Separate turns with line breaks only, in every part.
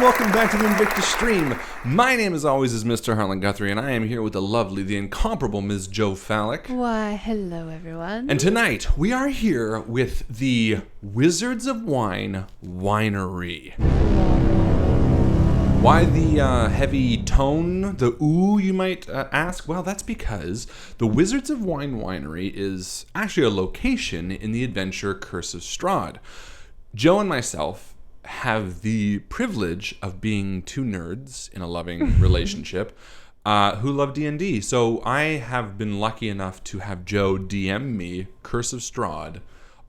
welcome back to the INVICTUS stream. My name, as always, is Mr. Harlan Guthrie, and I am here with the lovely, the incomparable Ms. Jo Fallick.
Why, hello, everyone.
And tonight, we are here with the Wizards of Wine Winery. Why the heavy tone, the ooh, you might ask? Well, that's because the Wizards of Wine Winery is actually a location in the adventure Curse of Strahd. Jo and myself have the privilege of being two nerds in a loving relationship who love D&D. So I have been lucky enough to have Jo DM me Curse of Strahd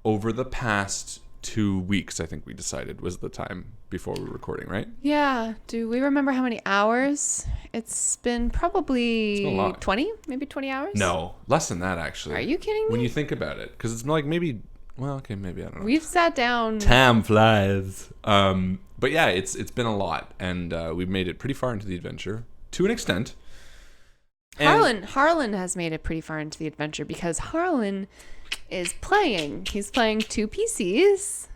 over the past 2 weeks, I think we decided was the time before we were recording, right?
Yeah. Do we remember how many hours? It's been probably 20, maybe 20 hours?
No, less than that, actually.
Are you kidding me?
When you think about it. Because it's like maybe... Well, okay, maybe, I don't know.
We've sat down.
Time flies. But yeah, it's been a lot, and we've made it pretty far into the adventure, to an extent.
Harlan has made it pretty far into the adventure because Harlan is playing. He's playing two PCs.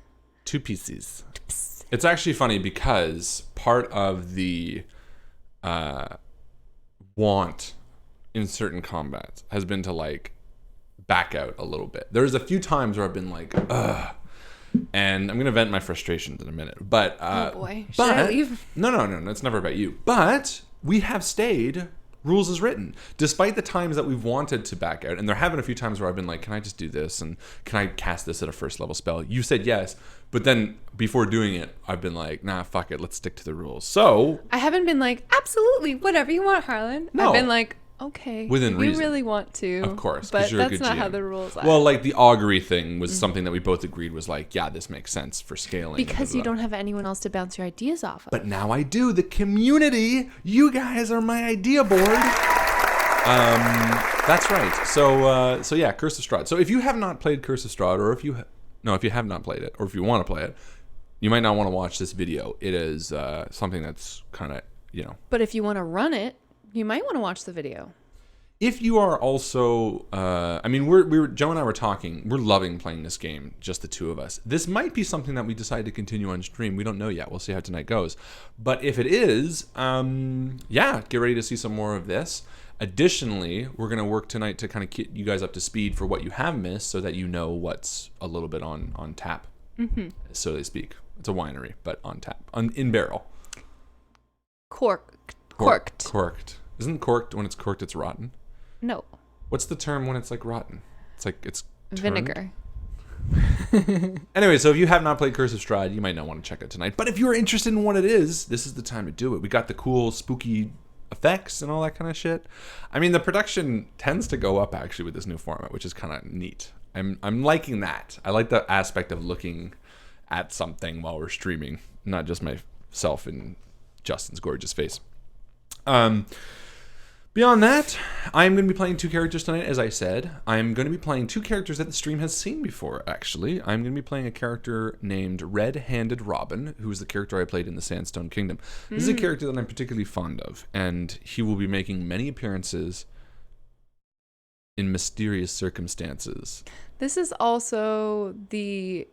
Two PCs. It's actually funny because part of the want in certain combats has been to like back out a little bit. There's a few times where I've been like, ugh, and I'm gonna vent my frustrations in a minute. But
oh boy, should I leave?
No, it's never about you. But we have stayed rules as written, despite the times that we've wanted to back out. And there have been a few times where I've been like, can I just do this? And can I cast this at a first level spell? You said yes, but then before doing it, I've been like, nah, fuck it, let's stick to the rules. So
I haven't been like, absolutely, whatever you want, Harlan.
No.
I've been like, okay,
within reason.
You really want to,
of course,
but
you're a
that's
good
not
GM.
how the rules are.
Well, like the augury thing was something that we both agreed was like, yeah, this makes sense for scaling.
Because you don't have anyone else to bounce your ideas off of.
But now I do. The community, you guys are my idea board. That's right. So yeah, Curse of Strahd. So if you have not played Curse of Strahd, or if you have not played it, or if you want to play it, you might not want to watch this video. It is something that's kind of,
But if you want to run it, you might want to watch the video.
If you are also, we're Joe and I were talking. We're loving playing this game, just the two of us. This might be something that we decide to continue on stream. We don't know yet. We'll see how tonight goes. But if it is, get ready to see some more of this. Additionally, we're going to work tonight to kind of get you guys up to speed for what you have missed, so that you know what's a little bit on tap, so to speak. It's a winery, but on tap, in barrel. Corked. Isn't corked when it's corked? It's rotten.
No.
What's the term when it's like rotten? It's like it's turned?
Vinegar.
Anyway, so if you have not played Curse of Strahd, you might not want to check it tonight. But if you're interested in what it is, this is the time to do it. We got the cool, spooky effects and all that kind of shit. I mean, the production tends to go up actually with this new format, which is kind of neat. I'm liking that. I like the aspect of looking at something while we're streaming, not just myself and Justin's gorgeous face. Beyond that, I'm going to be playing two characters tonight, as I said. I'm going to be playing two characters that the stream has seen before, actually. I'm going to be playing a character named Red-Handed Robin, who is the character I played in the Sandstone Kingdom. This is a character that I'm particularly fond of, and he will be making many appearances in mysterious circumstances.
This is also a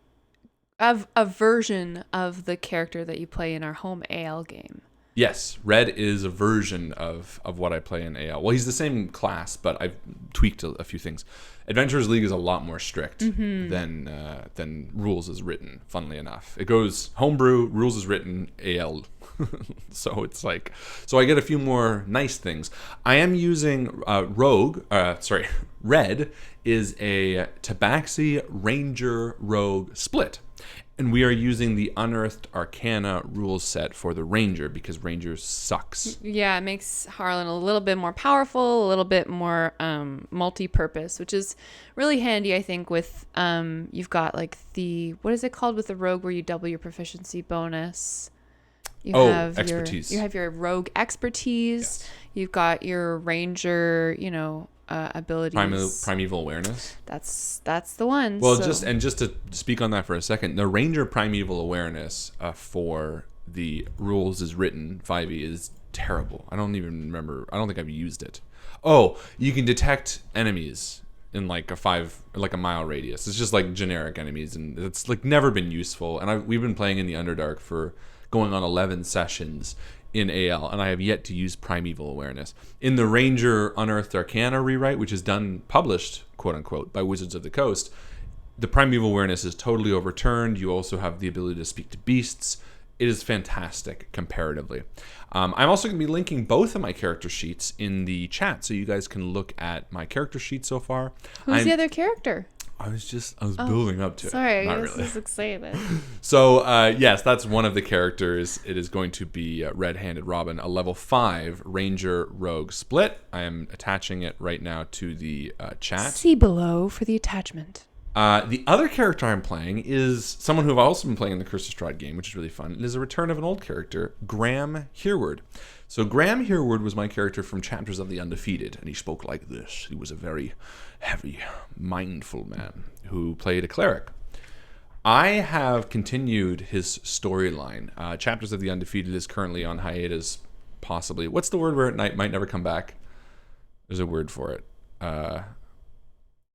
version of the character that you play in our home AL game.
Yes, Red is a version of what I play in AL. Well, he's the same class, but I've tweaked a few things. Adventurers League is a lot more strict than Rules is Written, funnily enough. It goes homebrew, Rules is Written, AL. So it's like... So I get a few more nice things. I am using Red is a Tabaxi Ranger Rogue split. And we are using the Unearthed Arcana rules set for the Ranger because Ranger sucks.
Yeah, it makes Harlan a little bit more powerful, a little bit more multi-purpose, which is really handy, I think, with you've got like what is it called with the Rogue where you double your proficiency bonus?
Expertise.
You have your Rogue expertise.
Yes.
You've got your Ranger, abilities.
Primeval awareness.
That's the one.
Well, just to speak on that for a second, the Ranger primeval awareness for the Rules is Written 5e is terrible. I don't even remember. I don't think I've used it. Oh, you can detect enemies in like a mile radius. It's just like generic enemies, and it's like never been useful. And we've been playing in the Underdark for going on 11 sessions in AL, and I have yet to use Primeval Awareness. In the Ranger Unearthed Arcana rewrite, which is published, quote-unquote, by Wizards of the Coast, the Primeval Awareness is totally overturned. You also have the ability to speak to beasts. It is fantastic comparatively. I'm also going to be linking both of my character sheets in the chat, so you guys can look at my character sheet so far.
Who's the other character?
I was building up to it.
Sorry,
Not
I was
really.
just excited.
So, yes, that's one of the characters. It is going to be Red-Handed Robin, a level 5 Ranger Rogue split. I am attaching it right now to the chat.
See below for the attachment.
The other character I'm playing is someone who I've also been playing in the Curse of Strahd game, which is really fun. It is a return of an old character, Graham Hereward. So Graham Hereward was my character from Chapters of the Undefeated, and he spoke like this. He was a very heavy, mindful man who played a cleric. I have continued his storyline. Chapters of the Undefeated is currently on hiatus, possibly. What's the word where it might never come back? There's a word for it.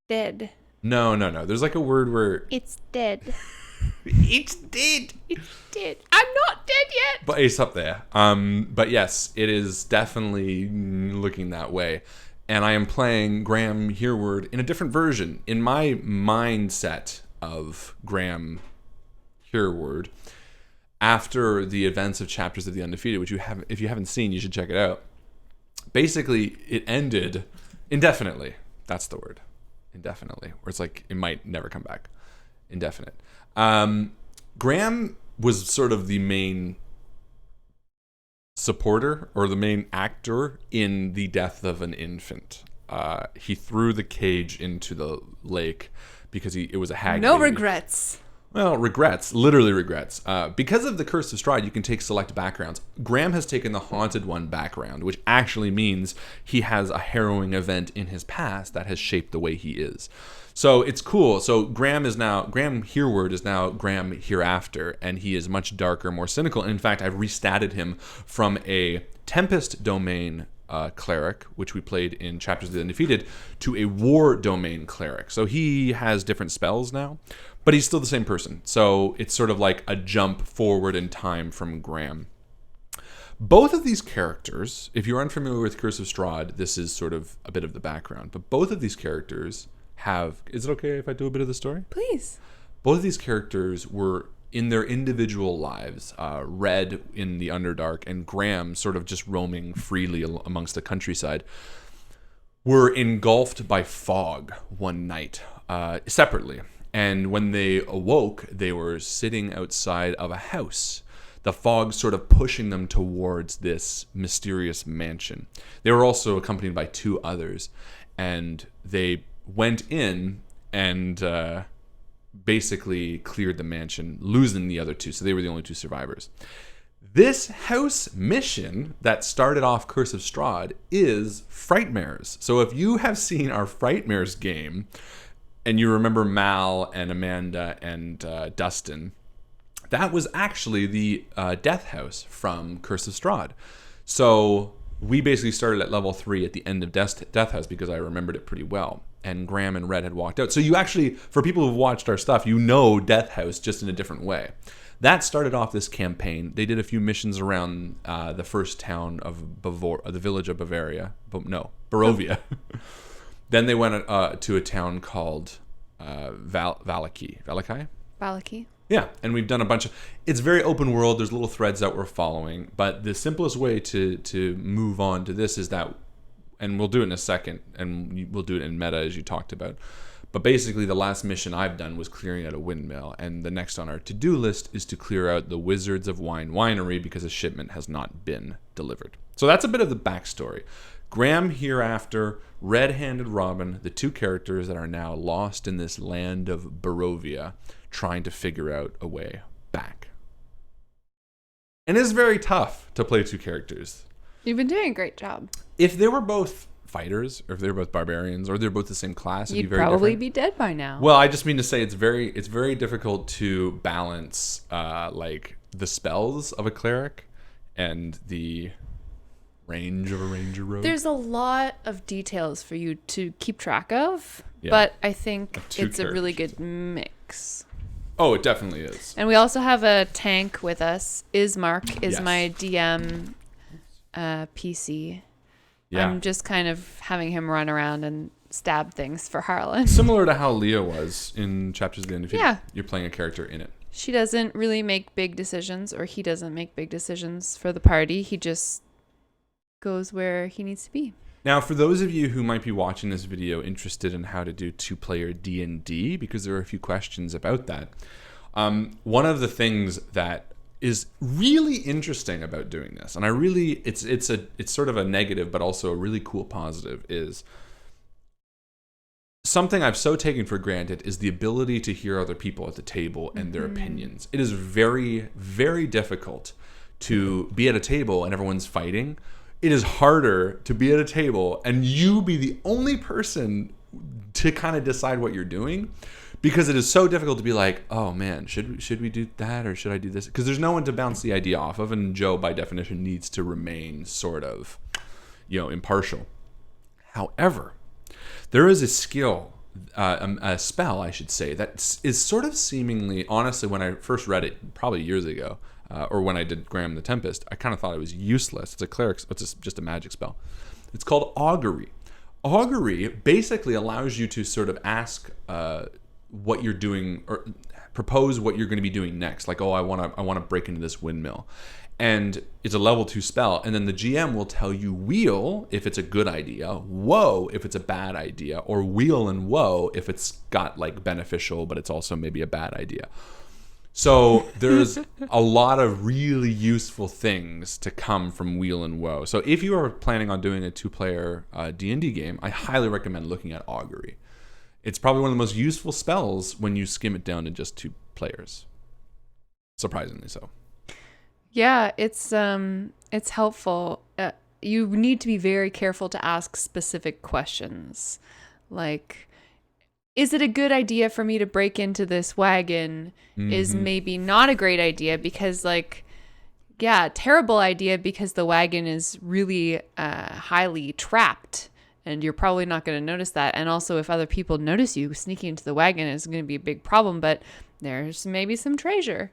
Dead.
No. There's like a word where...
It's dead.
It's dead.
It's dead. I'm not dead yet.
But it's up there. But yes, it is definitely looking that way. And I am playing Graham Hereward in a different version. In my mindset of Graham Hereward, after the events of Chapters of the Undefeated, which if you haven't seen, you should check it out. Basically, it ended indefinitely. That's the word. Indefinitely. Where it's like, it might never come back. Indefinite. Graham was sort of the main supporter or the main actor in the death of an infant. He threw the cage into the lake because it was a hag
No
baby.
regrets.
Well, regrets, literally regrets. Because of the Curse of Strahd, you can take select backgrounds. Graham has taken the Haunted One background, which actually means he has a harrowing event in his past that has shaped the way he is. So it's cool. So Graham Hereward is now Graham Hereafter, and he is much darker, more cynical. And in fact, I've restatted him from a Tempest domain cleric, which we played in Chapters of the Undefeated, to a War domain cleric. So he has different spells now, but he's still the same person. So it's sort of like a jump forward in time from Graham. Both of these characters, if you're unfamiliar with Curse of Strahd, this is sort of a bit of the background, but both of these characters have... Is it okay if I do a bit of the story?
Please.
Both of these characters were in their individual lives, Red in the Underdark and Graham sort of just roaming freely amongst the countryside, were engulfed by fog one night, separately. And when they awoke, they were sitting outside of a house, the fog sort of pushing them towards this mysterious mansion. They were also accompanied by 2 others, and they went in and basically cleared the mansion, losing the other 2. So they were the only 2 survivors. This house mission that started off Curse of Strahd is Frightmares. So if you have seen our Frightmares game, and you remember Mal and Amanda and Dustin, that was actually the Death House from Curse of Strahd. So we basically started at level 3 at the end of Death House because I remembered it pretty well. And Graham and Red had walked out. So you actually, for people who've watched our stuff, you know Death House just in a different way. That started off this campaign. They did a few missions around the first town of the village of Barovia. Then they went to a town called Vallaki.
Vallaki.
Yeah, and we've done a bunch of... It's very open world. There's little threads that we're following. But the simplest way to move on to this is that... And we'll do it in a second, and we'll do it in meta as you talked about. But basically, the last mission I've done was clearing out a windmill, and the next on our to-do list is to clear out the Wizards of Winery because a shipment has not been delivered. So that's a bit of the backstory. Graham Hereafter, Red-Handed Robin, the 2 characters that are now lost in this land of Barovia, trying to figure out a way back. And it's very tough to play 2 characters.
You've been doing a great job.
If they were both fighters, or if they were both barbarians, or they're both the same class, it'd
You'd
be very
probably
different.
be dead by now.
Well, I just mean to say it's very difficult to balance like the spells of a cleric and the range of a ranger rogue.
There's a lot of details for you to keep track of,
Yeah.
but I think
Of 2
it's a really
characters.
good mix.
Oh, it definitely is.
And we also have a tank with us. Ismark is
Yes.
my DM PC.
Yeah.
I'm just kind of having him run around and stab things for Harlan.
Similar to how Leah was in Chapters of the Undefeated.
Yeah.
You're playing a character in it.
She doesn't really make big decisions, or he doesn't make big decisions for the party. He just goes where he needs to be.
Now, for those of you who might be watching this video interested in how to do 2-player D&D, because there are a few questions about that, one of the things that is really interesting about doing this, and it's sort of a negative but also a really cool positive, is something I've so taken for granted is the ability to hear other people at the table and their opinions. It is very, very difficult to be at a table and everyone's fighting. It is harder to be at a table and you be the only person to kind of decide what you're doing, because it is so difficult to be like, oh man, should we do that or should I do this? Because there's no one to bounce the idea off of, and Joe by definition needs to remain sort of, impartial. However, there is a skill, a spell, I should say, that is sort of seemingly, honestly, when I first read it probably years ago, or when I did Graham the Tempest, I kind of thought it was useless. It's a cleric, it's just a magic spell. It's called Augury. Augury basically allows you to sort of ask what you're doing, or propose what you're going to be doing next. Like, oh, I want to break into this windmill. And it's a level 2 spell. And then the GM will tell you wheel if it's a good idea, woe if it's a bad idea, or wheel and woe if it's got like beneficial, but it's also maybe a bad idea. So there's a lot of really useful things to come from wheel and woe. So if you are planning on doing a 2-player D&D game, I highly recommend looking at Augury. It's probably one of the most useful spells when you skim it down to just 2 players. Surprisingly so.
Yeah, it's helpful. You need to be very careful to ask specific questions. Like, is it a good idea for me to break into this wagon? Is maybe not a great idea because, like, yeah, terrible idea because the wagon is really highly trapped and you're probably not going to notice that. And also, if other people notice you sneaking into the wagon, it's going to be a big problem, but there's maybe some treasure.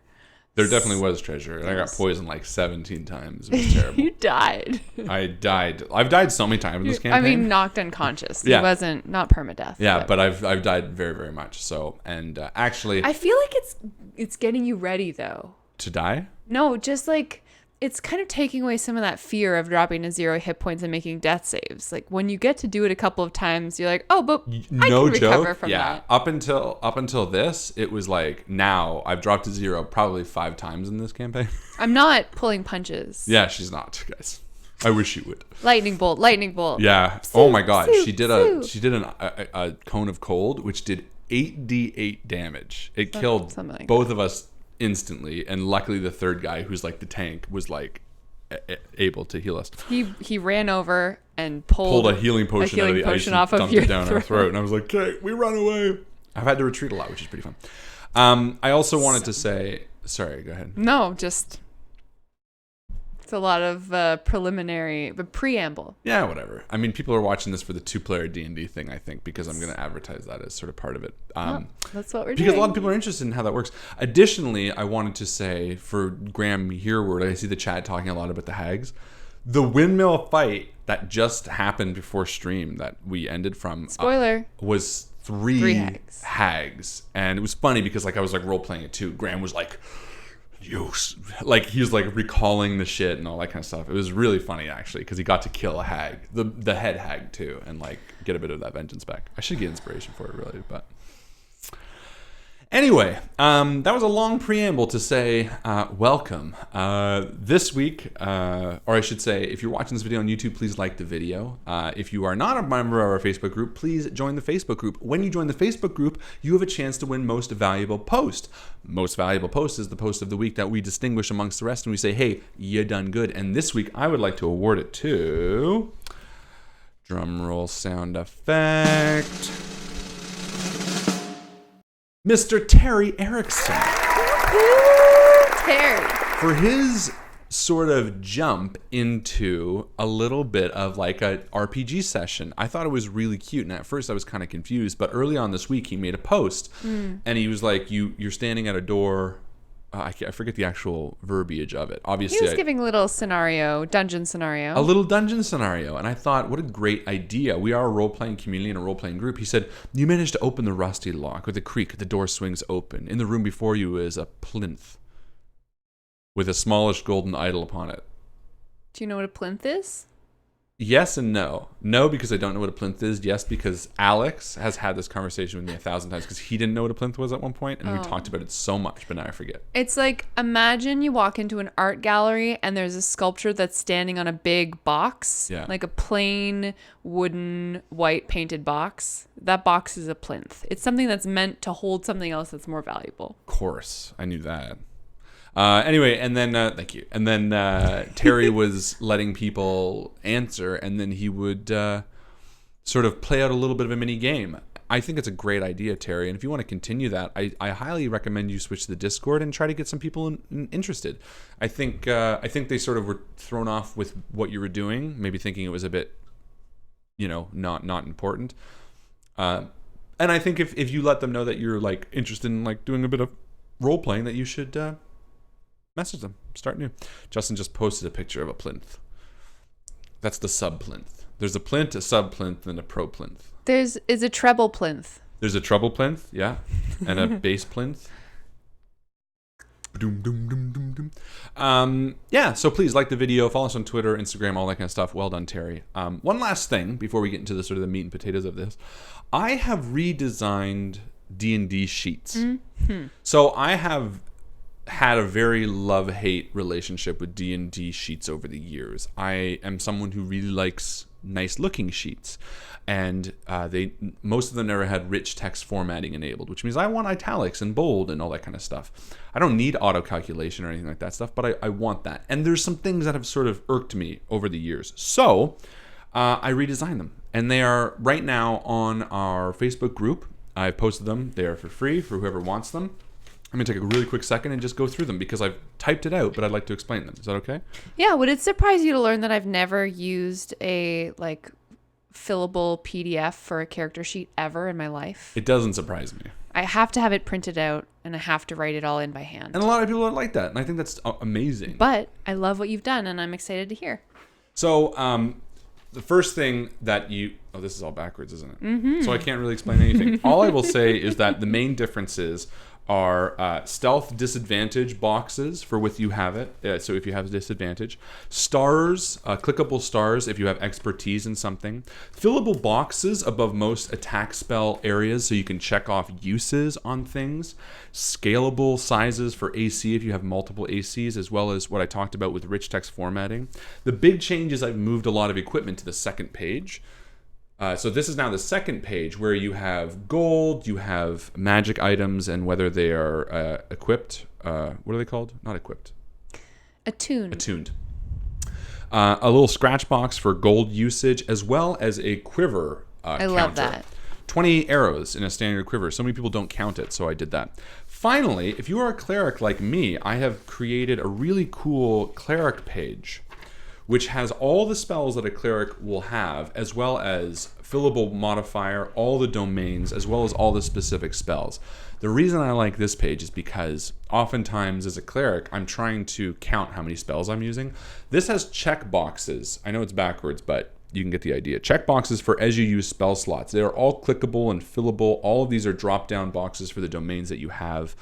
There definitely was treasure, and I got poisoned like 17 times. It was terrible.
You died.
I died. I've died so many times in this campaign.
I mean, knocked unconscious.
Yeah.
It wasn't, not permadeath.
Yeah, but I've died very, very much. So, and actually,
I feel like it's getting you ready though.
to die?
No, just like it's kind of taking away some of that fear of dropping to 0 hit points and making death saves. Like when you get to do it a couple of times, you're like, oh, but I can recover from that.
Up until this, it was like, now I've dropped to 0 probably 5 times in this campaign.
I'm not pulling punches.
Yeah, she's not, guys. I wish she would.
Lightning bolt, lightning bolt.
Yeah.
Psoo,
oh my god,
psoo,
she did
psoo.
a cone of cold, which did 8d8 damage. It killed
something like
both of us instantly, and luckily the third guy, who's like the tank, was like able to heal us.
He ran over and pulled
a healing potion out of the ice and
off
dumped
of your
it down our throat, and I was like, okay, we run away. I've had to retreat a lot, which is pretty fun. I also wanted to say, sorry, go ahead.
No, just it's a lot of preamble.
Yeah, whatever. I mean, people are watching this for the 2-player D&D thing, I think, because I'm going to advertise that as sort of part of it.
That's what we're doing.
Because a lot of people are interested in how that works. Additionally, I wanted to say for Graham Hereward, I see the chat talking a lot about the hags. The windmill fight that just happened before stream that we ended from,
spoiler,
was three
hags.
hags. And it was funny because like I was like role playing it too. Graham was like, like he was like recalling the shit and all that kind of stuff. It was really funny actually because he got to kill a hag, the head hag too, and like get a bit of that vengeance back. I should get inspiration for it really, but anyway, that was a long preamble to say welcome. This week, or I should say, if you're watching this video on YouTube, please like the video. If you are not a member of our Facebook group, please join the Facebook group. When you join the Facebook group, you have a chance to win Most Valuable Post. Most Valuable Post is the post of the week that we distinguish amongst the rest, and we say, hey, you done good. And this week, I would like to award it to... drum roll sound effect... Mr. Terry Erickson.
Terry.
For his sort of jump into a little bit of like a RPG session. I thought it was really cute, and at first I was kind of confused, but early on this week he made a post and he was like, you're standing at a door. I forget the actual verbiage of it. Obviously,
he was giving a little scenario, dungeon scenario.
A little dungeon scenario. And I thought, what a great idea. We are a role-playing community and a role-playing group. He said, you managed to open the rusty lock with a creak. The door swings open. In the room before you is a plinth with a smallish golden idol upon it.
Do you know what a plinth is?
Yes and no. No, because I don't know what a plinth is. Yes, because Alex has had this conversation with me 1,000 times because he didn't know what a plinth was at one point, and we talked about it so much, but now I forget.
It's like, imagine you walk into an art gallery and there's a sculpture that's standing on a big box, like a plain wooden white painted box. That box is a plinth. It's something that's meant to hold something else that's more valuable.
Of course, I knew that. Anyway, and then thank you. And then Terry was letting people answer, and then he would sort of play out a little bit of a mini game. I think it's a great idea, Terry. And if you want to continue that, I highly recommend you switch to the Discord and try to get some people interested. I think they sort of were thrown off with what you were doing, maybe thinking it was a bit, not important. And I think if you let them know that you're like interested in like doing a bit of role playing, that you should. Message them. Start new. Justin just posted a picture of a plinth. That's the sub plinth. There's a plinth, a sub plinth, and a pro plinth.
Is a treble plinth.
There's a treble plinth, yeah, and a bass plinth. Doom, doom, doom, doom, doom. Yeah, so please like the video, follow us on Twitter, Instagram, all that kind of stuff. Well done, Terry. One last thing before we get into the sort of the meat and potatoes of this. I have redesigned D&D sheets. Mm-hmm. So I have had a very love-hate relationship with D&D sheets over the years. I am someone who really likes nice-looking sheets, and most of them never had rich text formatting enabled, which means I want italics and bold and all that kind of stuff. I don't need auto-calculation or anything like that stuff, but I want that. And there's some things that have sort of irked me over the years. So I redesigned them, and they are right now on our Facebook group. I've posted them. They are for free for whoever wants them. I'm going to take a really quick second and just go through them because I've typed it out, but I'd like to explain them. Is that okay?
Yeah. Would it surprise you to learn that I've never used a fillable PDF for a character sheet ever in my life?
It doesn't surprise me.
I have to have it printed out and I have to write it all in by hand.
And a lot of people don't like that. And I think that's amazing.
But I love what you've done and I'm excited to hear.
So the first thing that this is all backwards, isn't it? Mm-hmm. So I can't really explain anything. All I will say is that the main differences are stealth disadvantage boxes for with you have it. So if you have a disadvantage, stars, clickable stars if you have expertise in something, fillable boxes above most attack spell areas so you can check off uses on things, scalable sizes for AC if you have multiple ACs, as well as what I talked about with rich text formatting. The big change is I've moved a lot of equipment to the second page. So this is now the second page where you have gold, you have magic items, and whether they are equipped. What are they called? Not equipped.
Attuned.
Attuned. A little scratch box for gold usage, as well as a quiver
I love that.
20 arrows in a standard quiver. So many people don't count it, so I did that. Finally, if you are a cleric like me, I have created a really cool cleric page, which has all the spells that a cleric will have, as well as fillable modifier, all the domains, as well as all the specific spells. The reason I like this page is because oftentimes as a cleric, I'm trying to count how many spells I'm using. This has check boxes. I know it's backwards, but you can get the idea. Check boxes for as you use spell slots. They are all clickable and fillable. All of these are drop-down boxes for the domains that you have.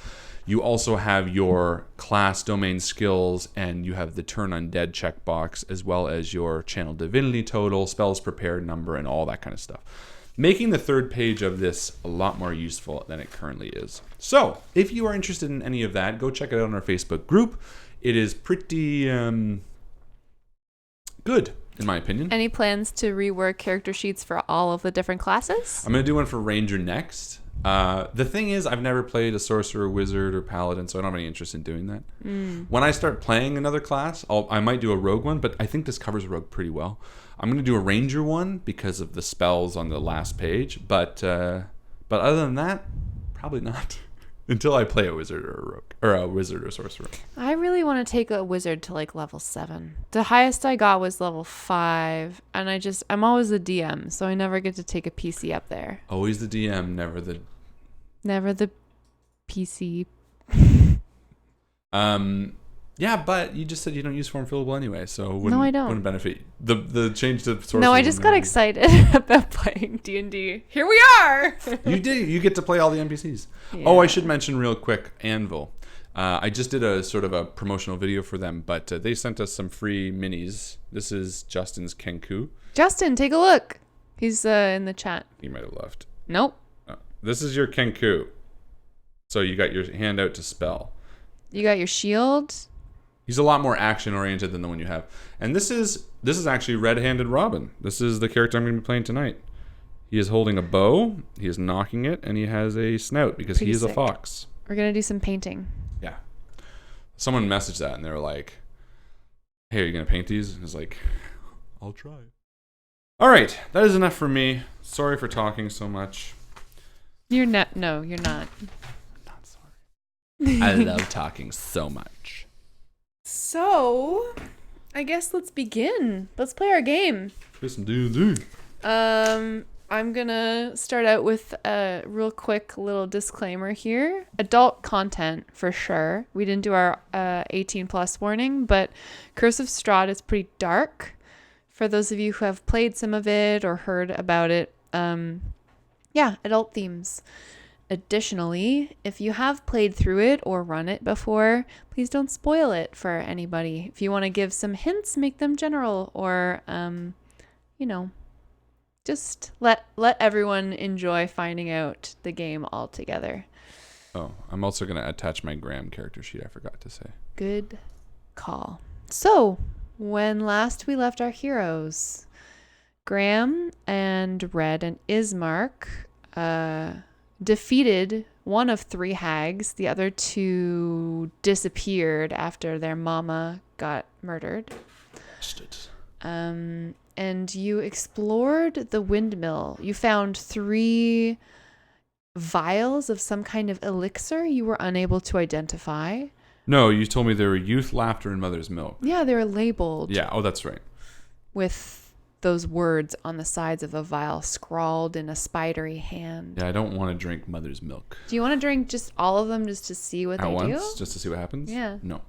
You also have your class domain skills, and you have the turn undead checkbox, as well as your channel divinity total, spells prepared number, and all that kind of stuff. Making the third page of this a lot more useful than it currently is. So, if you are interested in any of that, go check it out on our Facebook group. It is pretty good, in my opinion.
Any plans to rework character sheets for all of the different classes?
I'm going to do one for Ranger next. The thing is, I've never played a sorcerer, wizard, or paladin, so I don't have any interest in doing that. When I start playing another class, I might do a rogue one, but I think this covers rogue pretty well. I'm going to do a ranger one because of the spells on the last page, but other than that, probably not. Until I play a wizard or a rogue, or a wizard or sorcerer.
I really want to take a wizard to like level 7. The highest I got was level 5, and I'm always the DM, so I never get to take a PC up there.
Always the DM, never the
PC.
Yeah, but you just said you don't use form fillable anyway, so
I don't.
Wouldn't benefit the change to sorcerer.
No, I just got excited about playing D&D. Here we are.
You did. You get to play all the NPCs.
Yeah.
Oh, I should mention real quick, Anvil. I just did a sort of a promotional video for them, but they sent us some free minis. This is Justin's Kenku.
Justin, take a look. He's in the chat.
He might have left.
Nope.
This is your Kenku. So you got your hand out to spell.
You got your shield.
He's a lot more action oriented than the one you have. And this is actually Red-Handed Robin. This is the character I'm going to be playing tonight. He is holding a bow, he is knocking it, and he has a snout because he is a fox.
We're going to do some painting.
Yeah. Someone messaged that and they were like, "Hey, are you going to paint these?" And I was like, "I'll try." All right, that is enough for me. Sorry for talking so much.
You're not. No, you're not.
I'm not sorry. I love talking so much.
So, I guess let's begin. Let's play our game.
Play some D&D.
I'm gonna start out with a real quick little disclaimer here. Adult content for sure. We didn't do our 18 plus warning, but Curse of Strahd is pretty dark. For those of you who have played some of it or heard about it, adult themes. Additionally, if you have played through it or run it before, please don't spoil it for anybody. If you want to give some hints, make them general, or just let everyone enjoy finding out the game altogether.
Oh, I'm also going to attach my Graham character sheet, I forgot to say.
Good call. So, when last we left our heroes, Graham and Red and Ismark defeated one of 3 hags. The other 2 disappeared after their mama got murdered. And you explored the windmill. You found 3 vials of some kind of elixir you were unable to identify.
No, you told me they were youth, laughter, and mother's milk.
Yeah, they were labeled.
Yeah, oh, that's right.
With those words on the sides of a vial scrawled in a spidery hand.
Yeah, I don't want to drink mother's milk.
Do you want to drink just all of them just to see what they do? At once?
Just to see what happens?
Yeah.
No.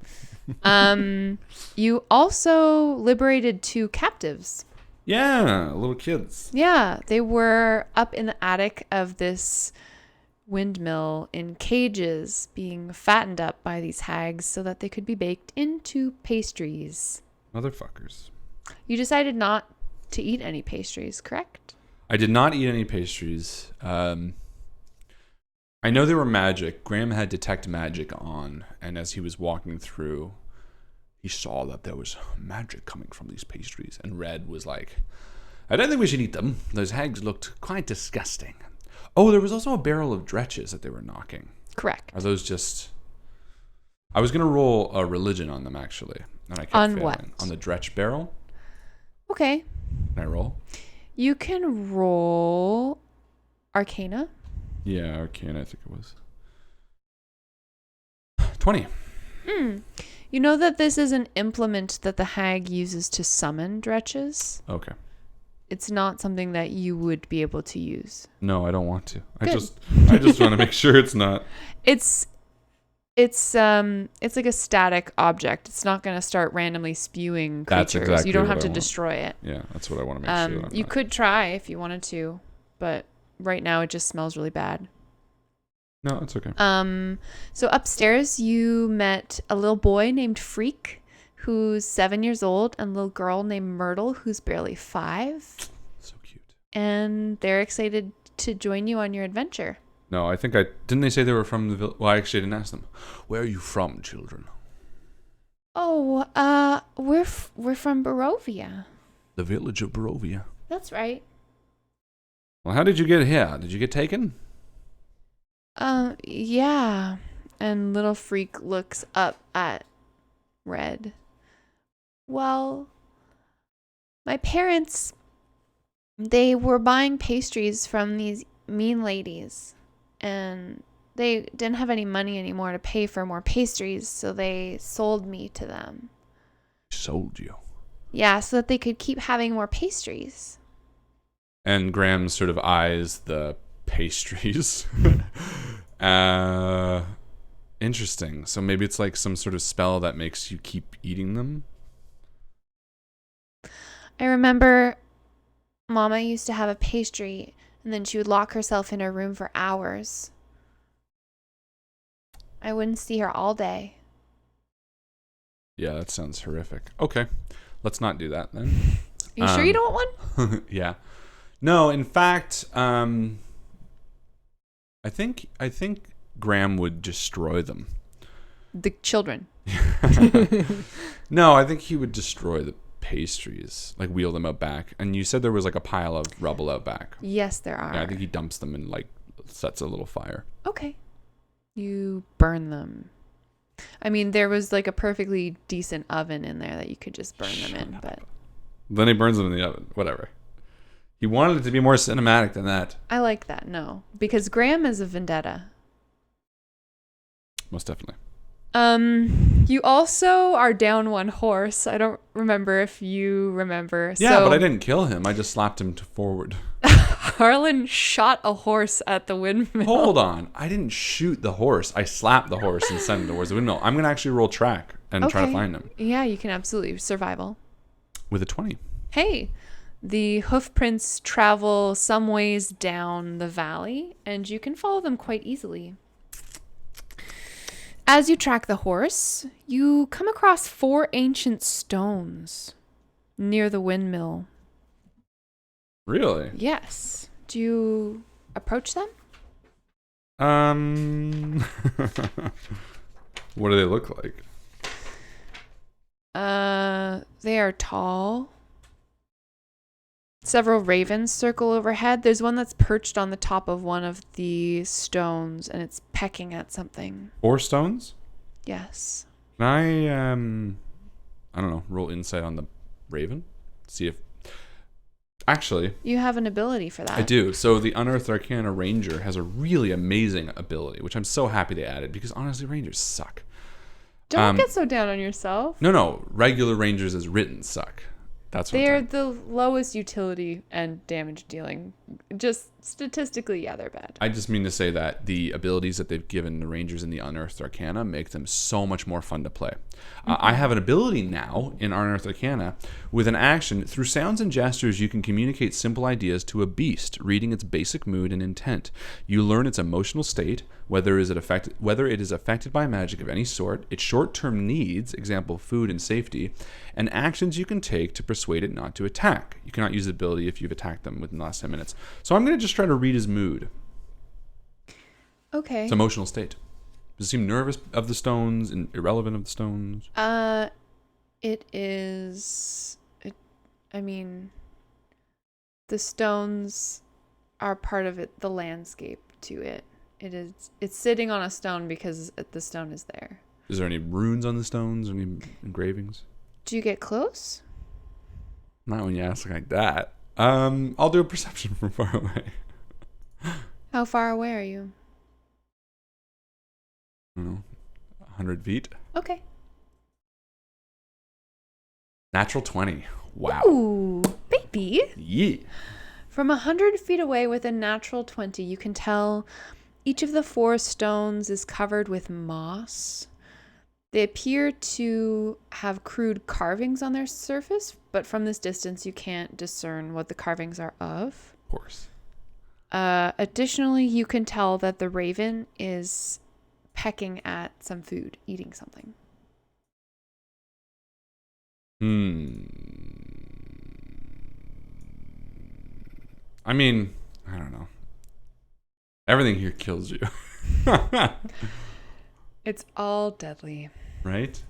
You also liberated 2 captives.
Yeah, little kids.
Yeah, they were up in the attic of this windmill in cages being fattened up by these hags so that they could be baked into pastries.
Motherfuckers.
You decided not to eat any pastries, correct?
I did not eat any pastries. I know they were magic. Graham had detect magic on, and as he was walking through, he saw that there was magic coming from these pastries. And Red was like, "I don't think we should eat them. Those hags looked quite disgusting." Oh, there was also a barrel of dretches that they were knocking.
Correct.
Are those just... I was going to roll a religion on them, actually. And I kept
on
failing.
what?
On the dretch barrel.
Okay.
Can I roll?
You can roll Arcana.
Yeah, Arcana, I think it was. 20.
You know that this is an implement that the hag uses to summon dretches?
Okay.
It's not something that you would be able to use.
No, I don't want to.
Good.
I just want to make sure it's not.
It's like a static object. It's not going to start randomly spewing creatures.
That's exactly
you don't
what
have
I
to
want.
destroy it.
Yeah, that's what I want to make sure.
You could try if you wanted to, but right now it just smells really bad.
No, it's okay.
So upstairs you met a little boy named Freak, who's 7 years old, and a little girl named Myrtle, who's barely 5.
So cute.
And they're excited to join you on your adventure.
No, I think didn't they say they were from the village? Well, I actually didn't ask them. Where are you from, children?
Oh, we're from Barovia.
The village of Barovia.
That's right.
Well, how did you get here? Did you get taken?
Yeah. And little Freak looks up at Red. Well, my parents, they were buying pastries from these mean ladies, and they didn't have any money anymore to pay for more pastries, so they sold me to them.
Sold you?
Yeah, so that they could keep having more pastries.
And Graham sort of eyes the pastries. Interesting. So maybe it's like some sort of spell that makes you keep eating them?
I remember Mama used to have a pastry, and then she would lock herself in her room for hours. I wouldn't see her all day.
Yeah, that sounds horrific. Okay, let's not do that then.
You sure you don't want one?
Yeah. No, in fact, I think Graham would destroy them.
The children.
No, I think he would destroy the pastries, like wheel them out back. And you said there was like a pile of rubble out back.
Yes, there are.
Yeah, I think he dumps them and like sets a little fire.
Okay. You burn them. I mean, there was like a perfectly decent oven in there that you could just burn them in, but
then he burns them in the oven. Whatever. He wanted it to be more cinematic than that.
I like that. No, because Graham is a vendetta.
Most definitely.
You also are down one horse. I don't remember if you remember.
Yeah, but I didn't kill him. I just slapped him forward.
Harlan shot a horse at the windmill.
Hold on. I didn't shoot the horse. I slapped the horse and sent him towards the windmill. I'm going to actually roll track and try to find him.
Yeah, you can absolutely. Survival.
With a 20.
Hey, the hoof prints travel some ways down the valley, and you can follow them quite easily. As you track the horse, you come across 4 ancient stones near the windmill.
Really?
Yes. Do you approach them?
What do they look like?
They are tall. Several ravens circle overhead. There's one that's perched on the top of one of the stones, and it's pecking at something.
4 stones?
Yes.
Can I don't know, roll insight on the raven? See if... Actually...
You have an ability for that.
I do. So the Unearthed Arcana Ranger has a really amazing ability, which I'm so happy they added, because honestly, Rangers suck.
Don't get so down on yourself.
No. Regular Rangers as written suck. That's what
They're the lowest utility and damage dealing. Just statistically, yeah, they're bad.
I just mean to say that the abilities that they've given the Rangers in the Unearthed Arcana make them so much more fun to play. I have an ability now in Unearthed Arcana with an action. Through sounds and gestures, you can communicate simple ideas to a beast, reading its basic mood and intent. You learn its emotional state, whether it is affected by magic of any sort, its short-term needs, example, food and safety, and actions you can take to persuade it not to attack. You cannot use the ability if you've attacked them within the last 10 minutes. So I'm going to just try to read his mood.
Okay.
His emotional state. Does he seem nervous of the stones and irrelevant of the stones?
It is... I mean, the stones are part of it, the landscape to it. It's sitting on a stone because the stone is there.
Is there any runes on the stones? Any engravings?
Do you get close?
Not when you ask like that. I'll do a perception from far away.
How far away are you?
I don't know, 100 feet.
Okay.
Natural 20. Wow.
Ooh, baby.
Yeah.
From 100 feet away with a natural 20, you can tell each of the 4 stones is covered with moss. They appear to have crude carvings on their surface, but from this distance you can't discern what the carvings are of.
Of course.
Additionally, you can tell that the raven is pecking at some food, eating something.
I mean, I don't know. Everything here kills you.
It's all deadly.
Right?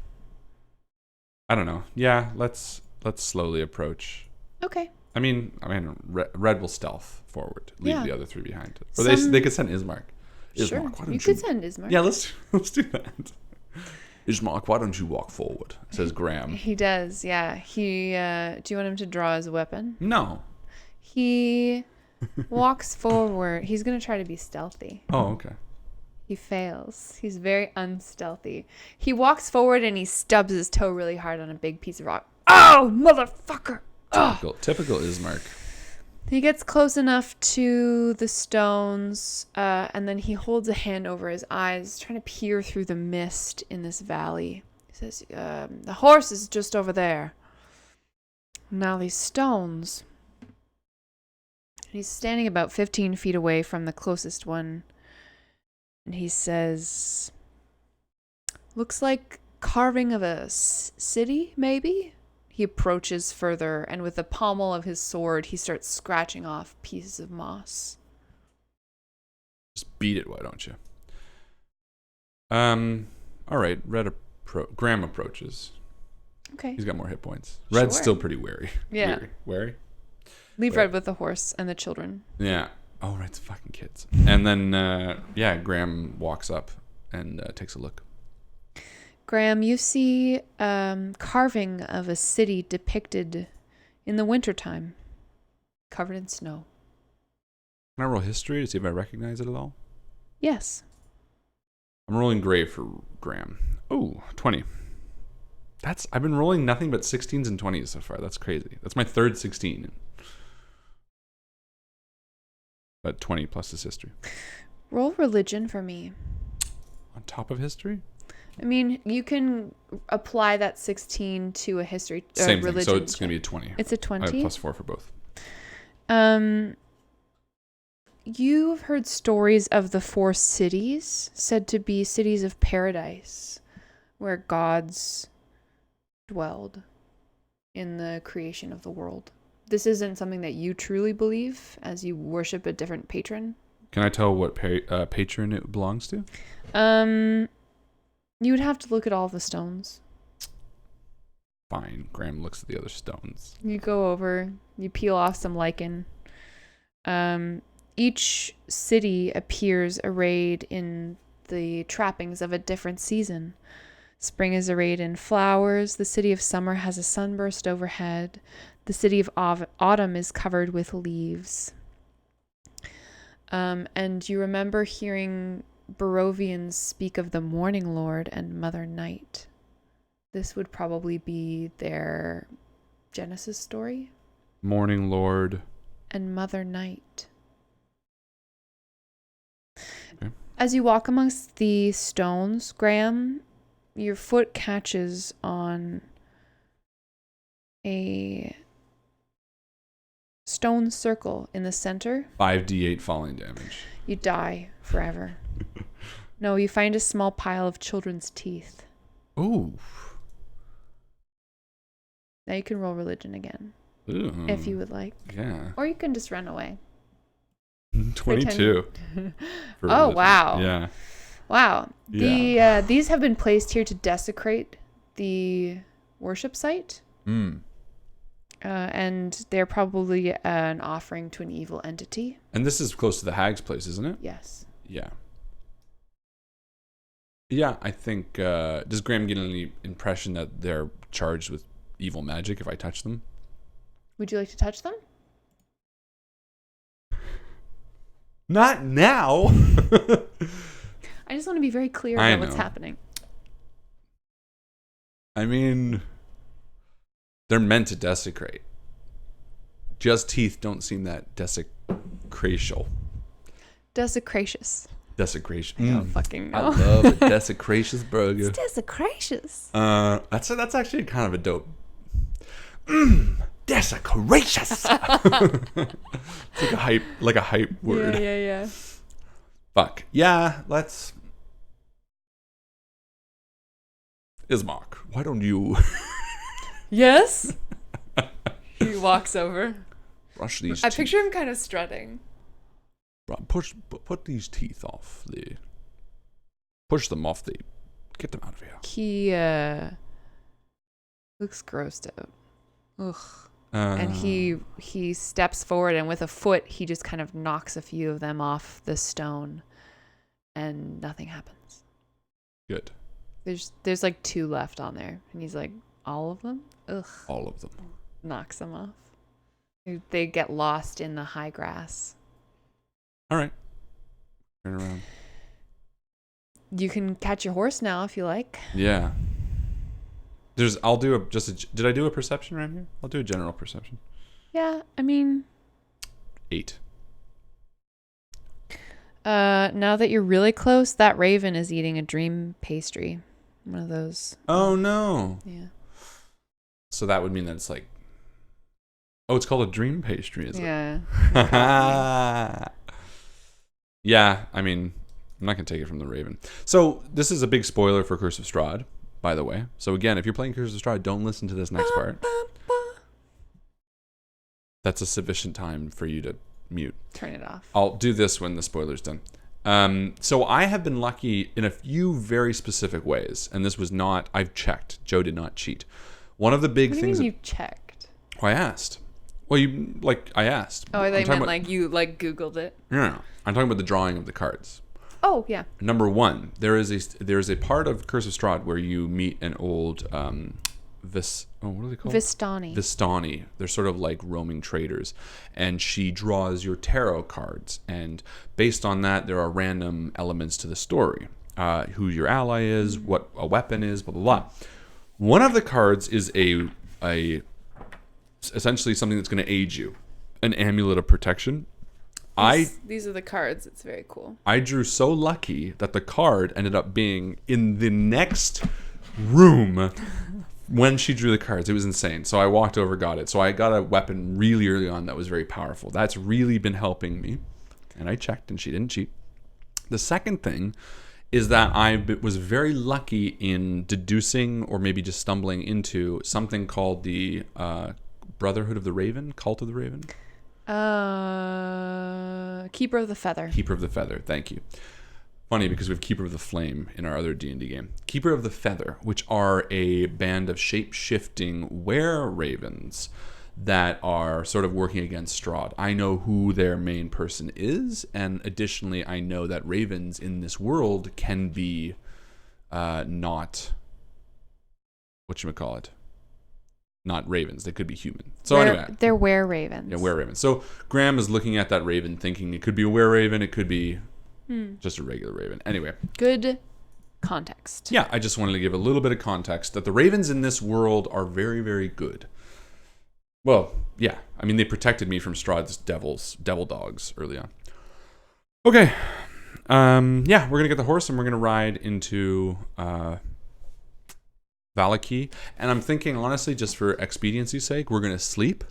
I don't know. Yeah, let's slowly approach.
Okay.
I mean, Red will stealth forward, leave the other 3 behind. Or they could send Ismark.
Sure,
Ismark, why don't
you could send Ismark.
Yeah, let's do that. Ismark, why don't you walk forward? Says Graham.
He does, yeah. He. Do you want him to draw his weapon?
No.
He walks forward. He's gonna try to be stealthy.
Oh, okay.
He fails. He's very unstealthy. He walks forward and he stubs his toe really hard on a big piece of rock. Oh, motherfucker!
Typical Ismark.
He gets close enough to the stones, and then he holds a hand over his eyes, trying to peer through the mist in this valley. He says, the horse is just over there. Now these stones. He's standing about 15 feet away from the closest one. And he says, looks like carving of a city, maybe? He approaches further, and with the pommel of his sword, he starts scratching off pieces of moss.
Just beat it, why don't you? All right, Graham approaches.
Okay.
He's got more hit points. Red's
Sure.
still pretty wary.
Yeah.
Wary?
Leave Red with the horse and the children.
Yeah. Oh, right, it's fucking kids. And then, Graham walks up and takes a look.
Graham, you see carving of a city depicted in the wintertime, covered in snow.
Can I roll history to see if I recognize it at all?
Yes.
I'm rolling gray for Graham. Oh, 20. I've been rolling nothing but 16s and 20s so far. That's crazy. That's my third 16. But 20 plus is history.
Roll religion for me.
On top of history?
I mean, you can apply that 16 to a history
Same
religion.
thing. So it's going to be a 20.
It's a
I
20.
have +4 for both.
You've heard stories of the 4 cities, said to be cities of paradise, where gods dwelled in the creation of the world. This isn't something that you truly believe, as you worship a different patron.
Can I tell what patron it belongs to?
You would have to look at all the stones.
Fine. Graham looks at the other stones.
You go over, you peel off some lichen. Each city appears arrayed in the trappings of a different season. Spring is arrayed in flowers. The city of summer has a sunburst overhead. The city of autumn is covered with leaves. And you remember hearing Barovians speak of the Morning Lord and Mother Night. This would probably be their Genesis story.
Morning Lord.
And Mother Night.
Okay.
As you walk amongst the stones, Graham, your foot catches on a stone circle in the center.
5d8 falling damage.
You die forever. No, you find a small pile of children's teeth.
Ooh.
Now you can roll religion again.
Ooh.
If you would like.
Yeah.
Or you can just run away.
22.
Oh, wow.
Yeah.
Wow.
Yeah.
These have been placed here to desecrate the worship site. And they're probably an offering to an evil entity.
And this is close to the hag's place, isn't it?
Yes.
Yeah. Yeah, I think... does Graham get any impression that they're charged with evil magic if I touch them?
Would you like to touch them?
Not now!
I just want to be very clear about what's happening.
I mean... They're meant to desecrate. Just teeth don't seem that desecracial.
Desecracious.
Desecration.
I don't fucking know.
I love a desecracious burger.
It's desecracious.
That's actually kind of a dope. Desecracious. It's like a hype word.
Yeah.
Fuck. Yeah, let's. Ismark, why don't you
Yes. He walks over.
brush these
I
teeth?
picture him kind of strutting.
Put these teeth off the. Push them off the. Get them out of here.
He looks grossed out. Ugh. And he steps forward, and with a foot, he just kind of knocks a few of them off the stone, and nothing happens.
Good.
There's like 2 left on there, and he's like, all of them? Ugh.
All of them.
Knocks them off. They get lost in the high grass.
All right. Turn around.
You can catch your horse now if you like.
Yeah. Did I do a perception right here? I'll do a general perception.
Yeah, I mean...
8.
Now that you're really close, that raven is eating a dream pastry. One of those.
Oh, no.
Yeah.
So that would mean that it's like... Oh, it's called a dream pastry, is it?
Yeah.
Yeah, I mean, I'm not going to take it from the raven. So this is a big spoiler for Curse of Strahd, by the way. So again, if you're playing Curse of Strahd, don't listen to this next part. That's a sufficient time for you to mute.
Turn it off.
I'll do this when the spoiler's done. So I have been lucky in a few very specific ways, and this was not... I've checked. Joe did not cheat. One of the big
What
things...
do you mean you checked?
I asked. Well, I asked.
Oh, I thought you meant
about,
you Googled it.
No. I'm talking about the drawing of the cards.
Oh, yeah.
Number one, there is a part of Curse of Strahd where you meet an old what are they called? Vistani. They're sort of like roaming traders, and she draws your tarot cards, and based on that, there are random elements to the story. Who your ally is, what a weapon is, blah blah blah. One of the cards is a essentially something that's going to aid you, an amulet of protection.
These are the cards. It's very cool.
I drew so lucky that the card ended up being in the next room when she drew the cards. It was insane. So I walked over, got it. So I got a weapon really early on that was very powerful. That's really been helping me. And I checked, and she didn't cheat. The second thing is that I was very lucky in deducing, or maybe just stumbling into, something called the Brotherhood of the Raven, Cult of the Raven.
Keeper of the Feather.
Keeper of the Feather, thank you. Funny, because we have Keeper of the Flame in our other D&D game. Keeper of the Feather, which are a band of shape-shifting were-ravens that are sort of working against Strahd. I know who their main person is, and additionally, I know that ravens in this world can be not... whatchamacallit? Not ravens. They could be human. So anyway.
They're were-ravens.
Yeah, were-ravens. So Graham is looking at that raven thinking it could be a were-raven, it could be just a regular raven. Anyway.
Good context.
Yeah, I just wanted to give a little bit of context that the ravens in this world are very, very good. Well, yeah. I mean, they protected me from Strahd's devil dogs early on. Okay. Yeah, we're going to get the horse and we're going to ride into... Vallaki, and I'm thinking honestly, just for expediency's sake, we're gonna sleep,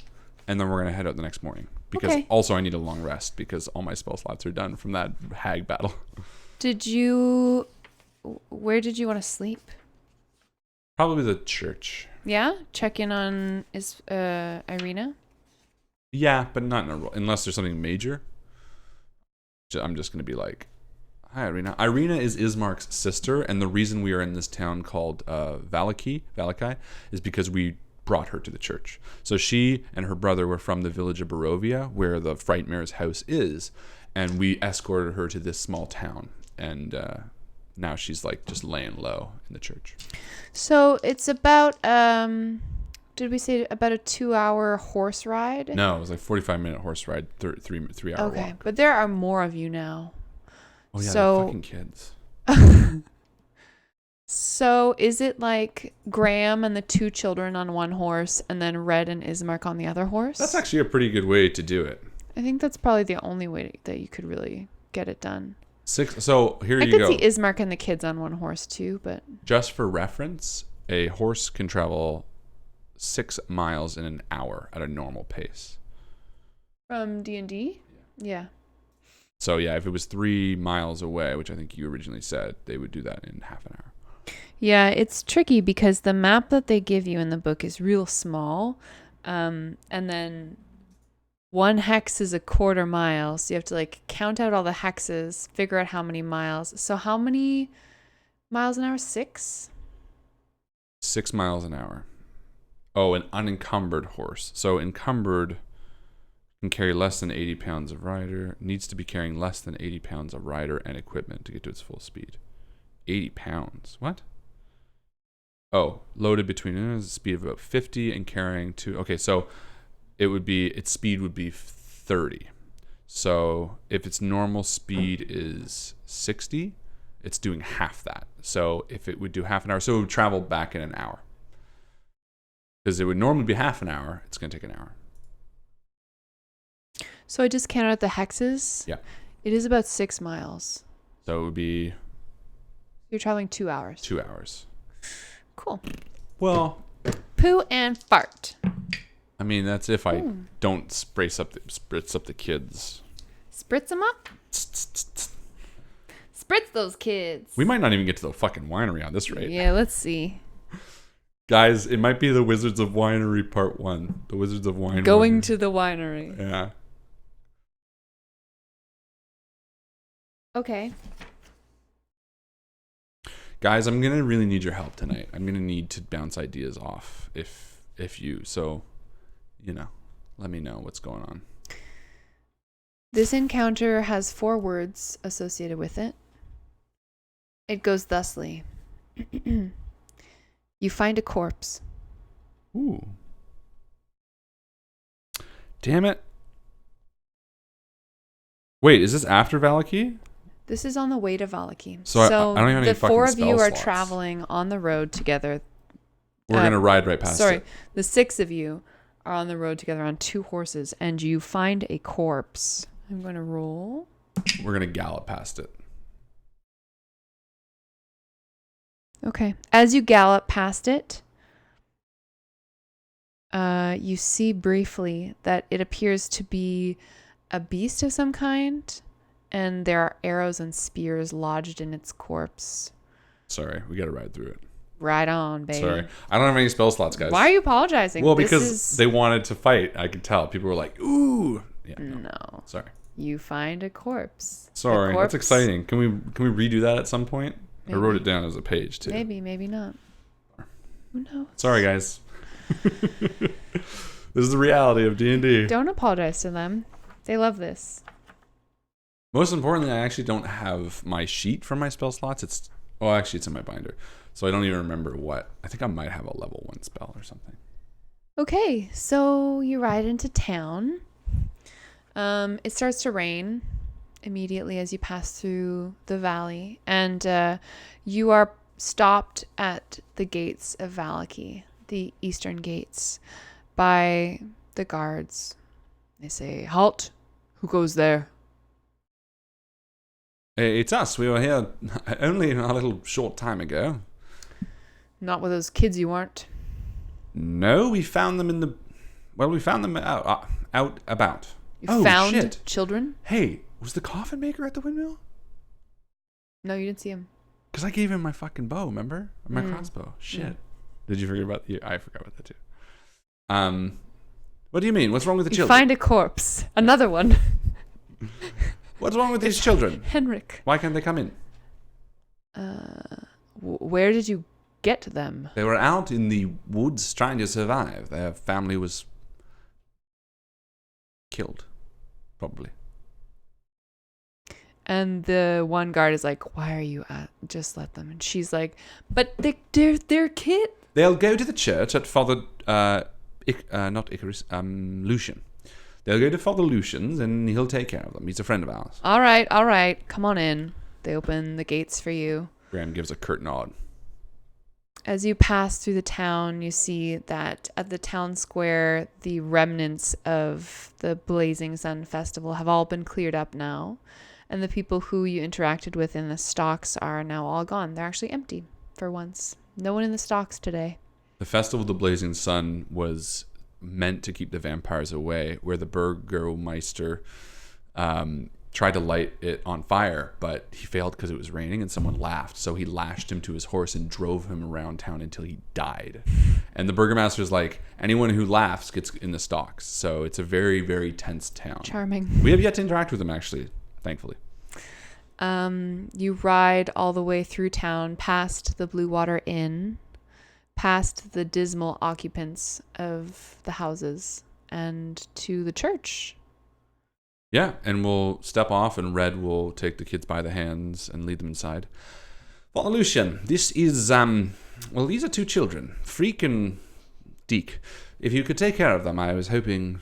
and then we're gonna head out the next morning. Because also I need a long rest because all my spell slots are done from that hag battle.
Where did you want to sleep?
Probably the church.
Yeah, check in on Irena.
Yeah, but not in a unless there's something major. I'm just gonna be like, hi, Irena. Irena is Ismark's sister, and the reason we are in this town called Vallaki is because we brought her to the church. So she and her brother were from the village of Barovia, where the Frightmare's house is, and we escorted her to this small town, and now she's like just laying low in the church. So
it's about, did we say about a 2-hour horse ride?
No, it was like 45-minute horse ride, 3-hour walk.
Okay, but there are more of you now.
Oh yeah, they're fucking kids.
So is it like Graham and the 2 children on one horse and then Red and Ismark on the other horse?
That's actually a pretty good way to do it.
I think that's probably the only way that you could really get it done.
So here you go.
I could see Ismark and the kids on one horse too, but... Just
for reference, a horse can travel 6 miles in an hour at a normal pace.
From D&D? Yeah.
So yeah, if it was 3 miles away, which I think you originally said, they would do that in half an hour.
Yeah, it's tricky because the map that they give you in the book is real small. And then 1 hex is a 1/4 mile. So you have to like count out all the hexes, figure out how many miles. So how many miles an hour? 6?
6 miles an hour. Oh, an unencumbered horse. So encumbered can carry less than 80 pounds of rider. Needs to be carrying less than 80 pounds of rider and equipment to get to its full speed. 80 pounds. What? Oh, loaded between a speed of about 50 and carrying to... Okay, so its speed would be 30. So if its normal speed is 60, It's doing half that. So if it would do half an hour, so it would travel back in an hour. Because it would normally be half an hour. It's going to take an hour.
So I just counted out the hexes.
Yeah.
It is about 6 miles.
So it would be...
You're traveling 2 hours.
2 hours.
Cool.
Well...
Poo and fart.
I mean, that's if I don't spritz up the kids.
Spritz them up? Spritz those kids.
We might not even get to the fucking winery on this rate.
Yeah, let's see.
Guys, it might be the Wizards of Winery Part 1. The Wizards of Winery.
Going to the winery.
Yeah.
Okay.
Guys, I'm going to really need your help tonight. I'm going to need to bounce ideas off if you. So, let me know what's going on.
This encounter has 4 words associated with it. It goes thusly. You find a corpse.
Ooh. Damn it. Wait, is this after Vallaki?
This is on the way to Vallaki.
So I don't even have any
the
fucking
4 of
spell
you are
slots.
traveling on the road together.
We're going to ride right past it.
The 6 of you are on the road together on 2 horses, and you find a corpse. I'm going to roll.
We're going to gallop past it.
Okay. As you gallop past it, you see briefly that it appears to be a beast of some kind, and there are arrows and spears lodged in its corpse.
Sorry, we got to ride through it.
Right on, baby.
Sorry. I don't have any spell slots, guys.
Why are you apologizing?
Well, because they wanted to fight. I could tell. People were like, ooh. Yeah,
no.
Sorry.
You find a corpse.
Sorry. That's exciting. Can we redo that at some point?
Maybe.
I wrote it down as a page, too.
Maybe not. Who knows?
Sorry, guys. This is the reality of D&D.
Don't apologize to them. They love this.
Most importantly, I actually don't have my sheet for my spell slots. It's in my binder. So I don't even remember what. I think I might have a level 1 spell or something.
Okay, so you ride into town. It starts to rain immediately as you pass through the valley. And you are stopped at the gates of Vallaki, the eastern gates, by the guards. They say, "Halt! Who goes there?"
It's us. We were here only a little short time ago.
Not with those kids you aren't.
No, we found them we found them out about.
You found children?
Hey, was the coffin maker at the windmill?
No, you didn't see him.
Because I gave him my fucking bow, remember? My crossbow. Shit.
Mm.
Did you forget about I forgot about that too. What do you mean? What's wrong with the
You
children?
find a corpse. Another one.
What's wrong with these children?
Henrik.
Why can't they come in?
Where did you get them?
They were out in the woods trying to survive. Their family was killed, probably.
And the one guard is like, "Why are you at? Just let them." And she's like, "But they're kid."
They'll go to the church at Father not Icarus, Lucian. They'll go to Father Lucian's and he'll take care of them. He's a friend of ours.
All right. Come on in. They open the gates for you.
Graham gives a curt nod.
As you pass through the town, you see that at the town square, the remnants of the Blazing Sun Festival have all been cleared up now. And the people who you interacted with in the stocks are now all gone. They're actually empty for once. No one in the stocks today.
The Festival of the Blazing Sun was meant to keep the vampires away, where the Burgermeister tried to light it on fire, but he failed because it was raining and someone laughed. So he lashed him to his horse and drove him around town until he died. And the Burgermaster's like, anyone who laughs gets in the stocks. So it's a very, very tense town.
Charming.
We have yet to interact with them, actually, thankfully.
You ride all the way through town, past the Blue Water Inn, past the dismal occupants of the houses, and to the church.
Yeah, and we'll step off, and Red will take the kids by the hands and lead them inside. Father Lucian, this is, these are 2 children, Freak and Deke. If you could take care of them, I was hoping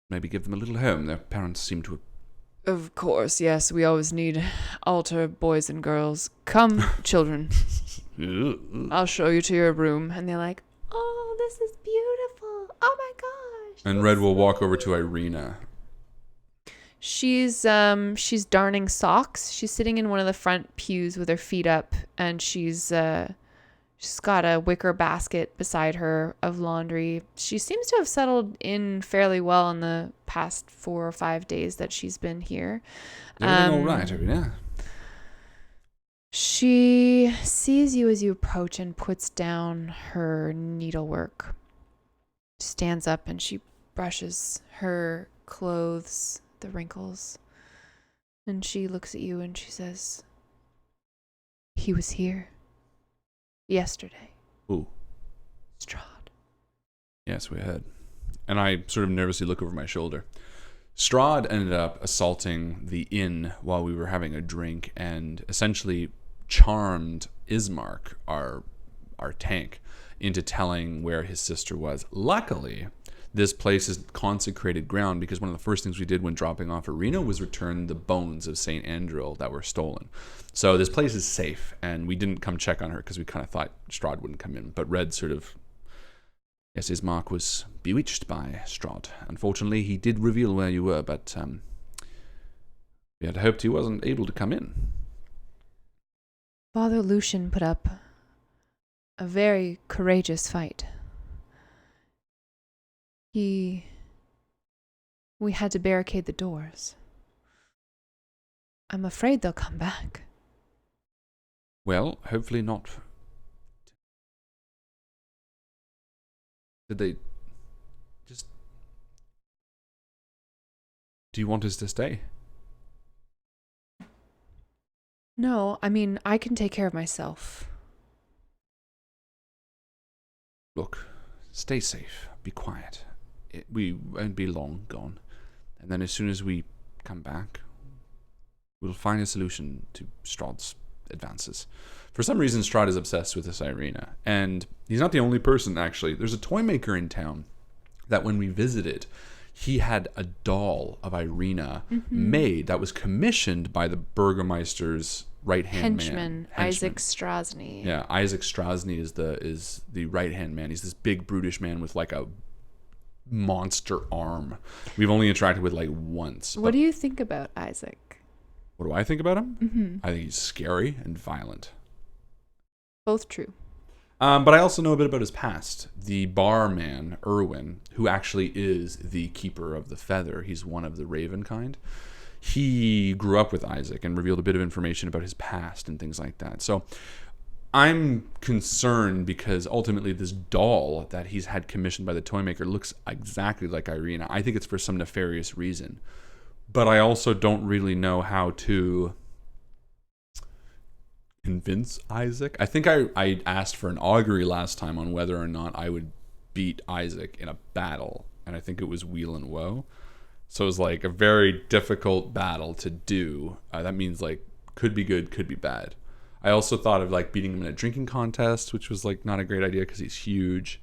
maybe give them a little home. Their parents seem to have
Of course, yes. We always need altar boys and girls. Come, children. I'll show you to your room. And they're like, oh, this is beautiful. Oh my gosh.
And Red will walk over to Irena.
She's darning socks. She's sitting in one of the front pews with her feet up, and she's got a wicker basket beside her of laundry. She seems to have settled in fairly well in the past 4 or 5 days that she's been here.
Everything all right, Irena?
She sees you as you approach and puts down her needlework. Stands up and she brushes her clothes, the wrinkles. And she looks at you and she says, he was here yesterday.
Ooh.
Strahd.
Yes, we heard. And I sort of nervously look over my shoulder. Strahd ended up assaulting the inn while we were having a drink and essentially charmed Ismark, our tank, into telling where his sister was. Luckily, this place is consecrated ground because one of the first things we did when dropping off Irena was return the bones of St. Andril that were stolen. So this place is safe, and we didn't come check on her because we kind of thought Strahd wouldn't come in. But Red sort of... Yes, Ismark was bewitched by Strahd. Unfortunately, he did reveal where you were, but we had hoped he wasn't able to come in.
Father Lucian put up a very courageous fight. We had to barricade the doors. I'm afraid they'll come back.
Well, hopefully not. Did they just... Do you want us to stay?
No, I mean, I can take care of myself.
Look, stay safe. Be quiet. We won't be long gone. And then as soon as we come back, we'll find a solution to Strahd's advances. For some reason, Strahd is obsessed with this Irena. And he's not the only person, actually. There's a Toymaker in town that when we visited, he had a doll of Irena made that was commissioned by the Burgermeister's right-hand man.
Isaac Strasny.
Yeah, Isaac Strasny is the right-hand man. He's this big, brutish man with like a monster arm. We've only interacted with like once.
What do you think about Isaac?
What do I think about him? I think he's scary and violent.
Both true.
But I also know a bit about his past. The barman, Erwin, who actually is the keeper of the feather, he's one of the raven kind. He grew up with Isaac and revealed a bit of information about his past and things like that. So I'm concerned because ultimately this doll that he's had commissioned by the Toymaker looks exactly like Irena. I think it's for some nefarious reason. But I also don't really know how to convince Isaac. I think I asked for an augury last time on whether or not I would beat Isaac in a battle. And I think it was Wheel and Woe. So it was like a very difficult battle to do. That means like could be good, could be bad. I also thought of like beating him in a drinking contest, which was like not a great idea because he's huge.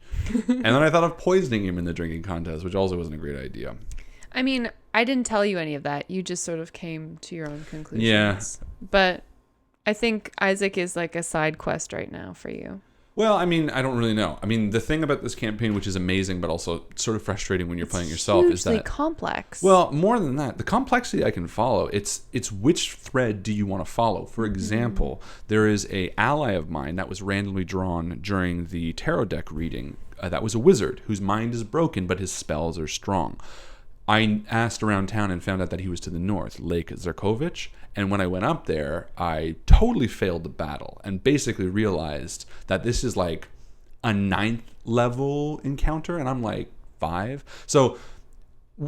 And then I thought of poisoning him in the drinking contest, which also wasn't a great idea.
I mean, I didn't tell you any of that. You just sort of came to your own conclusions.
Yeah.
But I think Isaac is like a side quest right now for you.
Well, I mean, I don't really know. I mean, the thing about this campaign, which is amazing, but also sort of frustrating when you're playing yourself, is that...
It's hugely complex.
Well, more than that, the complexity I can follow, it's which thread do you want to follow? For example, there is a ally of mine that was randomly drawn during the tarot deck reading. That was a wizard whose mind is broken, but his spells are strong. I asked around town and found out that he was to the north, Lake Zarkovich. And when I went up there, I totally failed the battle and basically realized that this is like a 9th level encounter. And I'm like 5. So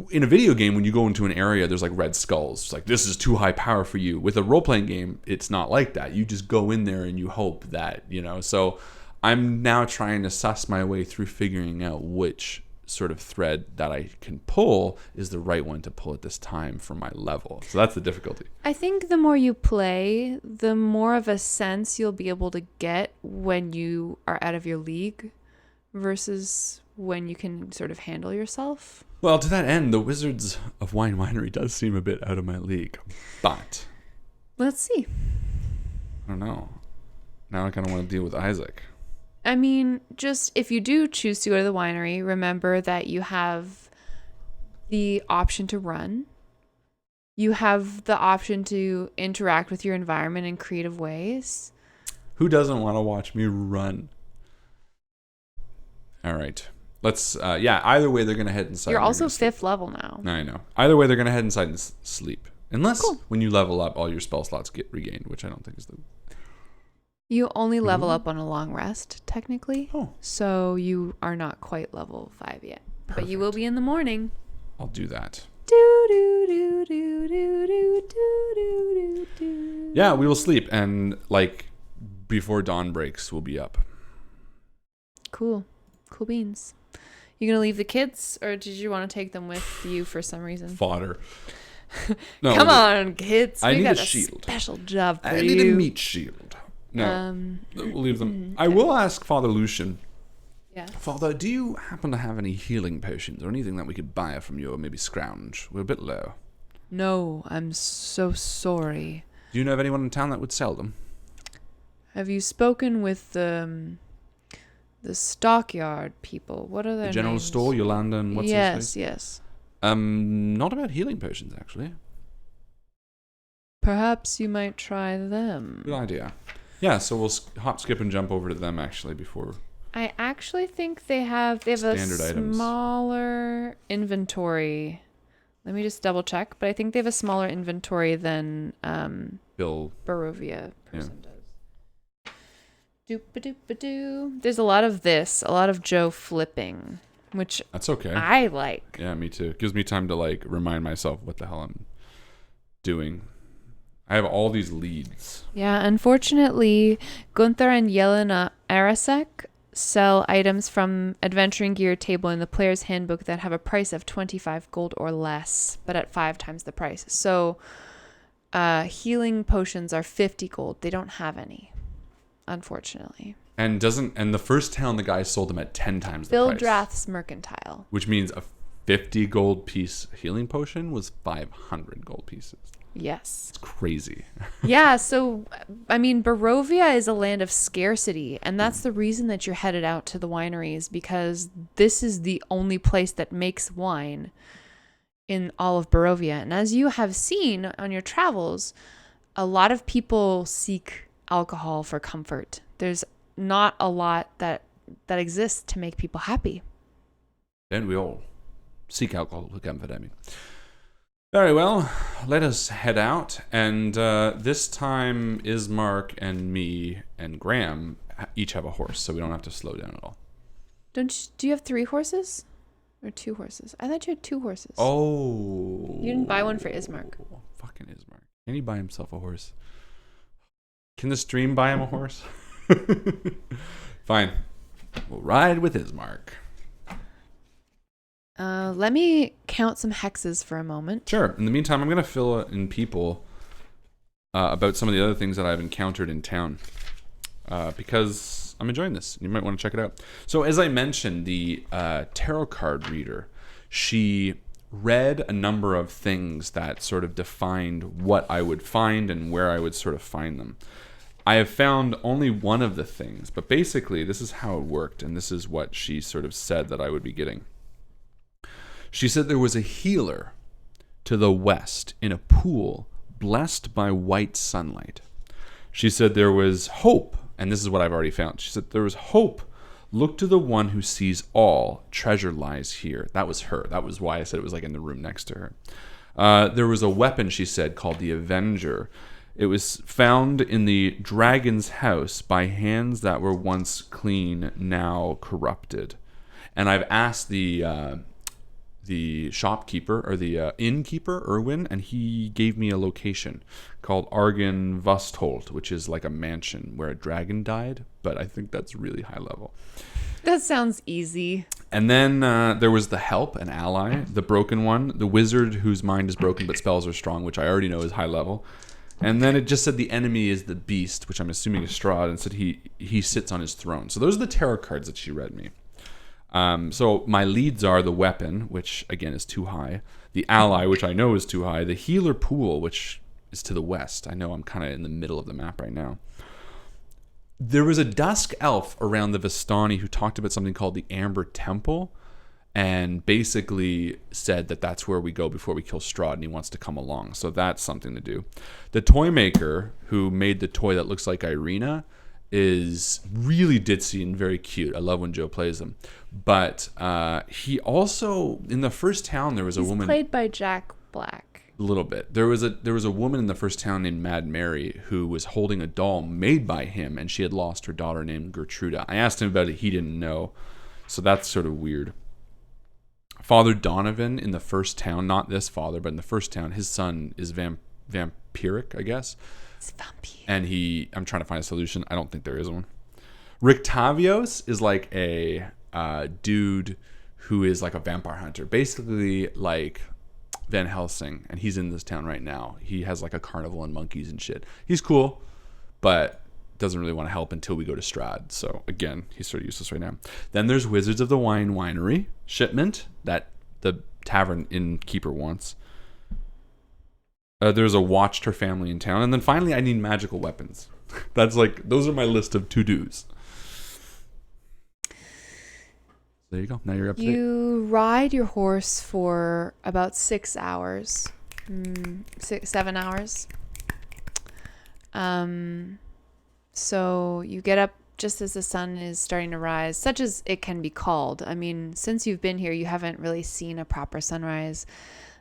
in a video game, when you go into an area, there's like red skulls. It's like, this is too high power for you. With a role-playing game, it's not like that. You just go in there and you hope that, So I'm now trying to suss my way through figuring out which sort of thread that I can pull is the right one to pull at this time for my level. So that's the difficulty.
I think the more you play, the more of a sense you'll be able to get when you are out of your league versus when you can sort of handle yourself.
Well, to that end, the Wizards of Winery does seem a bit out of my league. But
Let's see.
I don't know. Now I kind of want to deal with Isaac.
I mean, just if you do choose to go to the winery, remember that you have the option to run. You have the option to interact with your environment in creative ways.
Who doesn't want to watch me run? All right. Let's, either way, they're going to head inside.
You're also 5th level now.
I know. Either way, they're going to head inside and sleep. Unless when you level up, all your spell slots get regained, which I don't think is the...
You only level up on a long rest, technically.
Oh.
So you are not quite level 5 yet.
Perfect.
But you will be in the morning.
I'll do that. Yeah, we will sleep. And, before dawn breaks, we'll be up.
Cool. Cool beans. You gonna leave the kids, or did you want to take them with you for some reason?
Fodder. No,
Come on, kids.
I need
got
a shield.
Special job for
I
you.
need a meat shield. No, we'll leave them. I will ask Father Lucian.
Yeah.
Father, do you happen to have any healing potions or anything that we could buy from you, or maybe scrounge? We're a bit low.
No, I'm so sorry.
Do you know of anyone in town that would sell them?
Have you spoken with the stockyard people? What are their
The general
names?
store, Yolanda and what's his face?
Yes.
Not about healing potions, actually.
Perhaps you might try them.
Good idea. Yeah, so we'll hop, skip, and jump over to them, actually, before...
I actually think they have a smaller inventory. Let me just double check, but I think they have a smaller inventory than
Bill
Barovia person does. Doop-a-doop-a-doo. There's a lot of this, a lot of Joe flipping, which
That's okay.
I like.
Yeah, me too. It gives me time to remind myself what the hell I'm doing. I have all these leads.
Yeah, unfortunately, Gunther and Yelena Arasek sell items from adventuring gear table in the player's handbook that have a price of 25 gold or less, but at 5 times the price. So healing potions are 50 gold. They don't have any, unfortunately.
And the first town the guy sold them at 10 times the price.
Bildrath's Mercantile.
Which means a 50 gold piece healing potion was 500 gold pieces.
Yes.
It's crazy.
Yeah, so, I mean, Barovia is a land of scarcity, and that's the reason that you're headed out to the wineries, because this is the only place that makes wine in all of Barovia. And as you have seen on your travels, a lot of people seek alcohol for comfort. There's not a lot that exists to make people happy.
Then we all seek alcohol for comfort, I mean. Very well, let us head out, and this time Ismark and me and Graham each have a horse, so we don't have to slow down at all.
Do you have 3 horses? Or 2 horses? I thought you had 2 horses.
Oh.
You didn't buy one for Ismark.
Fucking Ismark. Can he buy himself a horse? Can the stream buy him a horse? Fine. We'll ride with Ismark.
Let me count some hexes for a moment.
Sure. In the meantime, I'm going to fill in people about some of the other things that I've encountered in town because I'm enjoying this. You might want to check it out. So as I mentioned, the tarot card reader, she read a number of things that sort of defined what I would find and where I would sort of find them. I have found only one of the things, but basically this is how it worked, and this is what she sort of said that I would be getting. She said there was a healer to the west in a pool blessed by white sunlight. She said there was hope, and this is what I've already found. She said there was hope. Look to the one who sees all. Treasure lies here. That was her. That was why I said it was in the room next to her. There was a weapon, she said, called the Avenger. It was found in the dragon's house by hands that were once clean, now corrupted. And I've asked the shopkeeper or the innkeeper, Erwin, and he gave me a location called Argen Vustholt, which is like a mansion where a dragon died, but I think that's really high level.
That sounds easy.
And then there was the help, an ally, the broken one, the wizard whose mind is broken but spells are strong, which I already know is high level. And then it just said the enemy is the beast, which I'm assuming is Strahd, and said he sits on his throne. So those are the tarot cards that she read me. So my leads are the weapon, which again is too high, the ally, which I know is too high, the healer pool, which is to the west. I know I'm kind of in the middle of the map right now. There was a dusk elf around the Vistani who talked about something called the Amber Temple, and basically said that that's where we go before we kill Strahd, and he wants to come along. So that's something to do. The Toymaker, who made the toy that looks like Irena, is really ditzy and very cute. I love when Joe plays them. But he also, in the first town, there was a woman.
Played by Jack Black.
A little bit. There was a woman in the first town named Mad Mary who was holding a doll made by him, and she had lost her daughter named Gertruda. I asked him about it. He didn't know. So that's sort of weird. Father Donovan in the first town, not this father, but in the first town, his son is vampiric, I guess.
It's vampire.
And I'm trying to find a solution. I don't think there is one. Rictavios is like a dude who is like a vampire hunter. Basically like Van Helsing, and he's in this town right now. He has like a carnival and monkeys and shit. He's cool, but doesn't really want to help until we go to Strahd. So again, he's sort of useless right now. Then there's Wizards of the Winery shipment that the tavern innkeeper wants. There's a watched her family in town, and then finally I need magical weapons. Those are my list of to-dos. There you go. Now you're up to date.
You ride your horse for about 6 hours. 7 hours. So you get up just as the sun is starting to rise, such as it can be called. I mean, since you've been here, you haven't really seen a proper sunrise.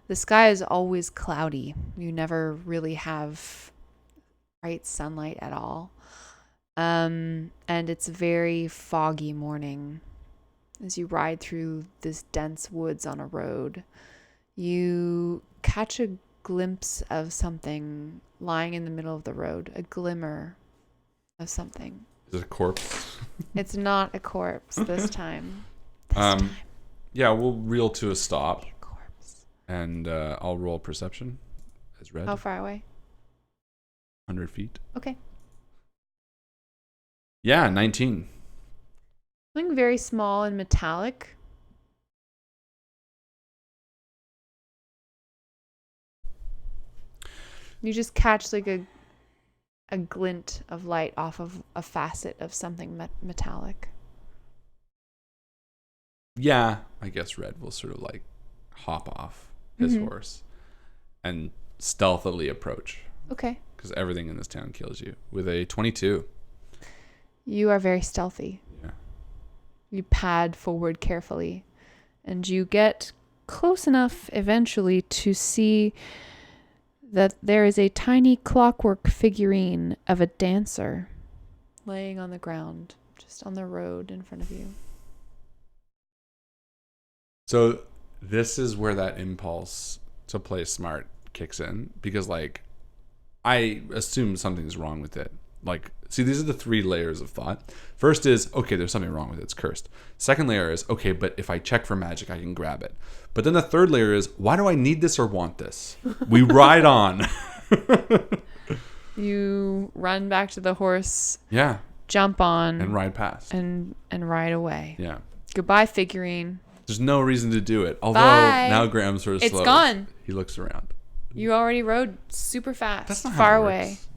The sky is always cloudy. You never really have bright sunlight at all. And it's a very foggy morning. As you ride through this dense woods on a road, you catch a glimpse of something lying in the middle of the road, a glimmer of something.
Is it a corpse?
It's not a corpse this time.
Yeah, we'll reel to a stop.
A corpse.
And I'll roll perception as red.
How far away?
100 feet.
Okay.
Yeah, 19.
Something very small and metallic. You just catch like a glint of light off of a facet of something metallic.
Yeah, I guess Red will sort of like hop off his horse and stealthily approach.
Okay.
Because everything in this town kills you with a 22.
You are very stealthy.
Yeah.
You pad forward carefully, and you get close enough eventually to see that there is a tiny clockwork figurine of a dancer laying on the ground, just on the road in front of you.
So this is where that impulse to play smart kicks in, because like I assume something's wrong with it. Like, see, these are the 3 layers of thought. First is, okay, there's something wrong with it. It's cursed. Second layer is, okay, but if I check for magic, I can grab it. But then the third layer is, why do I need this or want this? We ride on.
You run back to the horse.
Yeah.
Jump on.
And ride past.
And ride away.
Yeah.
Goodbye, figurine.
There's no reason to do it. Although
Bye.
now Graham sort of slows.
It's gone.
He looks around.
You already rode super fast.
That's not
far
how it
away.
works.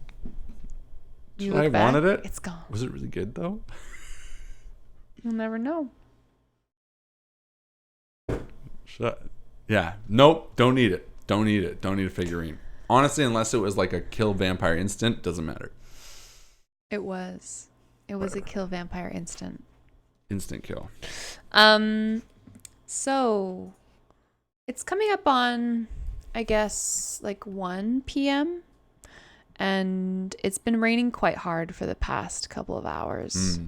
You
Should I
look
have
back,
wanted it?
It's gone.
Was it really good though?
You'll never know.
Yeah. Nope. Don't need it. Don't need it. Don't need a figurine. Honestly, unless it was like a kill vampire instant, doesn't matter.
It was a kill vampire instant.
Instant kill.
So it's coming up on, I guess, like 1 p.m. and it's been raining quite hard for the past couple of hours.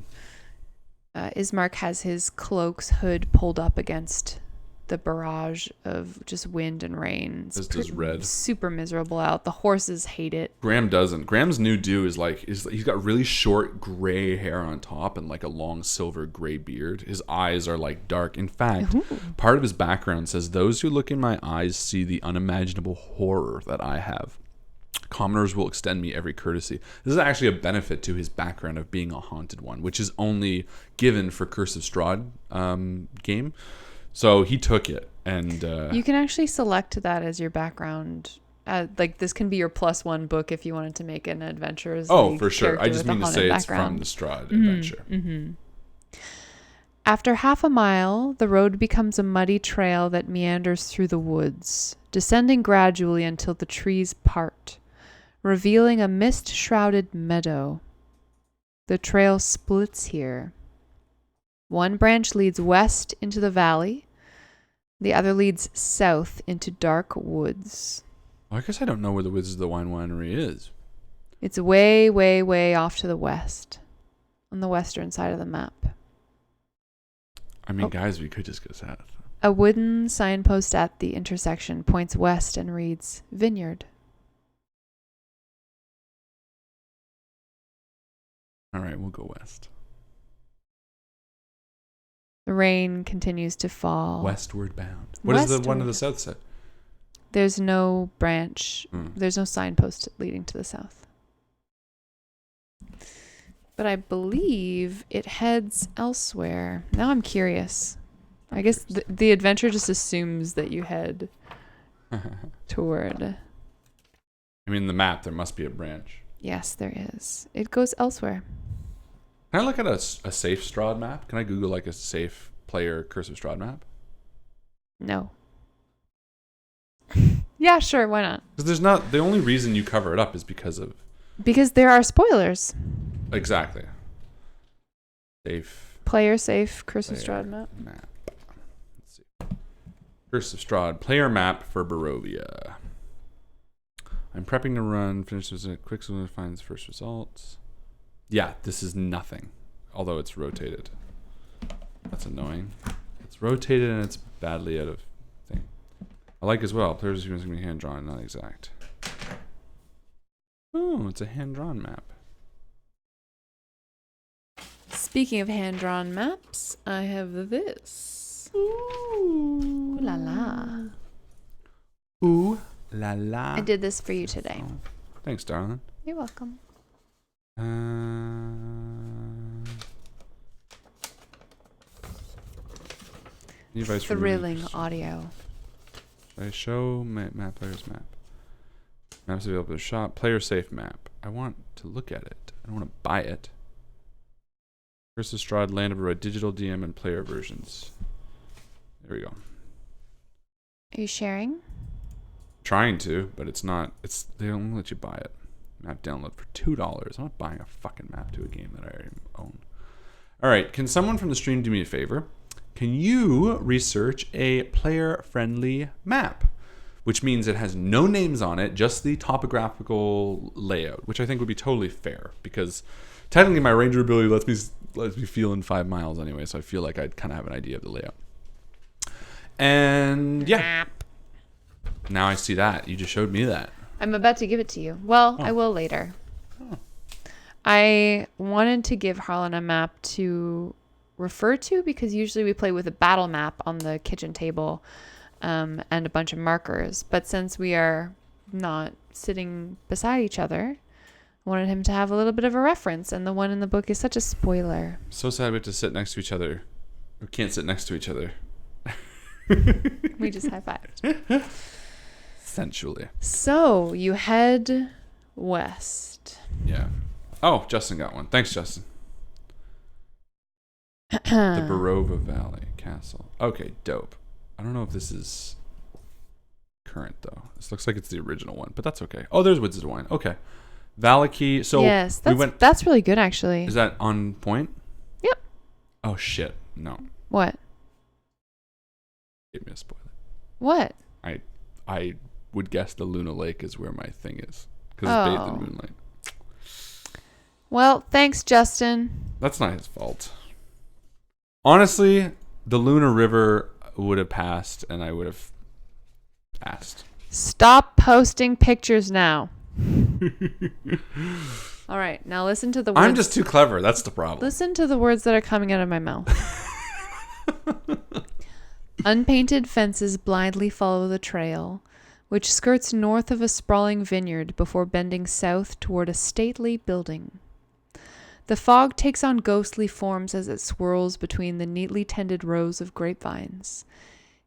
Ismark has his cloak's hood pulled up against the barrage of just wind and rain.
This is Red.
Super miserable out. The horses hate it.
Graham doesn't. Graham's new do is he's got really short gray hair on top and like a long silver gray beard. His eyes are like dark. In fact, part of his background says, "Those who look in my eyes see the unimaginable horror that I have." Commoners will extend me every courtesy. This is actually a benefit to his background of being a haunted one, which is only given for Curse of Strahd game. So he took it, and
you can actually select that as your background. Like this can be your +1 book if you wanted to make an adventure.
For sure. I just mean to say it's from the Strahd adventure.
Mm-hmm. After half a mile, the road becomes a muddy trail that meanders through the woods, descending gradually until the trees part, revealing a mist-shrouded meadow. The trail splits here. One branch leads west into the valley. The other leads south into dark woods.
I guess I don't know where the Wizards of the Winery is.
It's way, way, way off to the west, on the western side of the map.
I mean, guys, we could just go south.
A wooden signpost at the intersection points west and reads, Vineyard.
All right, we'll go west.
The rain continues to fall.
Westward bound. What is the one to the south side?
There's no branch. There's no signpost leading to the south. But I believe it heads elsewhere. Now I'm curious. I guess the adventure just assumes that you head toward.
I mean, the map, there must be a branch.
Yes, there is. It goes elsewhere.
Can I look at a safe Strahd map? Can I Google like a safe player Curse of Strahd map?
No. Yeah, sure. Why not?
Because there's not. The only reason you cover it up is because
there are spoilers.
Exactly. Safe.
Player safe Curse of Strahd map.
Let's see. Curse of Strahd player map for Barovia. I'm prepping to run. Finish this quick so it finds first results. Yeah, this is nothing. Although it's rotated. That's annoying. It's rotated and it's badly out of thing. I like as well. Players are going to be hand drawn, not exact. Oh, it's a hand drawn map.
Speaking of hand drawn maps, I have this. Ooh la la.
Ooh la la.
I did this for you today.
Oh, thanks, darling.
You're welcome. Thrilling audio.
Should I show map player's map? Maps available to shop. Player safe map. I want to look at it. I don't want to buy it. Curse of Strahd, Land of Red, digital DM and player versions. There we go.
Are you sharing?
Trying to, but it's not. They don't let you buy it. Map download for $2. I'm not buying a fucking map to a game that I already own. All right, can someone from the stream do me a favor? Can you research a player-friendly map? Which means it has no names on it, just the topographical layout, which I think would be totally fair because technically my ranger ability lets me feel in 5 miles anyway, so I feel like I'd kind of have an idea of the layout. And yeah, now I see that. You just showed me that.
I'm about to give it to you. Well, I will later. Oh. I wanted to give Harlan a map to refer to because usually we play with a battle map on the kitchen table and a bunch of markers. But since we are not sitting beside each other, I wanted him to have a little bit of a reference. And the one in the book is such a spoiler.
So sad we have to sit next to each other. We can't sit next to each other.
We just high-fived.
Sensually.
So you head west.
Yeah. Oh, Justin got one. Thanks, Justin. The Barovia Valley Castle. Okay, dope. I don't know if this is current though. This looks like it's the original one, but that's okay. Oh, there's Wizards of Wine. Okay. Vallaki. So
yes, that's really good actually.
Is that on point?
Yep.
Oh shit. No.
What?
Give me a spoiler.
What?
I would guess the Luna Lake is where my thing is because it's bathed in moonlight.
Well, thanks, Justin.
That's not his fault. Honestly, the Luna River would have passed, and I would have asked.
Stop posting pictures now. All right, now listen to the words.
I'm just too clever. That's the problem.
Listen to the words that are coming out of my mouth. Unpainted fences blindly follow the trail, which skirts north of a sprawling vineyard before bending south toward a stately building. The fog takes on ghostly forms as it swirls between the neatly tended rows of grapevines.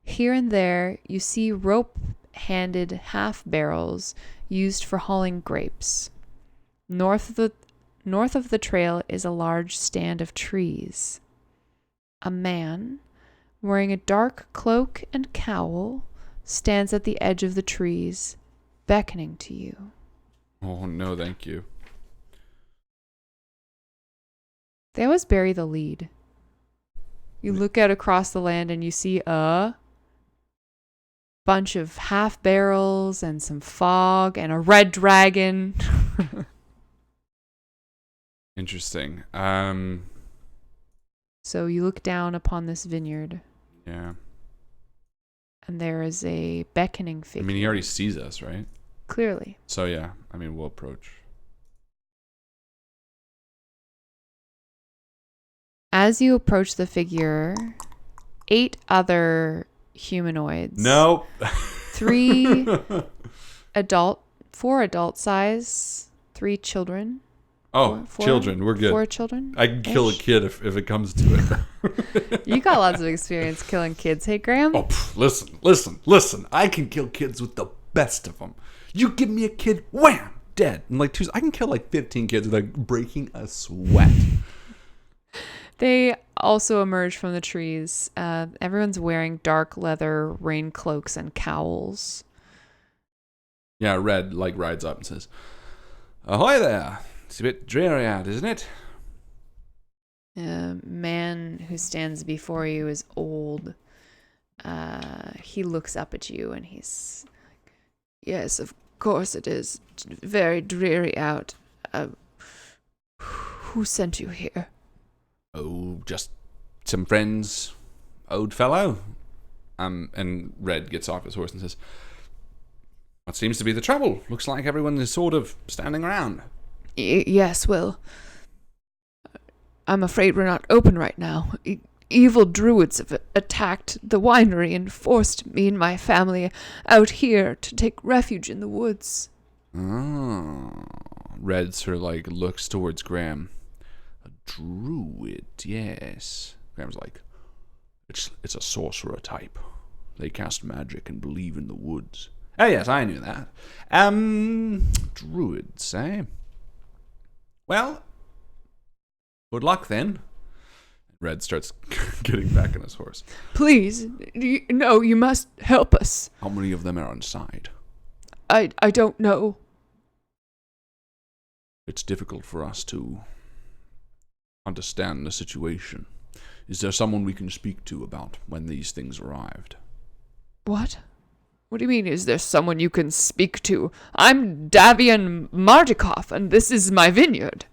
Here and there, you see rope-handed half-barrels used for hauling grapes. North of the trail is a large stand of trees. A man, wearing a dark cloak and cowl, stands at the edge of the trees, beckoning to you.
Oh, no, thank you.
They always bury the lead. You look out across the land and you see a bunch of half barrels and some fog and a red dragon.
Interesting.
So you look down upon this vineyard.
Yeah.
And there is a beckoning figure.
I mean, he already sees us, right?
Clearly.
So, yeah. I mean, we'll approach.
As you approach the figure, 8 other humanoids.
No.
4 adult size, 3 children.
Oh, children. We're good.
4 children.
I can kill a kid if it comes to it.
You got lots of experience killing kids. Hey, Graham?
Oh, listen. I can kill kids with the best of them. You give me a kid, wham, dead. And like I can kill like 15 kids without breaking a sweat.
They also emerge from the trees. Everyone's wearing dark leather rain cloaks and cowls.
Yeah, Red rides up and says, "Ahoy there. It's a bit dreary out, isn't it?"
A man who stands before you is old. He looks up at you and he's like, "Yes, of course it is. Very dreary out. Who sent you here?"
"Oh, just some friends, old fellow." And Red gets off his horse and says, "What seems to be the trouble? Looks like everyone is sort of standing around."
Yes, well, I'm afraid we're not open right now. Evil druids have attacked the winery and forced me and my family out here to take refuge in the woods."
Oh. Red sort of looks towards Graham. "A druid, yes." Graham's like, it's a sorcerer type. They cast magic and believe in the woods. Oh, yes, I knew that. Druids, eh? Well, good luck then. Red starts getting back on his horse.
"Please, you must help us."
How many of them are inside?
I don't know."
It's difficult for us to understand the situation. Is there someone we can speak to about when these things arrived?
What? What do you mean, is there someone you can speak to? I'm Davian Martikov, and this is my vineyard.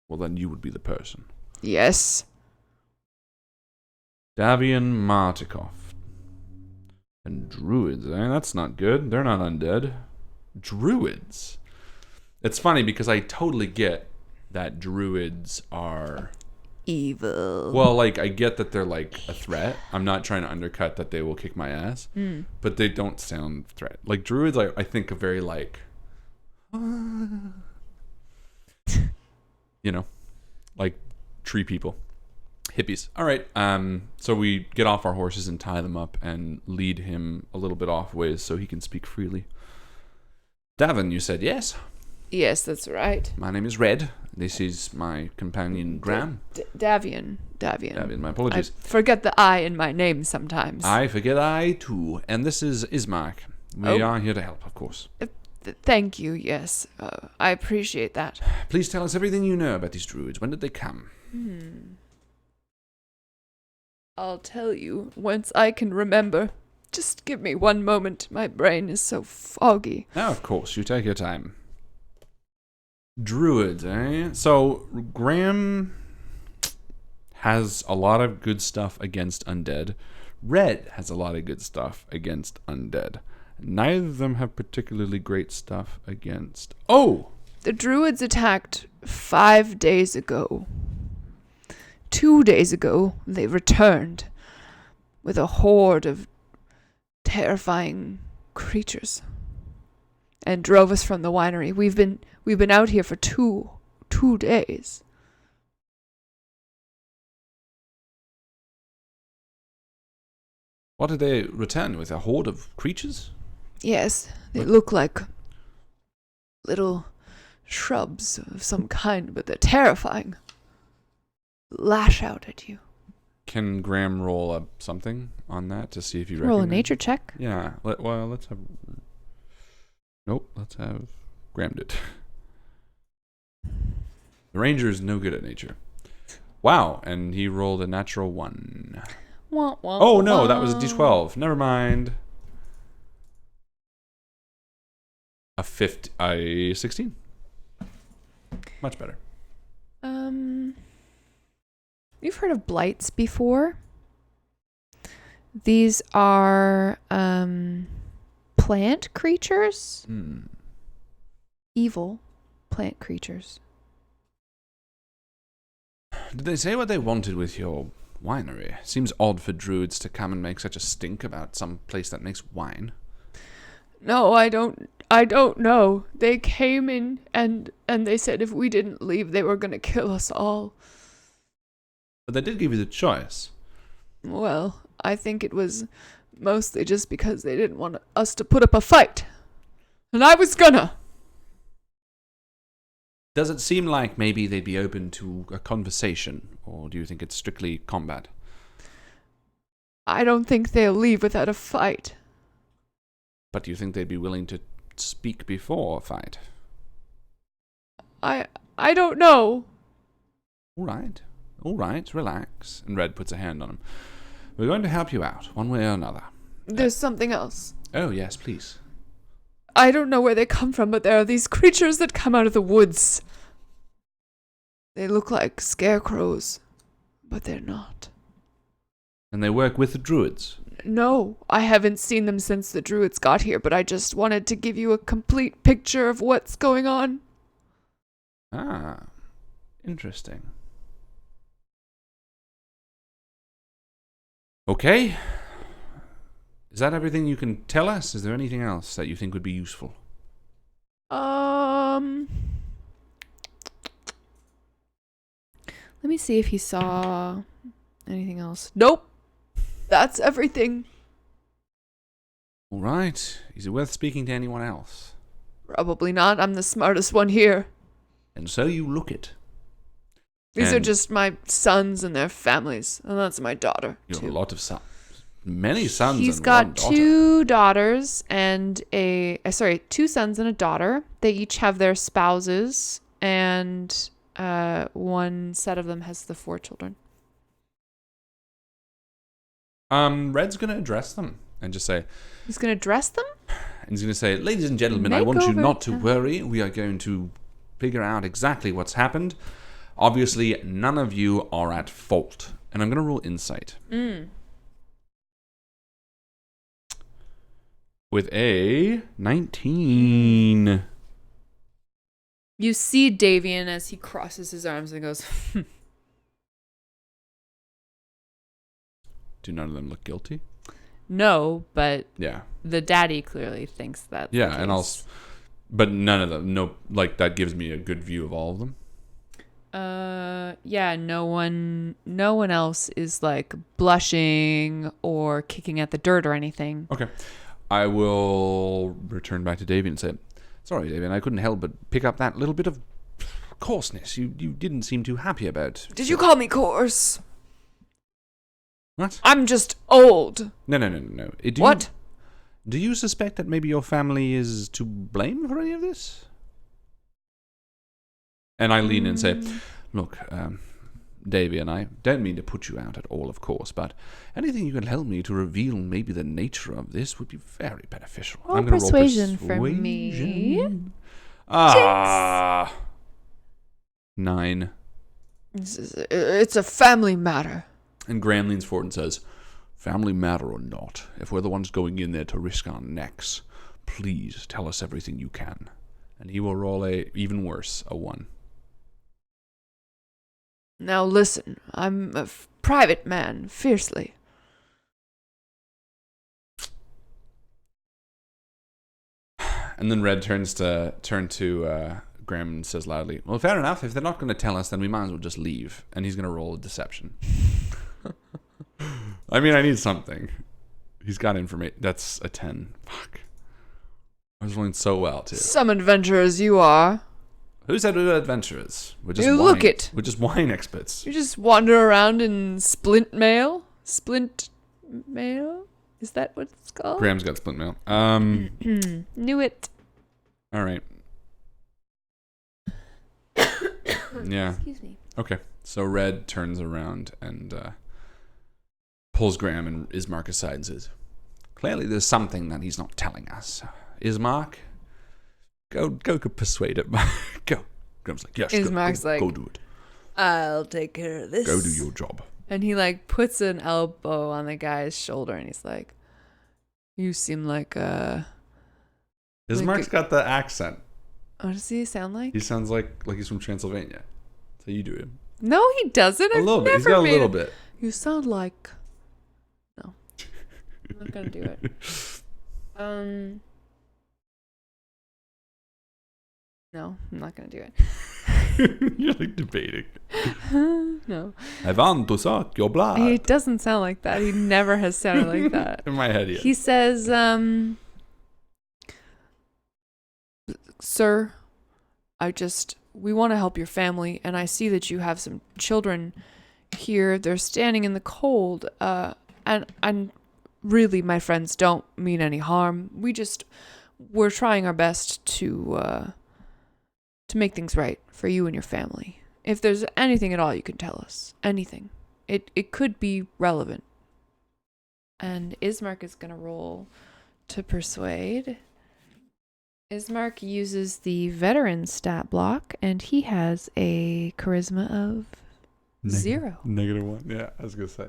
Well, then you would be the person.
Yes.
Davian Martikov. And druids, eh? That's not good. They're not undead. Druids. It's funny because I totally get that druids are
evil.
Well, I get that they're a threat. I'm not trying to undercut that they will kick my ass. But they don't sound threat. Druids, I think of very tree people. Hippies. All right. So we get off our horses and tie them up and lead him a little bit off ways so he can speak freely. Davin, you said yes?
Yes, that's right.
My name is Red. This is my companion, Graham.
Davian.
Davian, my apologies.
I forget the I in my name sometimes.
I forget I, too. And this is Ismark. We are here to help, of course.
Thank you, yes. I appreciate that.
Please tell us everything you know about these druids. When did they come?
I'll tell you once I can remember. Just give me one moment. My brain is so foggy.
Oh, of course. You take your time. Druids, eh? So, Graham has a lot of good stuff against undead. Red has a lot of good stuff against undead. Neither of them have particularly great stuff against... Oh!
The druids attacked 5 days ago. 2 days ago, they returned with a horde of terrifying
creatures and drove us from the winery. We've been out here for two days.
What did they return with? A horde of creatures?
Yes, they look like little shrubs of some kind, but they're terrifying. Lash out at you.
Can Graham roll something on that to see if you
Roll a
recognize?
nature check.
Yeah. Let's have. Nope. Let's have Graham do it. The ranger is no good at nature. Wow, and he rolled a natural 1.
Wah, wah,
Oh no,
wah.
that was a d12. Never mind. A 16. Much better.
You've heard of blights before. These are plant creatures. Evil plant creatures.
Did they say what they wanted with your winery? Seems odd for druids to come and make such a stink about some place that makes wine.
No, I don't know. They came in and they said if we didn't leave, they were going to kill us all.
But they did give you the choice.
Well, I think it was mostly just because they didn't want us to put up a fight. And I was gonna.
Does it seem like maybe they'd be open to a conversation, or do you think it's strictly combat?
I don't think they'll leave without a fight.
But do you think they'd be willing to speak before a fight?
I don't know.
All right, relax. And Red puts a hand on him. We're going to help you out, one way or another.
There's something else.
Oh, yes, please.
I don't know where they come from, but there are these creatures that come out of the woods. They look like scarecrows, but they're not.
And they work with the druids?
No, I haven't seen them since the druids got here, but I just wanted to give you a complete picture of what's going on.
Ah, interesting. Okay. Is that everything you can tell us? Is there anything else that you think would be useful?
Let me see if he saw anything else.
Nope. That's everything.
All right. Is it worth speaking to anyone else?
Probably not. I'm the smartest one here.
And so you look it.
These are
And
just my sons and their families. And that's my daughter,
you have
too.
a lot of sons. Many sons
He's
and
got
one daughter.
2 daughters and 2 sons and a daughter. They each have their spouses, and one set of them has the 4 children.
Red's going to address them and just say...
He's going to dress them?
And he's going to say, ladies and gentlemen, I want you
Makeover
not to
time.
worry. We are going to figure out exactly what's happened. Obviously, none of you are at fault. And I'm going to roll insight. With a 19.
You see Davian as he crosses his arms and goes,
Do none of them look guilty?
no, but
Yeah.
the daddy clearly thinks that.
Yeah, and but none of them. No, like that gives me a good view of all of them.
Yeah, no one else is like blushing or kicking at the dirt or anything.
Okay. I will return back to Davian and say, sorry, Davian, I couldn't help but pick up that little bit of coarseness you didn't seem too happy about.
Did you call me coarse?
What?
I'm just old.
No.
What?
Do you suspect that maybe your family is to blame for any of this? And I lean in and say, look, Davy and I don't mean to put you out at all, of course, but anything you can help me to reveal maybe the nature of this would be very beneficial.
Roll
I'm gonna
persuasion for me.
persuasion. 9.
It's a family matter.
And Graham leans forward and says, family matter or not, if we're the ones going in there to risk our necks, please tell us everything you can. And he will roll even worse, a 1.
Now listen, I'm a private man, fiercely.
And then Red turn to Graham and says loudly, well, fair enough. If they're not going to tell us, then we might as well just leave. And he's going to roll a deception. I mean, I need something. He's got information. That's a 10. Fuck. I was rolling so well, too.
Some adventurers you are.
Who said we were adventurers? We're just
You look it.
We're just wine experts.
You just wander around in splint mail? Splint mail? Is that what it's called?
Graham's got splint mail.
Knew it.
All right. Yeah.
Excuse me.
Okay. So Red turns around and pulls Graham and Ismark aside and says, clearly there's something that he's not telling us. Ismark, go persuade him. Go. Graham's like, yes,
Ismark's like,
go do it.
I'll take care of this.
Go do your job.
And he like puts an elbow on the guy's shoulder and he's like, you seem like
Ismark's got the accent.
what does he sound like?
He sounds like he's from Transylvania. So you do him.
No, he doesn't.
A little bit. He's got a little bit.
You sound like. No, I'm not gonna do it. No, I'm not gonna do it.
You're like debating.
No.
I want to suck your blood.
He doesn't sound like that. He never has sounded like that.
In my head, yeah.
He says, sir, we want to help your family, and I see that you have some children here. They're standing in the cold, and really, my friends, don't mean any harm. We're trying our best to make things right for you and your family. If there's anything at all you can tell us, anything, it could be relevant. And Ismark is gonna roll to persuade. Ismark uses the veteran stat block, and he has a charisma of 0.
-1. Yeah, I was gonna say.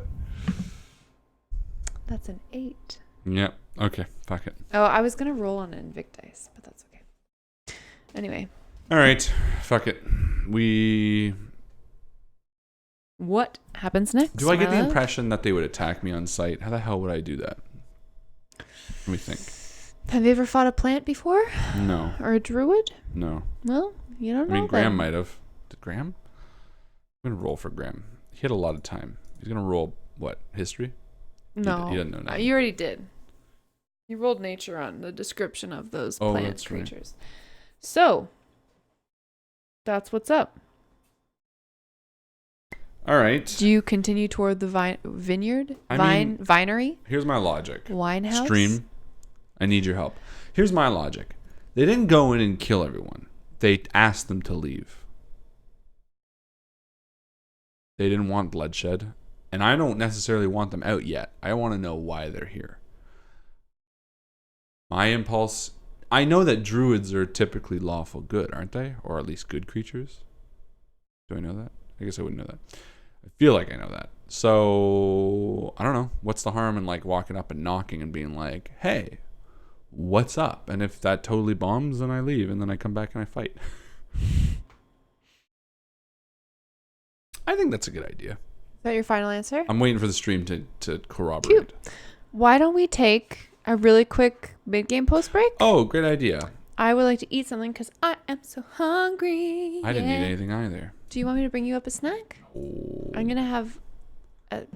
That's an 8.
Yeah. Okay. Fuck it.
Oh, I was gonna roll on INVICTUS, but that's okay. Anyway.
All right. Fuck it.
What happens next?
Do I get
my
the
love?
impression that they would attack me on sight? How the hell would I do that? Let me think.
Have you ever fought a plant before?
No.
Or a druid?
No.
Well, you don't know.
I mean, Graham
then.
might have. Did Graham? I'm gonna roll for Graham. He had a lot of time. He's gonna roll what? History?
No.
He doesn't know nothing.
You already did. You rolled nature on the description of those plant
that's right.
creatures. So, that's what's up.
All right.
Do you continue toward the vineyard?
I mean,
Vinery?
Here's my logic.
Winehouse?
Stream. I need your help. Here's my logic. They didn't go in and kill everyone. They asked them to leave. They didn't want bloodshed. And I don't necessarily want them out yet. I want to know why they're here. My impulse... I know that druids are typically lawful good, aren't they? Or at least good creatures. Do I know that? I guess I wouldn't know that. I feel like I know that. So, I don't know. What's the harm in like walking up and knocking and being like, hey, what's up? And if that totally bombs, then I leave and then I come back and I fight. I think that's a good idea.
Is that your final answer?
I'm waiting for the stream to corroborate.
Cute. Why don't we take a really quick mid-game post break?
Oh, great idea.
I would like to eat something because I am so hungry.
I didn't eat anything either.
Do you want me to bring you up a snack?
Oh,
I'm going to have a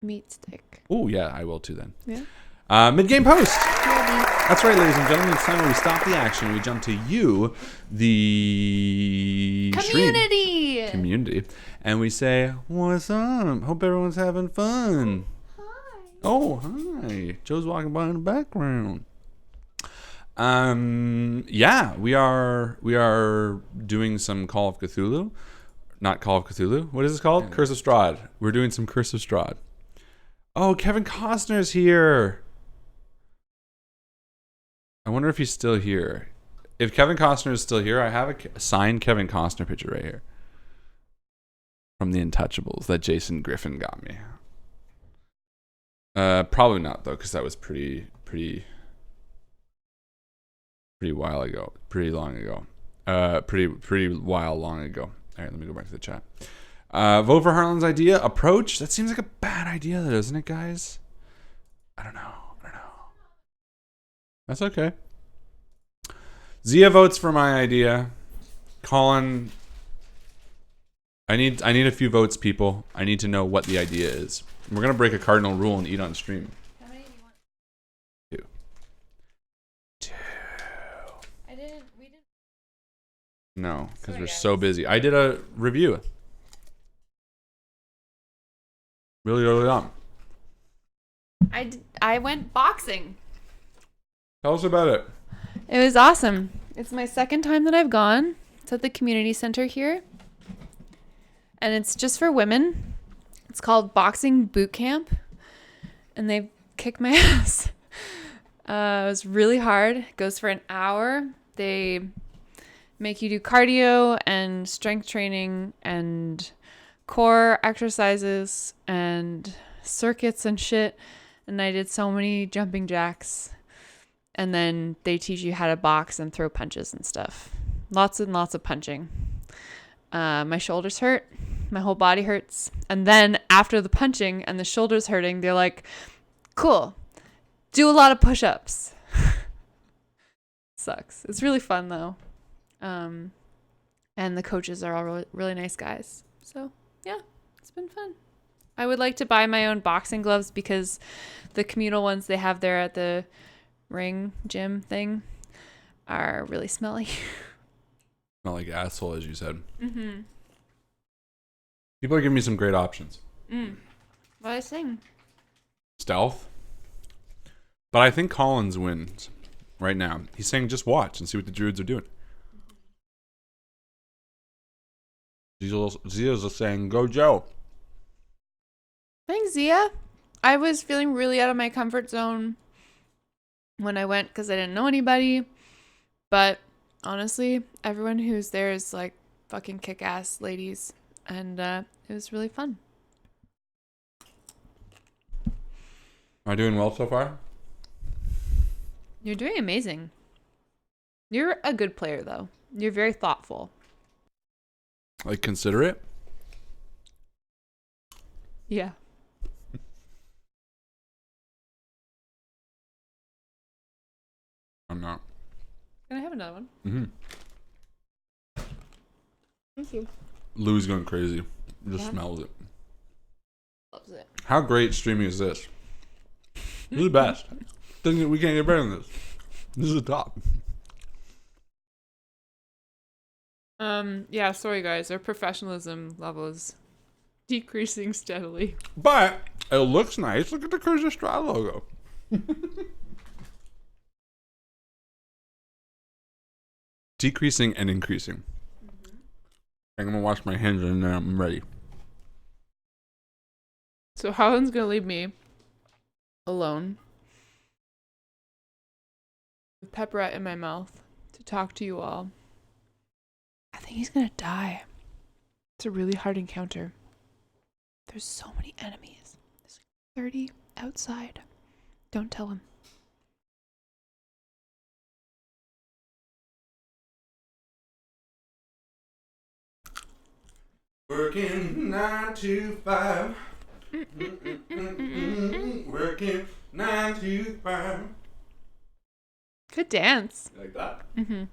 meat stick.
oh yeah, I will too then.
Yeah.
Mid-game post. That's right, ladies and gentlemen. It's time where we stop the action. We jump to you, the community, and we say, "What's up? Hope everyone's having fun."
Hi.
Oh, hi. Joe's walking by in the background. Yeah, we are doing some Call of Cthulhu. Not Call of Cthulhu. What is this called? Curse of Strahd. We're doing some Curse of Strahd. Oh, Kevin Costner's here. I wonder if he's still here. If Kevin Costner is still here, I have a signed Kevin Costner picture right here. From The Untouchables that Jason Griffin got me. Probably not though, because that was pretty while ago. Pretty long ago. Pretty while long ago. All right, let me go back to the chat. Vote for Harlan's idea. Approach. That seems like a bad idea, doesn't it, guys? I don't know. That's okay. Zia votes for my idea. Colin, I need a few votes, people. I need to know what the idea is. We're gonna break a cardinal rule and eat on stream.
How many do you want?
Two.
We didn't.
No, because
Sorry,
we're
guys.
so busy. I did a review. Really early on.
I went boxing.
Tell us about it.
It was awesome. It's my second time that I've gone. It's at the community center here. And it's just for women. It's called Boxing Boot Camp. And they kicked my ass. It was really hard. It goes for an hour. They make you do cardio and strength training and core exercises and circuits and shit. And I did so many jumping jacks. And then they teach you how to box and throw punches and stuff. Lots and lots of punching. My shoulders hurt. My whole body hurts. And then after the punching and the shoulders hurting, they're like, cool. Do a lot of push-ups. Sucks. It's really fun, though. And the coaches are all really, really nice guys. So, yeah, it's been fun. I would like to buy my own boxing gloves because the communal ones they have there at the ring gym thing are really smelly.
Not like asshole, as you said.
Mm-hmm.
People are giving me some great options.
What I sing?
Stealth. But I think Collins wins right now. He's saying just watch and see what the druids are doing. Zia's saying go Joe.
Thanks, Zia. I was feeling really out of my comfort zone when I went because I didn't know anybody. But honestly, everyone who's there is like fucking kick-ass ladies. And it was really fun.
Am I doing well so far?
You're doing amazing. You're a good player, though. You're very thoughtful.
Like considerate?
Yeah.
I'm not.
Can I have another one?
Mm-hmm.
Thank you.
Lou's going crazy. Just
Yeah.
smells it.
Loves it.
How great streaming is this? This is the best. We can't get better than this. This is the top.
Yeah, sorry guys, our professionalism level is decreasing steadily.
But it looks nice. Look at the Curse of Strahd logo. Decreasing and increasing. I'm gonna wash my hands and then I'm ready.
So Holland's gonna leave me alone with pepperette in my mouth to talk to you all. I think he's gonna die. It's a really hard encounter. There's so many enemies. There's like 30 outside. Don't tell him.
Working 9 to 5. Working 9 to 5.
Good dance.
You like that?
Mm-hmm.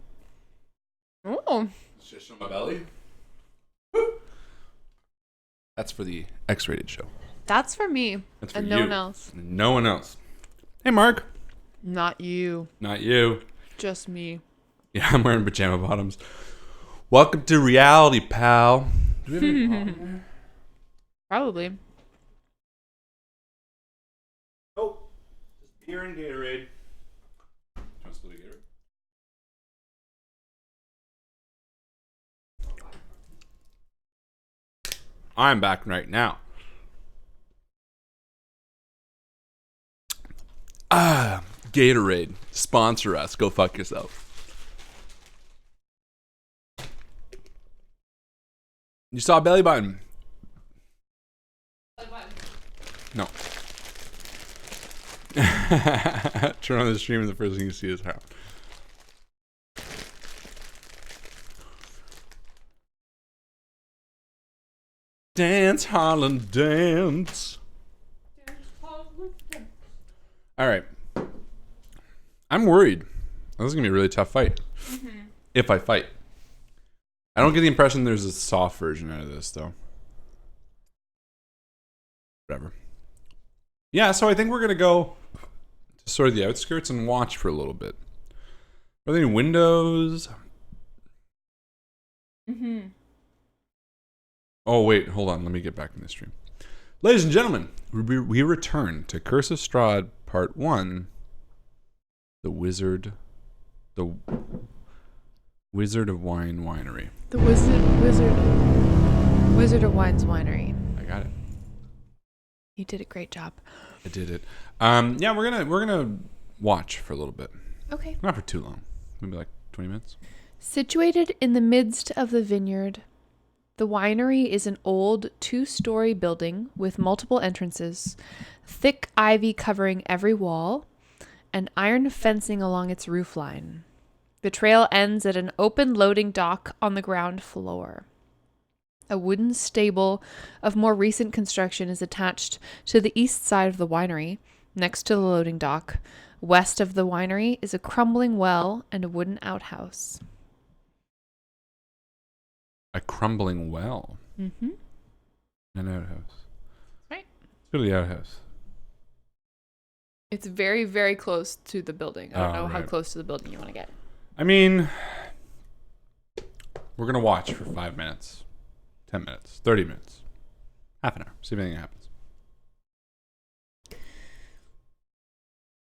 Oh.
It's just on my belly. That's for the X-rated show.
That's for me.
That's for
And
you.
no one else.
No one else. Hey, Mark.
Not you.
Not you.
Just me.
Yeah, I'm wearing pajama bottoms. Welcome to reality, pal. Do we have any problem there?
Probably.
Oh, just beer and Gatorade. You want to split a Gatorade? I'm back right now. Gatorade. Sponsor us. Go fuck yourself. You saw a belly button. No. Turn on the stream and the first thing you see is how. Dance, Harlan, dance. All right. I'm worried. This is going to be a really tough fight. If I fight. I don't get the impression there's a soft version out of this, though. Whatever. Yeah, so I think we're going to go to sort of the outskirts and watch for a little bit. Are there any windows? Oh, wait. Hold on. Let me get back in this stream. Ladies and gentlemen, we return to Curse of Strahd Part 1. The Wizard of Wine Winery.
The Wizard of Wine's Winery.
I got it.
You did a great job.
I did it. Yeah, we're gonna watch for a little bit.
Okay.
Not for too long. Maybe like 20 minutes.
Situated in the midst of the vineyard, the winery is an old 2-story building with multiple entrances, thick ivy covering every wall, and iron fencing along its roofline. The trail ends at an open loading dock on the ground floor. A wooden stable of more recent construction is attached to the east side of the winery, next to the loading dock. West of the winery is a crumbling well and a wooden outhouse.
A crumbling well.
Mm-hmm.
An outhouse.
Right.
Let's go to the outhouse.
It's very, very close to the building. I don't know how
right.
close to the building you want to get.
I mean, we're gonna watch for 5 minutes, 10 minutes, 30 minutes, half an hour. See if anything happens.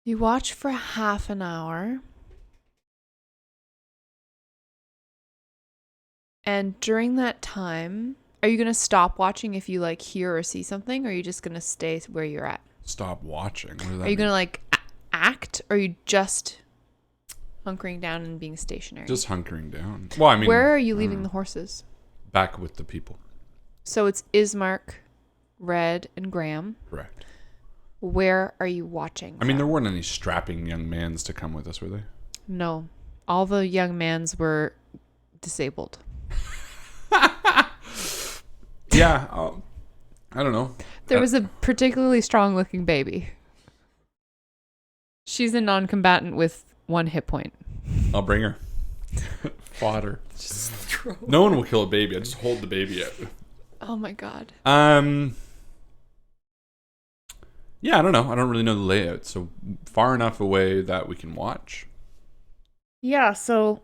You watch for half an hour. And during that time, are you going to stop watching if you like hear or see something? Or are you just going to stay where you're at?
Stop watching. What does that
Are you going to
mean?
like act? Or are you just hunkering down and being stationary?
Just hunkering down? Well, I mean,
where are you leaving the horses?
back with the people.
So it's Ismark, Red, and Graham.
Correct.
Where are you watching
I mean, there
from?
weren't any strapping young mans to come with us, were they?
No. All the young mans were disabled.
Yeah. I don't know.
There was a particularly strong looking baby. She's a non-combatant with 1 hit point.
I'll bring her. Fodder. No one will kill a baby. I just hold the baby out.
Oh my god.
Yeah, I don't know. I don't really know the layout. So far enough away that we can watch.
Yeah, so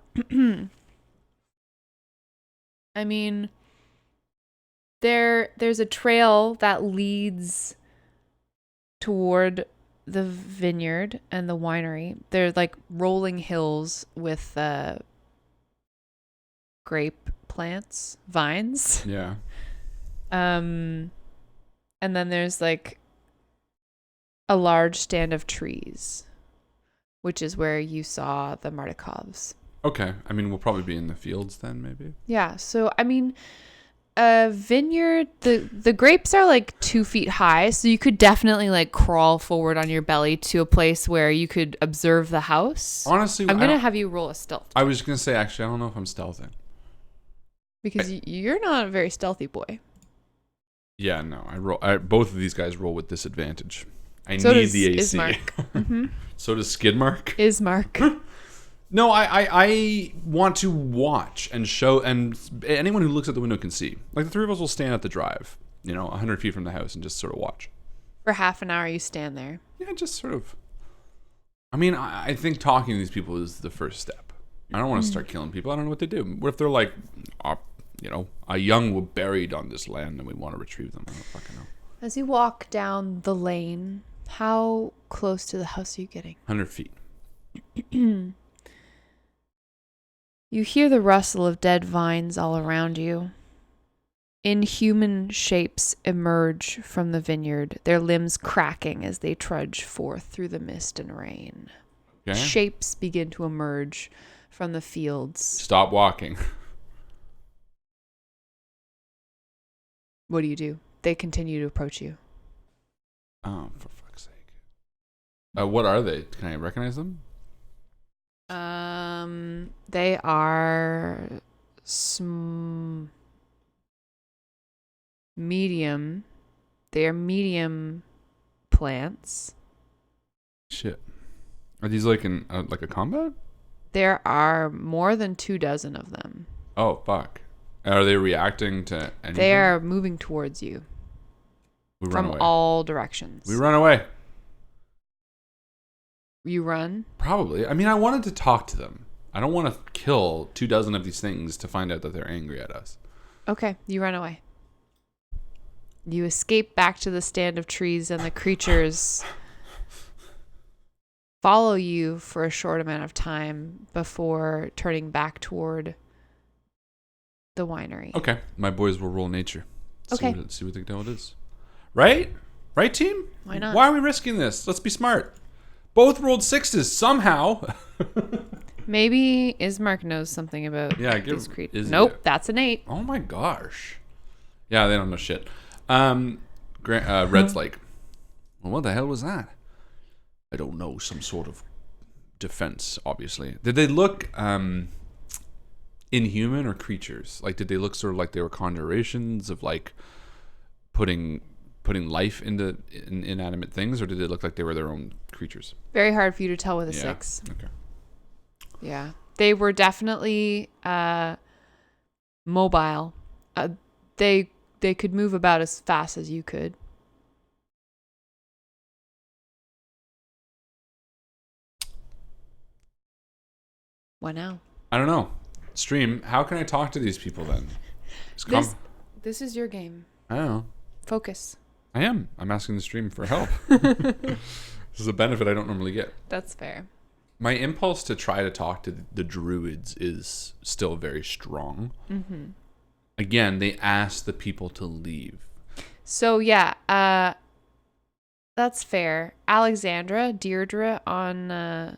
I mean there's a trail that leads toward the vineyard and the winery. They're like rolling hills with grape plants, vines.
Yeah.
And then there's like a large stand of trees, which is where you saw the Martikovs.
Okay. I mean, we'll probably be in the fields then, maybe.
Yeah. So, I mean, a vineyard, the grapes are like 2 feet high. So you could definitely like crawl forward on your belly to a place where you could observe the house.
Honestly,
I'm going to have you roll a stealth.
I was going to say, actually, I don't know if I'm stealthing.
Because you're not a very stealthy boy.
Yeah, no. Both of these guys roll with disadvantage. I
So
need
does
the AC.
Ismark. Mm-hmm.
So does Skidmark.
Ismark.
No, I want to watch and show, and anyone who looks out the window can see. Like, the 3 of us will stand at the drive, 100 feet from the house and just sort of watch.
For half an hour, you stand there.
Yeah, just sort of. I mean, I think talking to these people is the first step. I don't want to start killing people. I don't know what they do. What if they're like, a young were buried on this land and we want to retrieve them? I don't fucking know.
As you walk down the lane, how close to the house are you getting?
100 feet.
You hear the rustle of dead vines all around you. Inhuman shapes emerge from the vineyard, their limbs cracking as they trudge forth through the mist and rain.
Okay.
Shapes begin to emerge from the fields.
Stop walking.
What do? They continue to approach you.
Oh, for fuck's sake. What are they? Can I recognize them?
They are medium. They are medium plants.
Shit. Are these like like a combat?
There are more than 24 of them.
Oh, fuck. Are they reacting to anything?
They are moving towards you
We run
from
away.
all directions.
We run away.
You run?
Probably. I mean, I wanted to talk to them. I don't want to kill 24 of these things to find out that they're angry at us.
Okay, you run away. You escape back to the stand of trees, and the creatures follow you for a short amount of time before turning back toward the winery.
Okay. My boys will roll nature.
Okay.
See what the hell it is. Right? Right, team?
Why not?
Why are we risking this? Let's be smart. Both rolled 6s somehow.
Maybe Ismark knows something about these creatures. Nope, that's an 8.
Oh my gosh. Yeah, they don't know shit. Red's like, well, what the hell was that? I don't know. Some sort of defense, obviously. Did they look inhuman or creatures? Like, did they look sort of like they were conjurations of like putting life into inanimate things, or did they look like they were their own creatures?
Very hard for you to tell with a 6.
Okay.
Yeah. They were definitely mobile. They could move about as fast as you could. What now?
I don't know. Stream, how can I talk to these people then?
This is your game.
I don't know.
Focus.
I am. I'm asking the stream for help. This is a benefit I don't normally get.
That's fair.
My impulse to try to talk to the druids is still very strong. Mm-hmm. Again, they asked the people to leave.
So, yeah, that's fair. Alexandra, Deirdre on the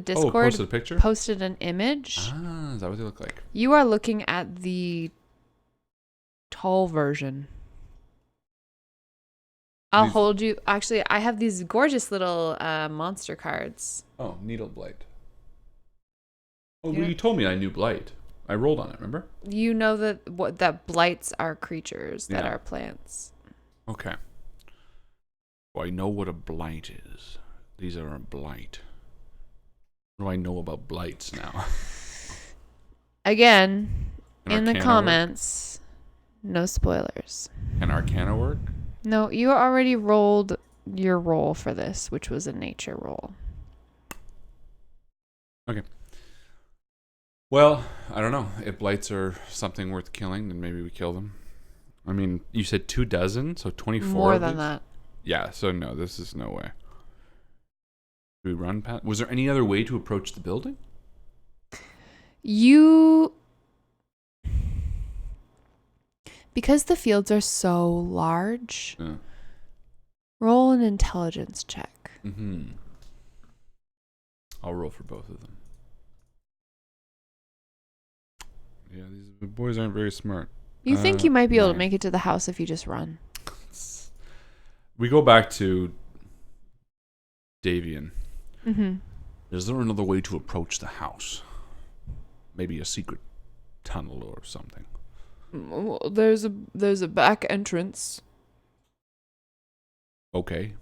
Discord
posted a picture?
posted an image.
Ah, is that what they look like?
You are looking at the tall version. I'll hold you. Actually, I have these gorgeous little monster cards.
Oh, Needle Blight. Oh, well, you told me I knew Blight. I rolled on it, remember?
You know that blights are creatures that are plants.
Okay. Well, I know what a blight is. These are a blight. What do I know about blights now?
Again,
Can
in the
Arcana
comments, no spoilers.
Can Arcana work?
No, you already rolled your roll for this, which was a nature roll.
Okay. Well, I don't know. If blights are something worth killing, then maybe we kill them. I mean, you said 24, so 24.
More than that.
Yeah, so no, this is no way. Do we run past? Was there any other way to approach the building?
Because the fields are so large, roll an intelligence check.
Mm-hmm. I'll roll for both of them. Yeah, these boys aren't very smart.
You think you might be able to make it to the house if you just run.
We go back to Davian.
Mm-hmm.
Is there another way to approach the house? Maybe a secret tunnel or something.
Well, there's a back entrance.
Okay.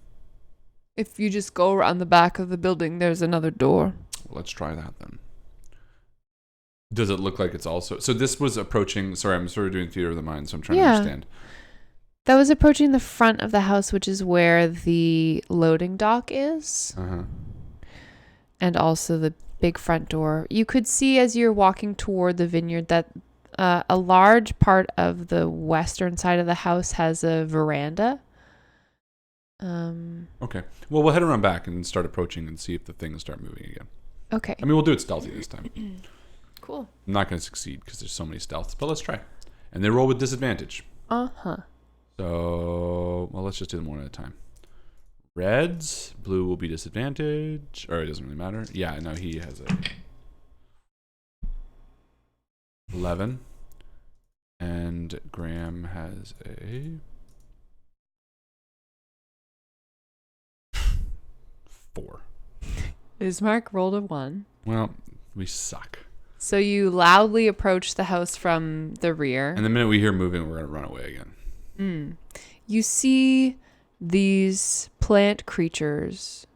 If you just go around the back of the building, there's another door.
Well, let's try that then. Does it look like it's also... So this was approaching... Sorry, I'm sort of doing theater of the mind, so I'm trying to understand.
That was approaching the front of the house, which is where the loading dock is.
Uh-huh.
And also the big front door. You could see as you're walking toward the vineyard that a large part of the western side of the house has a veranda.
Okay. Well, we'll head around back and start approaching and see if the things start moving again.
Okay.
I mean, we'll do it stealthy this time.
Cool.
I'm not going to succeed because there's so many stealths, but let's try. And they roll with disadvantage.
Uh-huh.
So, well, let's just do them one at a time. Reds, blue will be disadvantage, or it doesn't really matter. Yeah, no, he has a 11, and Graham has a 4.
Ismark rolled a 1.
Well, we suck.
So you loudly approach the house from the rear.
And the minute we hear moving, we're going to run away again.
You see these plant creatures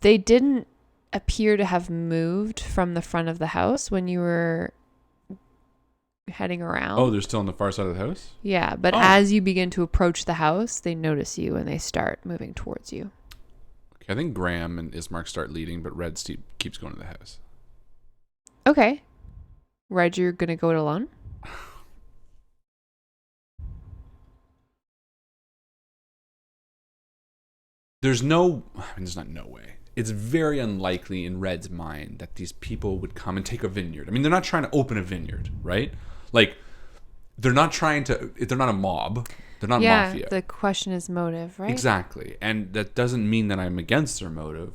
They didn't appear to have moved from the front of the house when you were heading around.
Oh, they're still on the far side of the house?
Yeah, but as you begin to approach the house, they notice you and they start moving towards you.
Okay, I think Graham and Ismark start leading, but Red keeps going to the house.
Okay. Red, you're going to go it alone?
There's not no way. It's very unlikely in Red's mind that these people would come and take a vineyard. I mean, they're not trying to open a vineyard, right? Like, they're not a mob. They're not mafia.
Yeah, the question is motive, right?
Exactly. And that doesn't mean that I'm against their motive,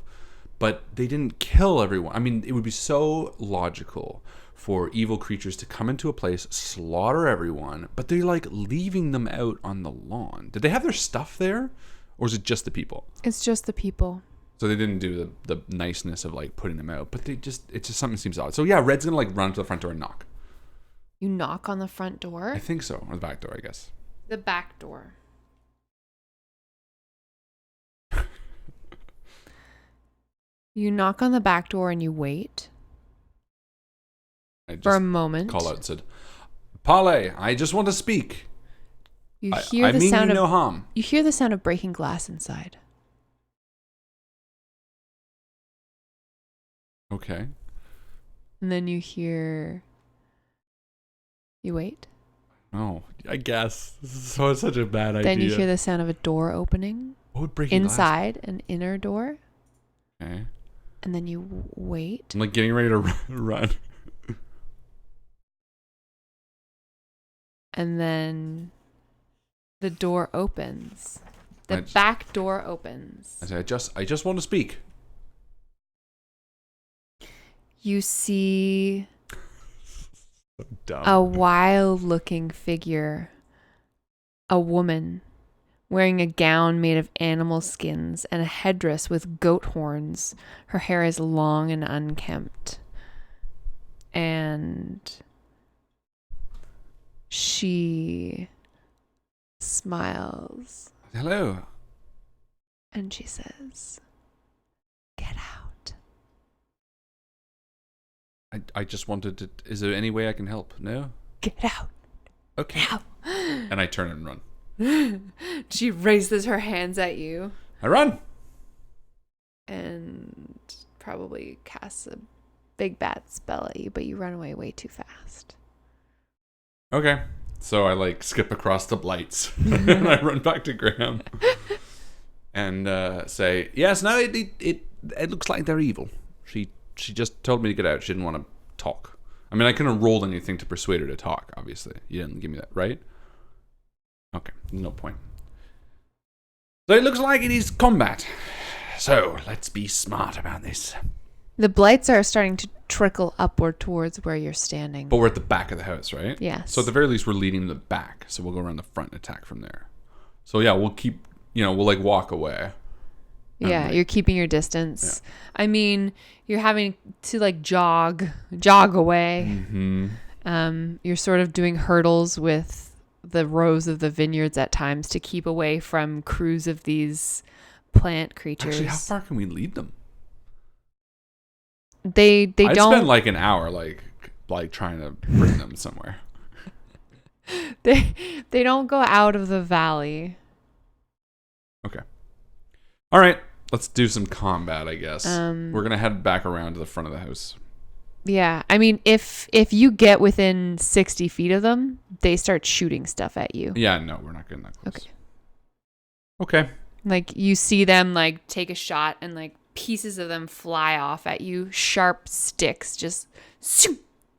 but they didn't kill everyone. I mean, it would be so logical for evil creatures to come into a place, slaughter everyone, but they're like leaving them out on the lawn. Did they have their stuff there? Or is it just the people?
It's just the people.
So they didn't do the niceness of like putting them out, but it's just something seems odd. So yeah, Red's gonna like run to the front door and knock.
You knock on the front door?
I think so. Or the back door, I guess.
The back door. You knock on the back door and you wait for a moment.
Call out and said, Pale, I just want to speak.
You hear the sound of
no harm.
You hear the sound of breaking glass inside.
Okay.
And then you wait.
Oh, I guess. So it's such a bad idea.
Then you hear the sound of a door opening.
What would breaking
inside an inner door.
Okay.
And then you wait.
I'm like getting ready to run.
And then the door opens. The back door opens.
I say, I just want to speak.
You see
So dumb.
a wild-looking figure. A woman wearing a gown made of animal skins and a headdress with goat horns. Her hair is long and unkempt. And she smiles.
Hello.
And she says, "Get out."
I just wanted to... Is there any way I can help? No?
Get out.
Okay.
Out.
And I turn and run.
She raises her hands at you.
I run.
And probably casts a big bad spell at you, but you run away way too fast.
Okay. So I like skip across the blights and I run back to Graham and say, yes, no, it looks like they're evil. She just told me to get out. She didn't want to talk. I mean, I couldn't have rolled anything to persuade her to talk, obviously. You didn't give me that, right? Okay, no point. So it looks like it is combat. So let's be smart about this.
The blights are starting to trickle upward towards where you're standing.
But we're at the back of the house, right?
Yes.
So at the very least, we're leading the back. So we'll go around the front and attack from there. So yeah, we'll keep, we'll like walk away.
Yeah, you're keeping your distance. Yeah. I mean, you're having to like jog away.
Mm-hmm.
You're sort of doing hurdles with the rows of the vineyards at times to keep away from crews of these plant creatures.
Actually, how far can we lead them?
They don't.
I'd spend like an hour like trying to bring them somewhere.
They don't go out of the valley.
Okay. All right, let's do some combat, I guess. We're going to head back around to the front of the house.
Yeah, I mean, if you get within 60 feet of them, they start shooting stuff at you.
Yeah, no, we're not getting that close.
Okay.
Okay.
Like, you see them, like, take a shot and, like, pieces of them fly off at you. Sharp sticks just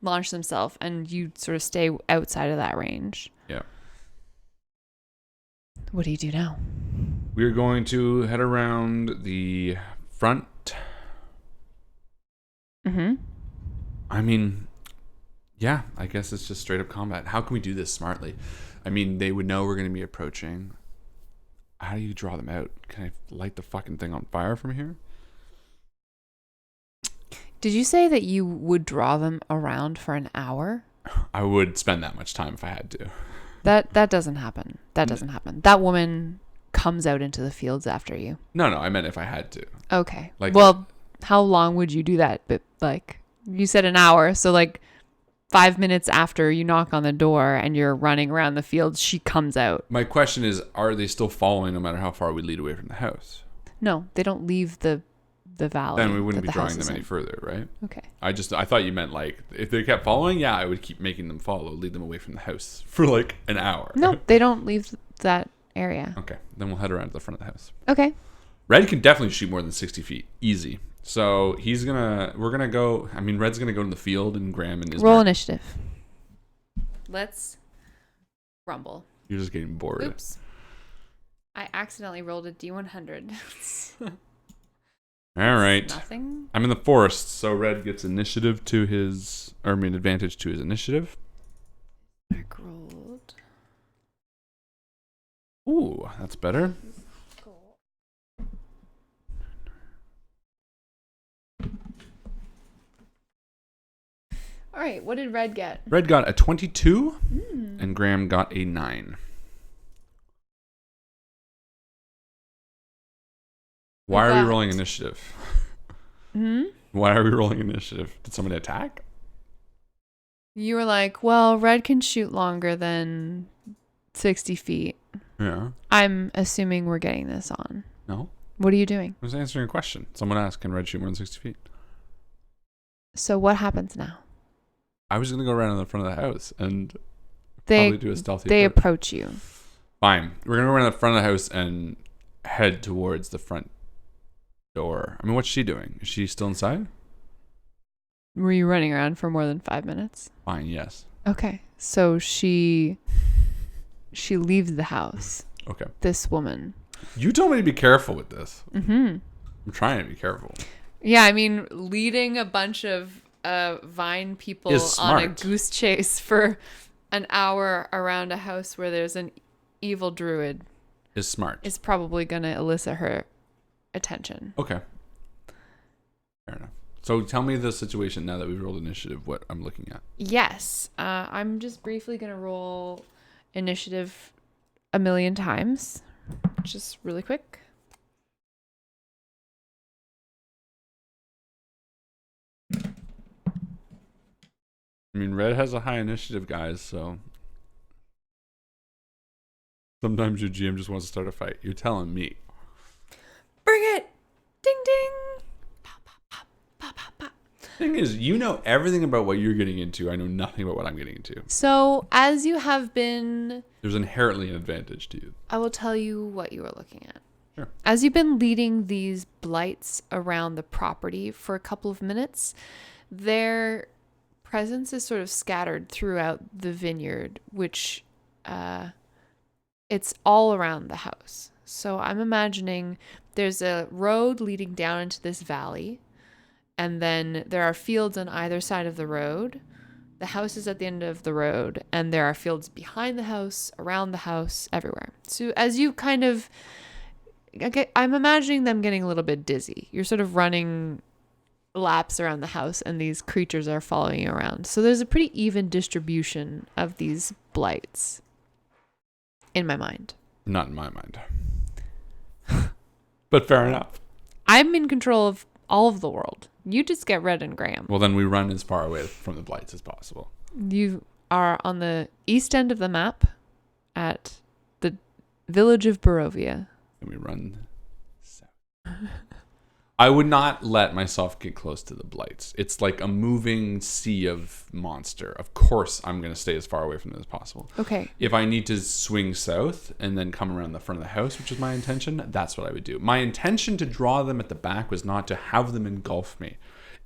launch themselves, and you sort of stay outside of that range.
Yeah.
What do you do now?
We're going to head around the front.
Mm-hmm.
I mean, yeah, I guess it's just straight up combat. How can we do this smartly? I mean, they would know we're going to be approaching. How do you draw them out? Can I light the fucking thing on fire from here?
Did you say that you would draw them around for an hour?
I would spend that much time if I had to.
That doesn't happen. That doesn't happen. That woman comes out into the fields after you.
No, I meant if I had to.
Okay.
Like,
well, how long would you do that? But like you said an hour, so like 5 minutes after you knock on the door and you're running around the fields, she comes out.
My question is, are they still following no matter how far we lead away from the house?
No, they don't leave the valley.
Then we wouldn't
that
be
the house
drawing them
is
any
in.
further, right?
Okay.
I thought you meant like if they kept following, yeah, I would keep making them follow, lead them away from the house for like an hour.
No, they don't leave that area.
Okay, then we'll head around to the front of the house.
Okay.
Red can definitely shoot more than 60 feet, easy. So we're gonna go. I mean, Red's gonna go in the field, and Graham and Ismark.
Roll initiative. Let's rumble.
You're just getting bored.
Oops. I accidentally rolled a D100.
All right.
Nothing.
I'm in the forest, so Red gets initiative to his, or I mean, advantage to his initiative.
Back rolled.
Ooh, that's better.
All right, what did Red get?
Red got a 22, and Graham got a 9. Why are we rolling initiative? Why are we rolling initiative? Did somebody attack?
You were like, well, Red can shoot longer than 60 feet.
Yeah.
I'm assuming we're getting this on.
No.
What are you doing?
I was answering a question. Someone asked, can Red shoot more than 60 feet?
So what happens now?
I was going to go around in the front of the house and probably do a stealthy
They
approach.
approach you.
Fine. We're going to go around the front of the house and head towards the front door. I mean, what's she doing? Is she still inside?
Were you running around for more than 5 minutes?
Fine, yes.
Okay. So she leaves the house.
Okay.
This woman.
You told me to be careful with this.
Mm-hmm.
I'm trying to be careful.
Yeah, I mean, leading a bunch of vine people on a goose chase for an hour around a house where there's an evil druid
Is smart.
is probably going to elicit her attention.
Okay. Fair enough. So tell me the situation now that we've rolled initiative, what I'm looking at.
Yes. I'm just briefly going to roll initiative 1,000,000 times. Just really quick.
I mean, Red has a high initiative, guys, so sometimes your GM just wants to start a fight. You're telling me.
Bring it! Ding ding! Pop, pop, pop, pop, pop, pop.
Thing is, you know everything about what you're getting into. I know nothing about what I'm getting into.
So, as you have been...
There's inherently an advantage to you.
I will tell you what you are looking at.
Sure.
As you've been leading these blights around the property for a couple of minutes, their presence is sort of scattered throughout the vineyard, which it's all around the house. So I'm imagining there's a road leading down into this valley, and then there are fields on either side of the road. The house is at the end of the road, and there are fields behind the house, around the house, everywhere. So as you kind of... I'm imagining them getting a little bit dizzy. You're sort of running laps around the house, and these creatures are following you around. So there's a pretty even distribution of these blights in my mind.
Not in my mind. But fair enough.
I'm in control of all of the world. You just get Red and Graham.
Well, then we run as far away from the blights as possible.
You are on the east end of the map at the village of Barovia.
And we run south. I would not let myself get close to the blights. It's like a moving sea of monster. Of course, I'm going to stay as far away from them as possible.
Okay.
If I need to swing south and then come around the front of the house, which is my intention, that's what I would do. My intention to draw them at the back was not to have them engulf me.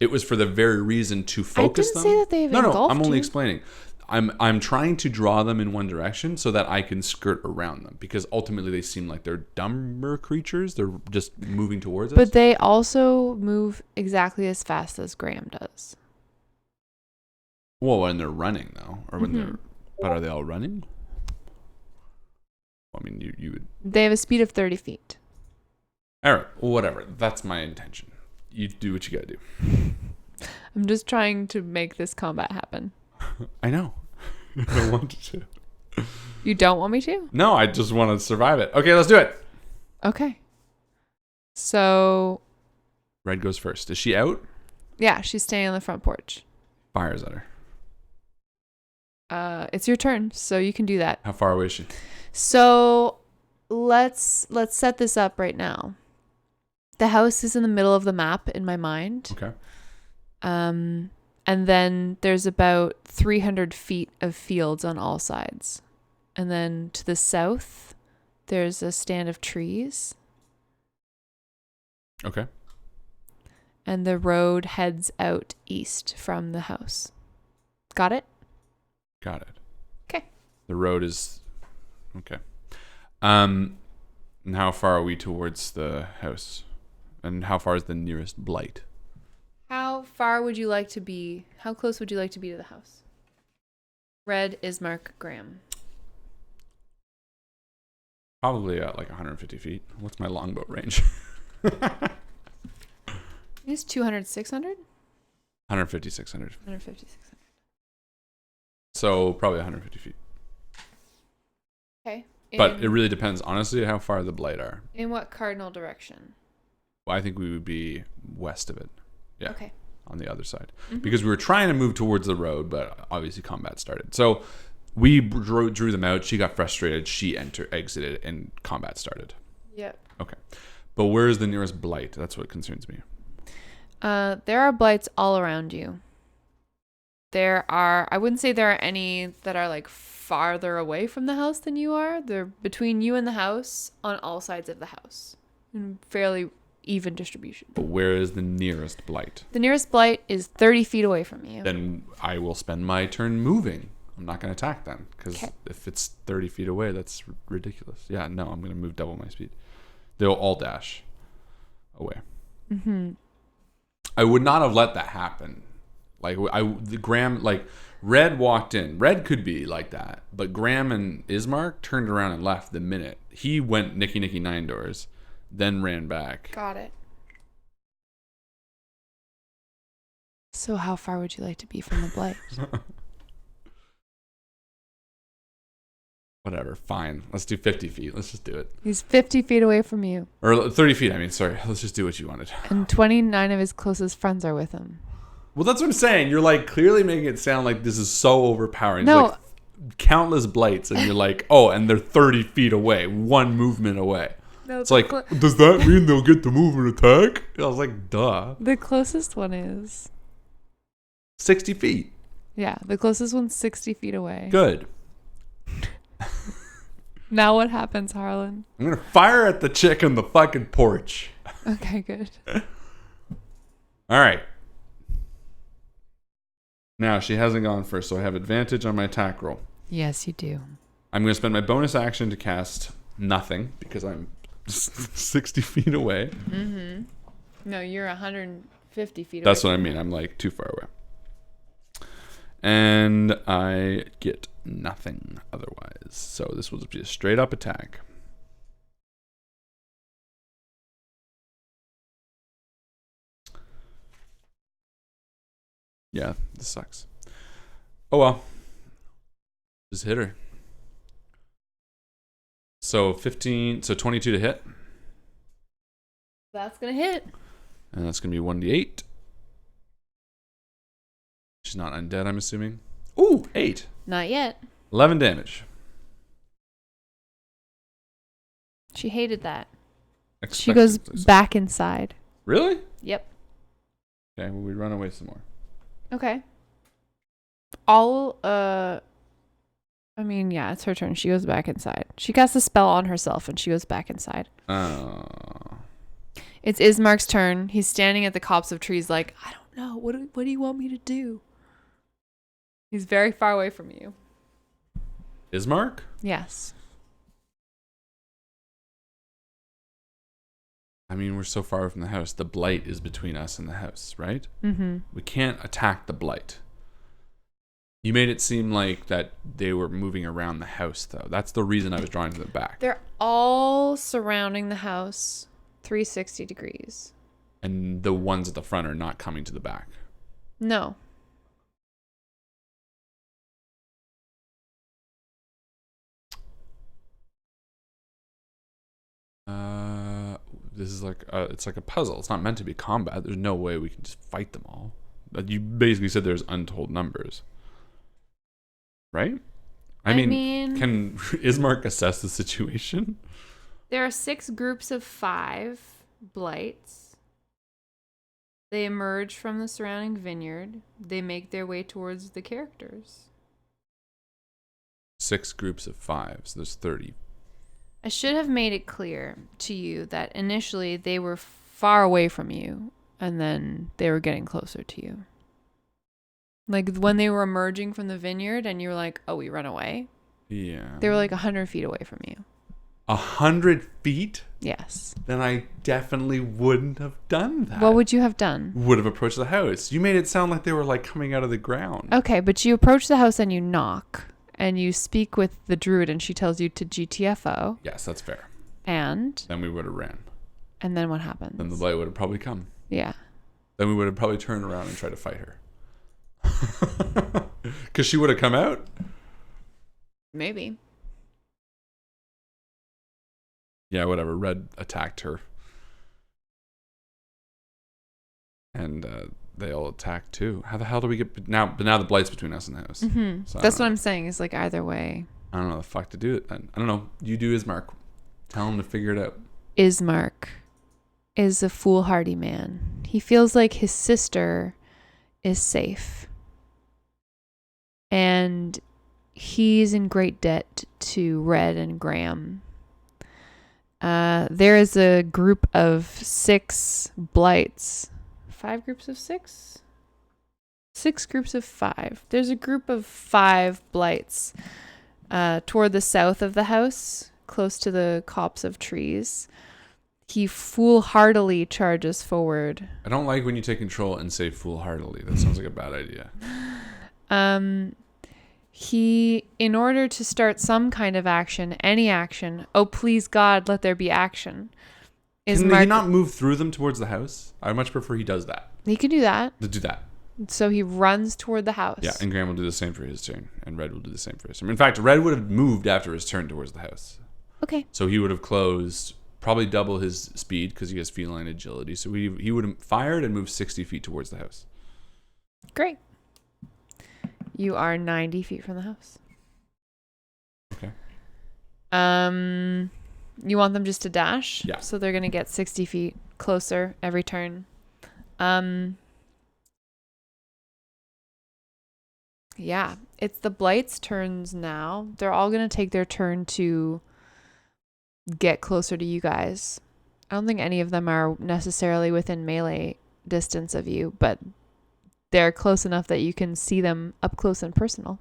It was for the very reason to focus them.
I didn't say that they've engulfed
No, I'm only
you.
explaining. I'm trying to draw them in one direction so that I can skirt around them, because ultimately they seem like they're dumber creatures. They're just moving towards us.
But they also move exactly as fast as Graham does.
Well, when they're running though, or when they're, but are they all running? I mean, you would.
They have a speed of 30 feet.
All right, well, whatever. That's my intention. You do what you gotta do.
I'm just trying to make this combat happen.
I know. I don't want to.
You don't want me to?
No, I just want to survive it. Okay, let's do it.
Okay. So,
Red goes first. Is she out?
yeah, she's standing on the front porch.
Fires at her.
It's your turn, so you can do that.
How far away is she?
So, let's set this up right now. The house is in the middle of the map in my mind.
Okay.
And then there's about 300 feet of fields on all sides. And then to the south, there's a stand of trees.
Okay.
And the road heads out east from the house. Got it?
Got it.
Okay.
The road is okay. And how far are we towards the house? And how far is the nearest blight?
How far would you like to be? How close would you like to be to the house? Red, Ismark, Graham.
Probably at like 150 feet. What's my longbow range?
It's 200, 600?
150, 600.
150, 600.
So probably 150 feet.
Okay.
But it really depends, honestly, how far the blight are.
In what cardinal direction?
Well, I think we would be west of it. Yeah.
Okay.
On the other side.
Mm-hmm.
Because we were trying to move towards the road, but obviously combat started. So we drew them out. She got frustrated. She exited, and combat started.
Yep.
Okay. But where is the nearest blight? That's what concerns me.
There are blights all around you. I wouldn't say there are any that are like farther away from the house than you are. They're between you and the house on all sides of the house. In fairly even distribution.
But where is the nearest blight?
The nearest blight is 30 feet away from you.
Then I will spend my turn moving. I'm not going to attack them because if it's 30 feet away, that's ridiculous. Yeah, no, I'm going to move double my speed. They'll all dash away.
Mm-hmm.
I would not have let that happen. Graham, Red walked in. Red could be like that, but Graham and Ismark turned around and left the minute. He went nicky nine doors, then ran back.
Got it. So how far would you like to be from the blight?
Whatever, fine. Let's do 50 feet. Let's just do it.
He's 50 feet away from you.
Or 30 feet, I mean, sorry. Let's just do what you wanted.
And 29 of his closest friends are with him.
Well, that's what I'm saying. You're like clearly making it sound like this is so overpowering.
No.
Like countless blights, and you're like, oh, and they're 30 feet away, one movement away.
No,
it's like, does that mean they'll get to move and attack? I was like, duh.
The closest one is
60 feet.
Yeah, the closest one's 60 feet away.
Good.
Now what happens, Harlan?
I'm going to fire at the chick on the fucking porch.
Okay, good.
All right. Now, she hasn't gone first, so I have advantage on my attack roll.
Yes, you do.
I'm going to spend my bonus action to cast nothing because I'm 60 feet away.
Mm-hmm. No, you're 150 feet away.
That's what I mean. I'm like too far away. And I get nothing otherwise. So this will just be a straight up attack. Yeah, this sucks. Oh well. Just hit her. So 22 to hit.
That's going to hit.
And that's going to be 1d8. She's not undead, I'm assuming. Ooh, 8.
Not yet.
11 damage.
She hated that.
Expected,
She goes back inside.
Really?
Yep.
Okay, well, we run away some more.
Okay. Yeah, it's her turn. She goes back inside. She casts a spell on herself and she goes back inside.
Oh.
It's Ismark's turn. He's standing at the copse of trees like, I don't know. What do you want me to do? He's very far away from you.
Ismark?
Yes.
I mean, we're so far from the house. The blight is between us and the house, right?
Mm-hmm.
We can't attack the blight. You made it seem like that they were moving around the house, though. That's the reason I was drawing to the back.
They're all surrounding the house 360 degrees.
And the ones at the front are not coming to the back.
No.
this is like it's like a puzzle. It's not meant to be combat. There's no way we can just fight them all. You basically said there's untold numbers, right? I mean, can Ismark assess the situation?
There are 6 groups of 5 blights. They emerge from the surrounding vineyard. They make their way towards the characters.
6 groups of 5, so there's 30.
I should have made it clear to you that initially they were far away from you, and then they were getting closer to you. Like when they were emerging from the vineyard and you were like, oh, we run away.
Yeah.
They were like 100 feet away from you.
100 feet?
Yes.
Then I definitely wouldn't have done that.
What would you have done?
Would have approached the house. You made it sound like they were like coming out of the ground.
Okay, but you approach the house and you knock and you speak with the druid and she tells you to GTFO.
Yes, that's fair.
And?
Then we would have ran.
And then what happens?
Then the blight would have probably come.
Yeah.
Then we would have probably turned around and tried to fight her. Because she would have come out?
Maybe.
Yeah, whatever. Red attacked her. And they all attacked too. How the hell do we get... Now the blight's between us and the house.
Mm-hmm.
So
That's what I'm saying. Is like either way.
I don't know the fuck to do it then. I don't know. You do Ismark. Tell him to figure it out.
Ismark is a foolhardy man. He feels like his sister is safe. And he's in great debt to Red and Graham. There is a group of 6 blights. 5 groups of 6? 6 groups of 5. There's a group of 5 blights toward the south of the house, close to the copse of trees. He foolhardily charges forward.
I don't like when you take control and say foolhardily. That sounds like a bad idea.
He, in order to start some kind of action, any action, oh please God, let there be action.
Can he not move through them towards the house? I much prefer he does that.
He could do that.
To do that.
So he runs toward the house.
Yeah, and Graham will do the same for his turn, and Red will do the same for his turn. In fact, Red would have moved after his turn towards the house.
Okay.
So he would have closed, probably double his speed because he has feline agility. So he would have fired and moved 60 feet towards the house.
Great. You are 90 feet from the house.
Okay.
You want them just to dash?
Yeah.
So they're going to get 60 feet closer every turn. Yeah. It's the Blight's turns now. They're all going to take their turn to get closer to you guys. I don't think any of them are necessarily within melee distance of you, but they're close enough that you can see them up close and personal.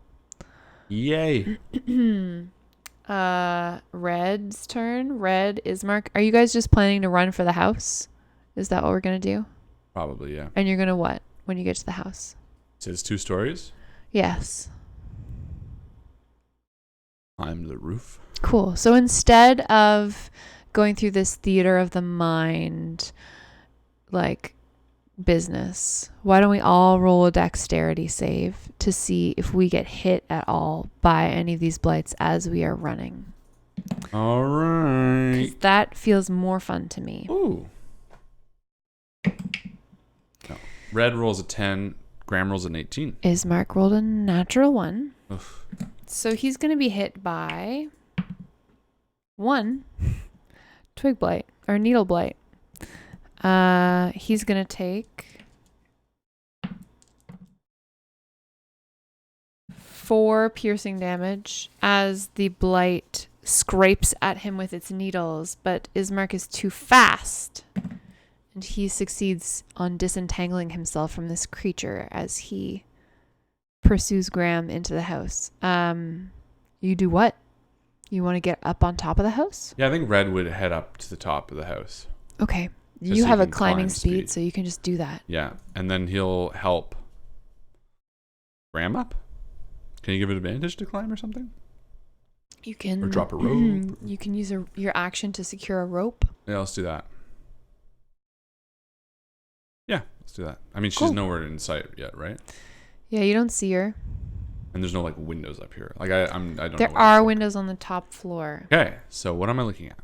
Yay.
Red's turn. Red, Ismark. Are you guys just planning to run for the house? Is that what we're going to do?
Probably, yeah.
And you're going to what when you get to the house?
It says 2 stories.
Yes.
Climb the roof.
Cool. So instead of going through this theater of the mind, like business, why don't we all roll a dexterity save to see if we get hit at all by any of these blights as we are running?
All right.
'Cause that feels more fun to me.
Ooh. No. Red rolls a 10. Graham rolls an 18.
Ismark rolled a natural 1.
Oof.
So he's going to be hit by 1 twig blight or needle blight. He's going to take 4 piercing damage as the blight scrapes at him with its needles, but Ismark is too fast, and he succeeds on disentangling himself from this creature as he pursues Graham into the house. You do what? You want to get up on top of the house?
Yeah, I think Red would head up to the top of the house.
Okay.
Just
You
so
have
he
a
can
climbing
climb
speed,
speed.
so you can just do that.
Yeah, and then he'll help Graham up. Can you give it advantage to climb or something?
You can
Or drop a rope.
You can use your action to secure a rope.
Yeah, let's do that. Yeah, let's do that. I mean, she's
Cool.
nowhere in sight yet, right?
Yeah, you don't see her.
And there's no like windows up here. Like I don't know.
There
what
are
it's
windows on the top floor.
like. Okay, so what am I looking at?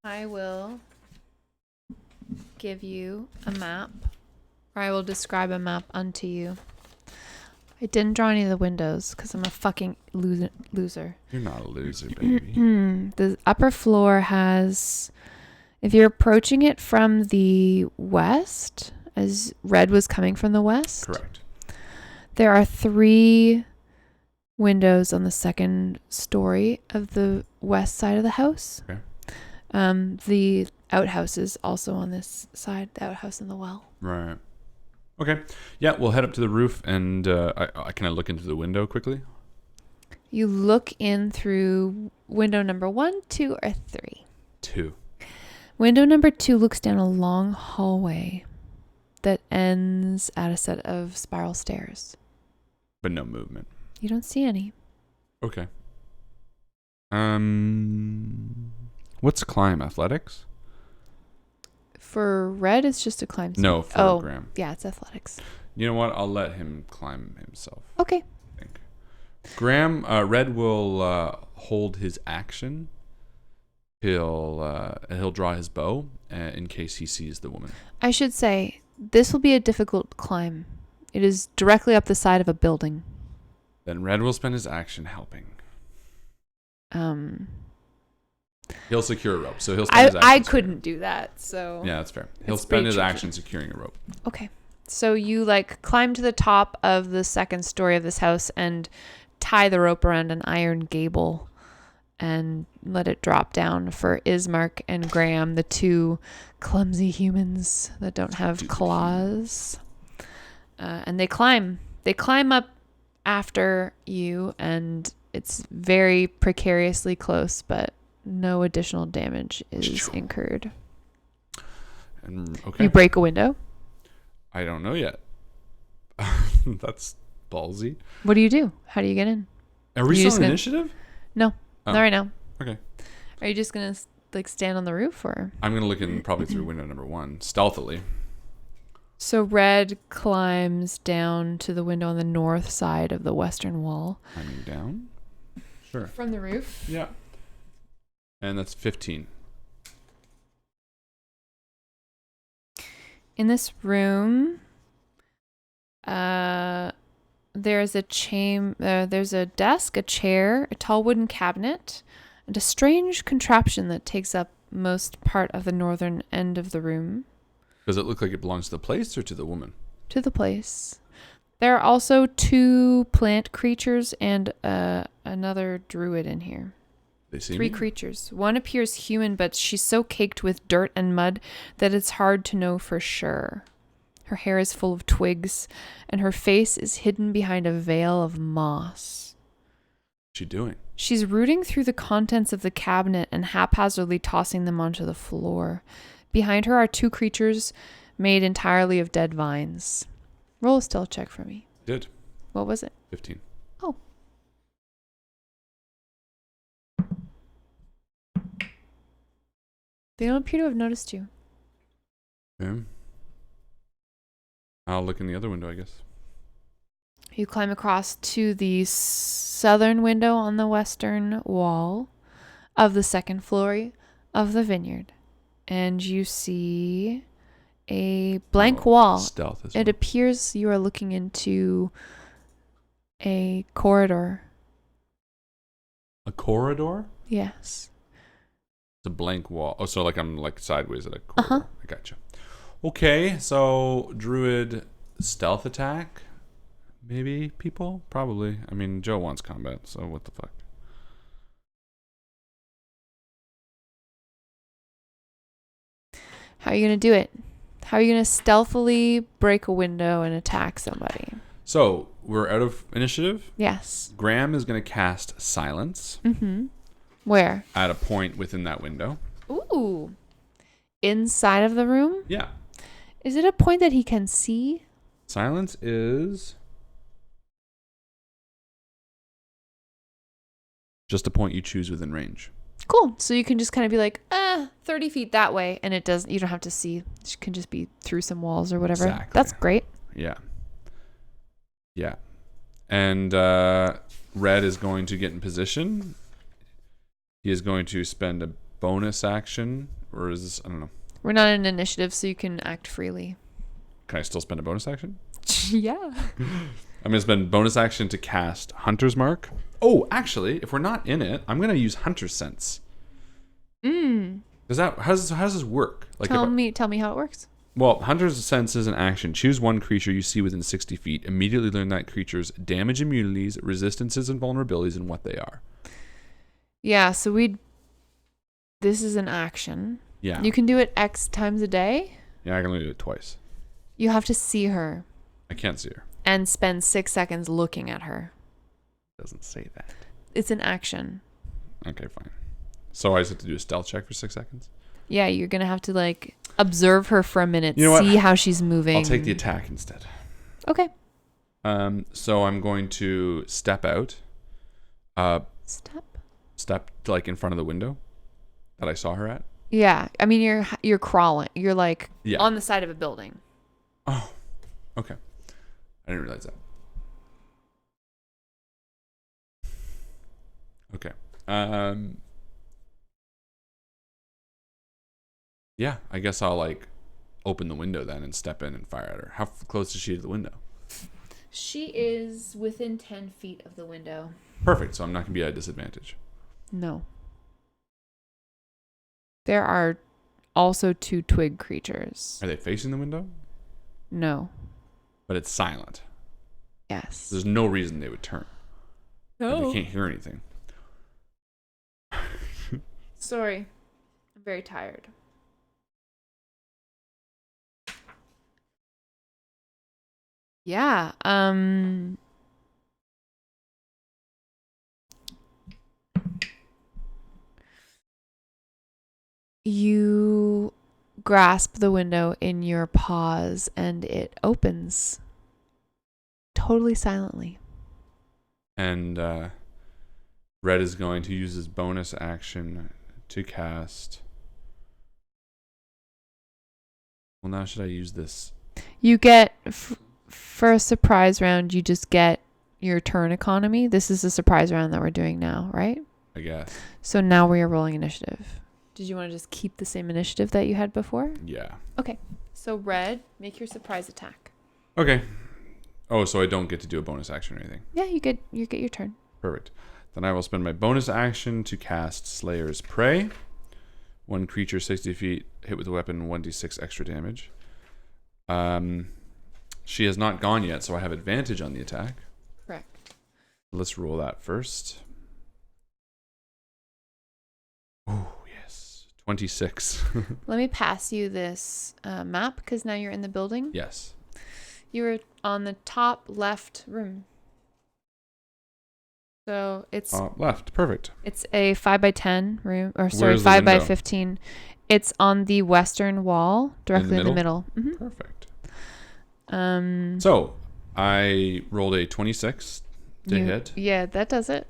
I will give you a map, or I will describe a map unto you. I didn't draw any of the windows because I'm a fucking loser.
You're not a loser, baby.
The upper floor has, if you're approaching it from the west, as Red was coming from the west.
Correct.
There are 3 windows on the second story of the west side of the house.
Okay.
The outhouse is also on this side, the outhouse and the well.
Right. Okay. Yeah, we'll head up to the roof, and can I look into the window quickly?
You look in through window number 1, 2, or 3.
2.
Window number 2 looks down a long hallway that ends at a set of spiral stairs.
But no movement.
You don't see any.
Okay. What's climb? Athletics?
For Red, it's just a climb.
No, for Graham.
Yeah, it's athletics.
You know what? I'll let him climb himself.
Okay.
I think. Graham, Red will hold his action. He'll draw his bow in case he sees the woman.
I should say, this will be a difficult climb. It is directly up the side of a building.
Then Red will spend his action helping. He'll secure a rope, so he'll spend his action.
I couldn't do that, so.
Yeah, that's fair. He'll spend his action securing a rope.
Okay. So you climb to the top of the second story of this house and tie the rope around an iron gable and let it drop down for Ismark and Graham, the 2 clumsy humans that don't have claws. And they climb up after you, and it's very precariously close, but no additional damage is incurred.
And okay.
You break a window.
I don't know yet. That's ballsy.
What do you do? How do you get in?
Are we still on initiative?
No, not right now.
Okay.
Are you just gonna stand on the roof, or?
I'm gonna look in probably through window number 1 stealthily.
So Red climbs down to the window on the north side of the western wall.
Climbing down. Sure.
From the roof.
Yeah. And that's 15.
In this room, there's a desk, a chair, a tall wooden cabinet, and a strange contraption that takes up most part of the northern end of the room.
Does it look like it belongs to the place or to the woman?
To the place. There are also 2 plant creatures and another druid in here.
They see
3
me?
creatures. One appears human, but she's so caked with dirt and mud that it's hard to know for sure. Her hair is full of twigs, and her face is hidden behind a veil of moss.
What's she doing?
She's rooting through the contents of the cabinet and haphazardly tossing them onto the floor. Behind her are 2 creatures made entirely of dead vines. Roll a stealth check for me.
Did.
What was it?
15.
Oh. They don't appear to have noticed you.
Okay. I'll look in the other window, I guess.
You climb across to the southern window on the western wall of the second floor of the vineyard. And you see a blank wall.
Stealth as
It appears you are looking into a corridor.
A corridor?
Yes.
It's a blank wall. Oh, so I'm sideways at a corridor.
Uh-huh.
I gotcha. Okay, so druid stealth attack. Maybe people? Probably. I mean, Joe wants combat, so what the fuck?
How are you going to do it? How are you going to stealthily break a window and attack somebody?
So, we're out of initiative.
Yes.
Graham is going to cast silence.
Mm-hmm. Where?
At a point within that window.
Ooh. Inside of the room?
Yeah.
Is it a point that he can see?
Silence is just a point you choose within range.
Cool. So you can just kind of be like, 30 feet that way. And it doesn't, you don't have to see. It can just be through some walls or whatever.
Exactly.
That's great.
Yeah. Yeah. And Red is going to get in position. He is going to spend a bonus action. Or is this, I don't know.
We're not in initiative, so you can act freely.
Can I still spend a bonus action?
Yeah.
I'm going to spend bonus action to cast Hunter's Mark. Oh, actually, if we're not in it, I'm going to use Hunter's Sense. How does this work? Like
tell me how it works.
Well, Hunter's Sense is an action. Choose one creature you see within 60 feet. Immediately learn that creature's damage, immunities, resistances, and vulnerabilities and what they are.
Yeah, so this is an action.
Yeah.
You can do it X times a day.
Yeah, I can only do it twice.
You have to see her.
I can't see her.
And spend 6 seconds looking at her.
Doesn't say that.
It's an action.
Okay, fine. So I just have to do a stealth check for 6 seconds?
Yeah, you're going to have to like observe her for a minute,
you know
see
what?
how she's moving.
I'll take the attack instead.
Okay.
So I'm going to step out. Step like in front of the window that I saw her at.
Yeah, I mean you're crawling. You're like
Yeah.
on the side of a building.
Oh, okay. I didn't realize that. Okay. Yeah, I guess I'll like open the window then and step in and fire at her. How close is she to the window?
She is within 10 feet of the window.
Perfect. So I'm not going to be at a disadvantage.
No. There are also 2 twig creatures.
Are they facing the window?
No.
But it's silent.
Yes.
There's no reason they would turn.
No.
They can't hear anything.
Sorry. I'm very tired. Yeah. You grasp the window in your paws and it opens totally silently.
And Red is going to use his bonus action to cast. Well, now should I use this?
You get, for a surprise round, you just get your turn economy. This is a surprise round that we're doing now, right?
I guess.
So now we are rolling initiative. Did you want to just keep the same initiative that you had before?
Yeah.
Okay. So Red, make your surprise attack.
Okay. Oh, so I don't get to do a bonus action or anything.
Yeah, you get your turn.
Perfect. Then I will spend my bonus action to cast Slayer's Prey. One creature 60 feet hit with a weapon, 1d6 extra damage. She has not gone yet, so I have advantage on the attack.
Correct.
Let's roll that first. Oh, yes. 26.
Let me pass you this map because now you're in the building.
Yes.
You were on the top left room. So it's
left. Perfect.
It's a 5x10 room, or sorry,
Where's the
5x15. It's on the western wall, directly in the middle. Mm-hmm.
Perfect. So I rolled a 26 to hit.
Yeah, that does it.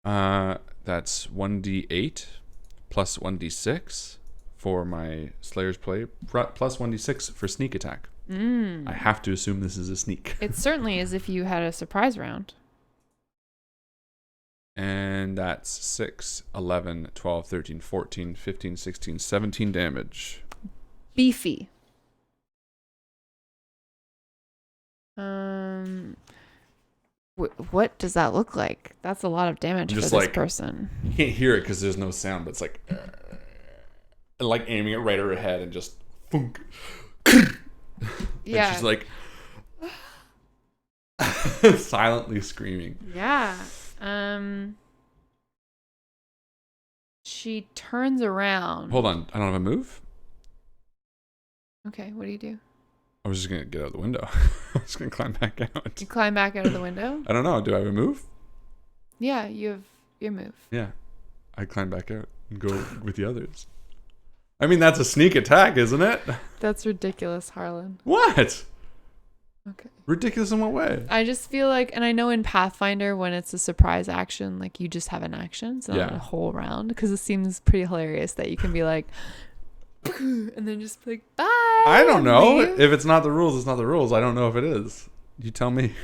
That's 1d8 plus 1d6 for my Slayer's Play, plus 1d6 for sneak attack. I have to assume this is a sneak.
It certainly is if you had a surprise round.
And that's 6, 11, 12, 13, 14, 15, 16, 17 damage.
Beefy. What does that look like? That's a lot of damage for this person.
You can't hear it because there's no sound, but it's like aiming it right at her head and just funk.
Yeah.
And she's like silently screaming.
Yeah. She turns around.
Hold on, I don't have a move.
Okay, what do you do?
I was just gonna get out the window. I was gonna climb back out.
You climb back out of the window?
I don't know. Do I have a move?
Yeah, you have your move.
Yeah, I climb back out and go with the others. I mean, that's a sneak attack, isn't it?
That's ridiculous, Harlan.
What?
Okay.
Ridiculous in what way?
I just feel like, and I know in Pathfinder when it's a surprise action, like you just have an action, it's not a whole round, because it seems pretty hilarious that you can be like, and then just be like, bye.
I don't know.
Leave.
If it's not the rules, it's not the rules. I don't know if it is. You tell me.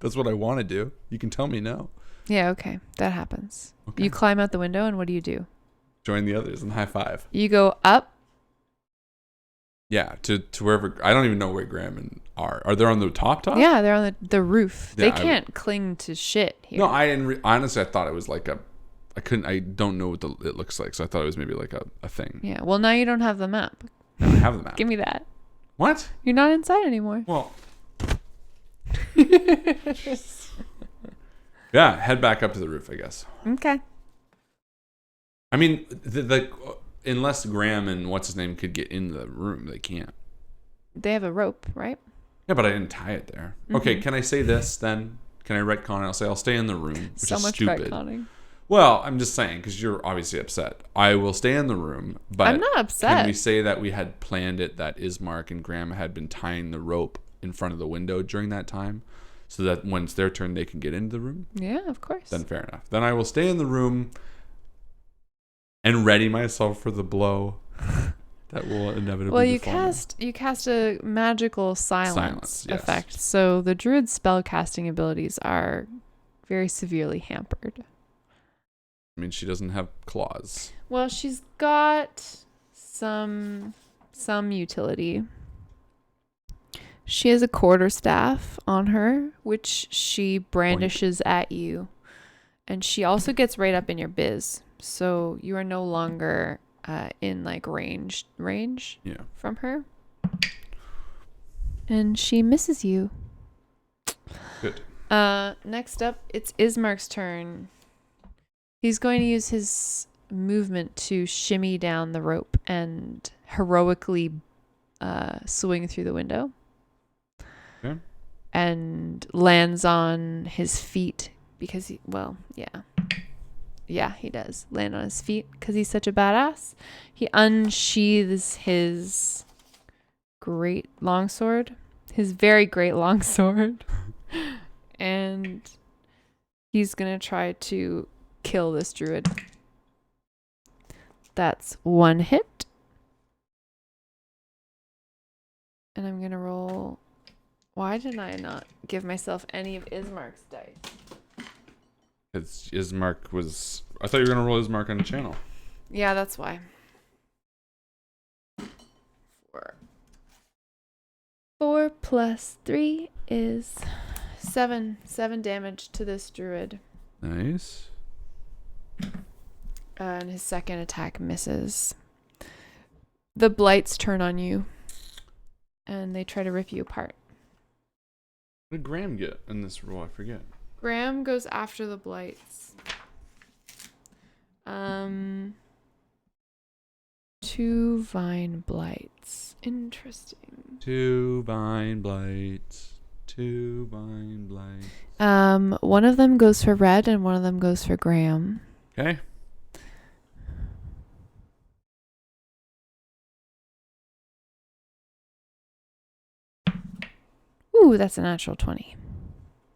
That's what I want to do. You can tell me no.
Yeah, okay. That happens.
Okay.
You climb out the window, and what do you do?
Join the others and high five.
You go up
Yeah, to wherever. I don't even know where Graham are. Are they on the top?
Yeah, they're on the roof.
Yeah,
They can't cling to shit here.
No, I didn't. Honestly, I thought it was like a. I couldn't. I don't know what it looks like, so I thought it was maybe like a thing.
Yeah. Well, now you don't have the map.
Now I have the map.
Give me that.
What?
You're not inside anymore.
Well. Yeah, head back up to the roof, I guess.
Okay.
I mean, unless Graham and what's his name could get in the room, they can't.
They have a rope, right?
Yeah, but I didn't tie it there. Mm-hmm. Okay, can I say this then? Can I retcon it? I'll say I'll stay in the room, which
so
is
much
stupid.
retconning.
Well, I'm just saying because you're obviously upset. I will stay in the room, but
I'm not upset.
Can we say that we had planned it that Ismark and Graham had been tying the rope in front of the window during that time, so that when it's their turn, they can get into the room?
Yeah, of course.
Then fair enough. Then I will stay in the room and ready myself for the blow that will inevitably.
Well, you cast a magical silence
yes.
effect, so the druid's spell casting abilities are very severely hampered.
I mean, she doesn't have claws.
Well, she's got some utility. She has a quarterstaff on her, which she brandishes at you. And she also gets right up in your biz. So you are no longer in like range from her. And she misses you.
Good.
Next up, it's Ismark's turn. He's going to use his movement to shimmy down the rope and heroically swing through the window.
Okay.
And lands on his feet because he does land on his feet because he's such a badass. He unsheathes his great longsword, his very great longsword, and he's gonna try to kill this druid. That's one hit. And I'm gonna roll. Why did I not give myself any of Ismark's dice?
It's Ismark was. I thought you were gonna roll Ismark on the channel.
Yeah, that's why. 4 plus 3 is 7. 7 damage to this druid.
Nice.
And his second attack misses. The blights turn on you. And they try to rip you apart.
What did Graham get in this roll? I forget.
Graham goes after the blights. 2 vine blights. Interesting.
2 vine blights. 2 vine blights.
One of them goes for Red and one of them goes for Graham.
Okay.
Ooh, that's a natural 20.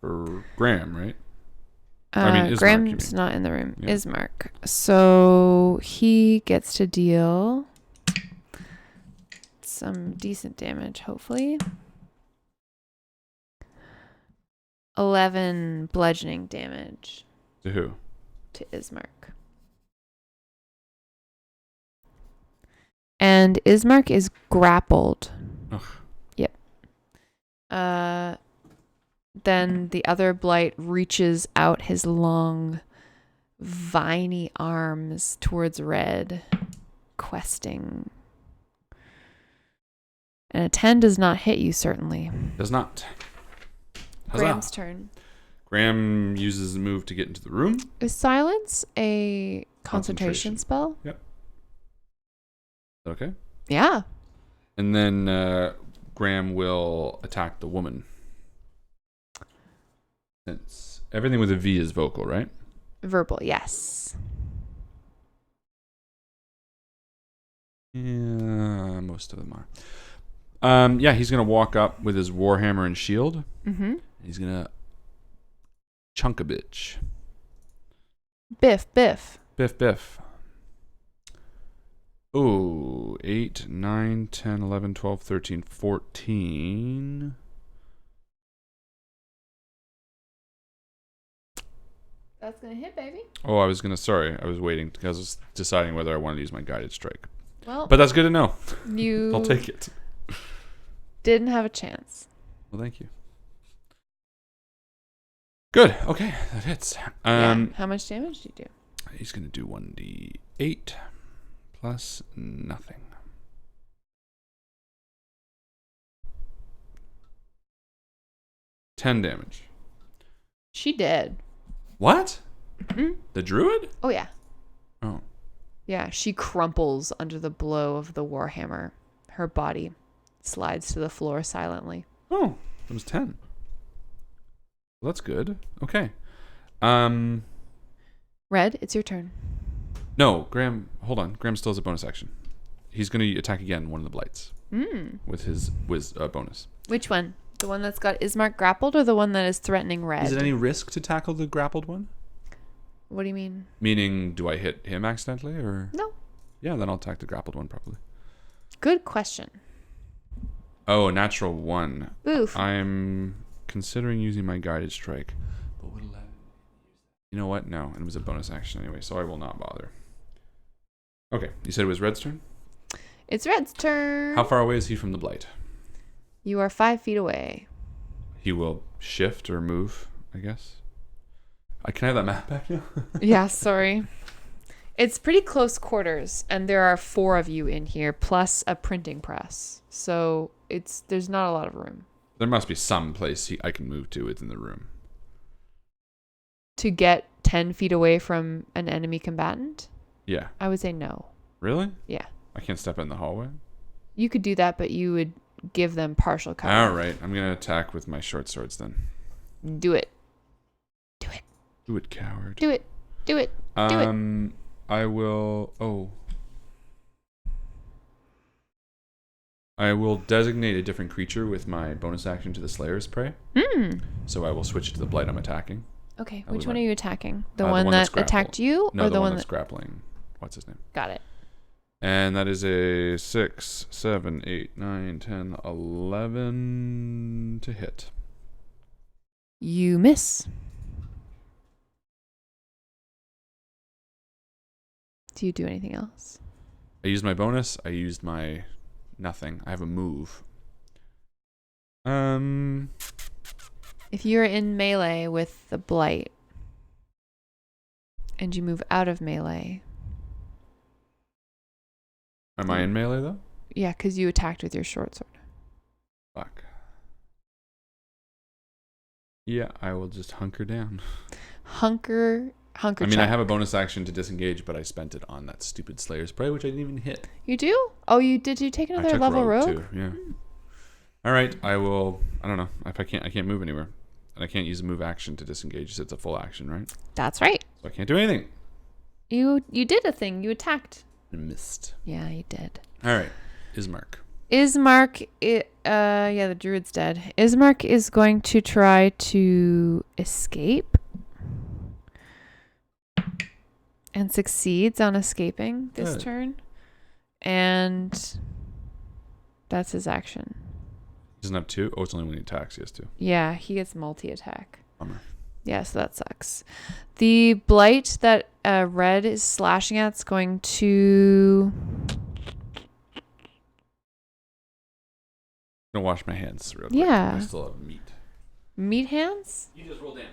For Graham, right? Ismark,
Graham's not in the room. Yeah. Ismark. So he gets to deal some decent damage, hopefully. 11 bludgeoning damage.
To who?
To Ismark. And Ismark is grappled.
Ugh.
Yep. Then the other blight reaches out his long, viney arms towards Red, questing. And a 10 does not hit you, certainly.
Does not.
Graham's turn.
Graham uses the move to get into the room.
Is silence a concentration spell?
Yep. Okay.
Yeah.
And then Graham will attack the woman. Since everything with a V is vocal, right?
Verbal, yes.
Yeah, most of them are. Yeah, he's going to walk up with his warhammer and shield.
Mm-hmm.
He's going to chunk a bitch.
Biff, biff.
Biff, biff. Ooh, 8, 9, 10, 11, 12, 13, 14.
That's going to hit, baby.
Oh, I was waiting because I was deciding whether I wanted to use my guided strike.
Well,
but that's good to know.
You
I'll take it.
Didn't have a chance.
Well, thank you. Good. Okay, that hits.
Yeah. How much damage do you do?
He's going to do 1d8 plus nothing. 10 damage.
She dead.
What?
Hmm?
The druid?
Oh, yeah.
Oh.
Yeah, she crumples under the blow of the warhammer. Her body slides to the floor silently.
Oh, that was 10. Well, that's good. Okay.
Red, it's your turn.
No, Graham, hold on. Graham still has a bonus action. He's going to attack again one of the blights with his bonus.
Which one? The one that's got Ismark grappled or the one that is threatening Red?
Is it any risk to tackle the grappled one?
What do you mean?
Meaning, do I hit him accidentally or?
No.
Yeah, then I'll attack the grappled one probably.
Good question.
Oh, a natural 1.
Oof.
I'm considering using my guided strike. But what'll that? You know what? No, it was a bonus action anyway, so I will not bother. Okay, you said it was Red's turn?
It's Red's turn.
How far away is he from the blight?
You are 5 feet away.
He will shift or move, I guess. Can I have that map back now?
Yeah, sorry. It's pretty close quarters, and there are 4 of you in here, plus a printing press. So there's not a lot of room.
There must be some place I can move to within the room.
To get 10 feet away from an enemy combatant?
Yeah.
I would say no.
Really?
Yeah.
I can't step in the hallway?
You could do that, but you would give them partial cover.
All right. I'm going to attack with my short swords then.
Do it. Do it.
Do it, coward.
Do it. Do it. Do it.
I will... Oh. I will designate a different creature with my bonus action to the Slayer's Prey. So I will switch to the blight I'm attacking.
Okay.
That
Which
was
one
my-
are you attacking? The
the
one
one
that
that's
attacked you?
No,
or
the one
that...
that's grappling. What's his name?
Got it.
And that is a 6, 7, 8, 9, 10, 11 to hit.
You miss. Do you do anything else?
I used my bonus. I used my nothing. I have a move.
If you're in melee with the blight and you move out of melee.
Am I in melee though?
Yeah, because you attacked with your short sword.
Fuck. Yeah, I will just hunker down.
Hunker
I mean,
check.
I have a bonus action to disengage, but I spent it on that stupid Slayer's Prey, which I didn't even hit.
You do? Oh, you did you take
I
another
took
level rogue?
too, yeah. All right, I will. I don't know if I can't move anywhere, and I can't use a move action to disengage. So it's a full action, right?
That's right.
So I can't do anything.
You did a thing. You attacked.
I missed.
Yeah, you did.
All right, Ismark.
Ismark, the druid's dead. Ismark is going to try to escape and succeeds on escaping this
Good.
turn. And that's his action.
He doesn't have 2. Oh, it's only when he attacks. He has 2.
Yeah, he gets multi-attack.
Bummer.
Yeah, so that sucks. The blight that Red is slashing at is going to...
I'm gonna wash my hands real quick.
Yeah.
I still have meat.
Meat hands?
You just roll damage.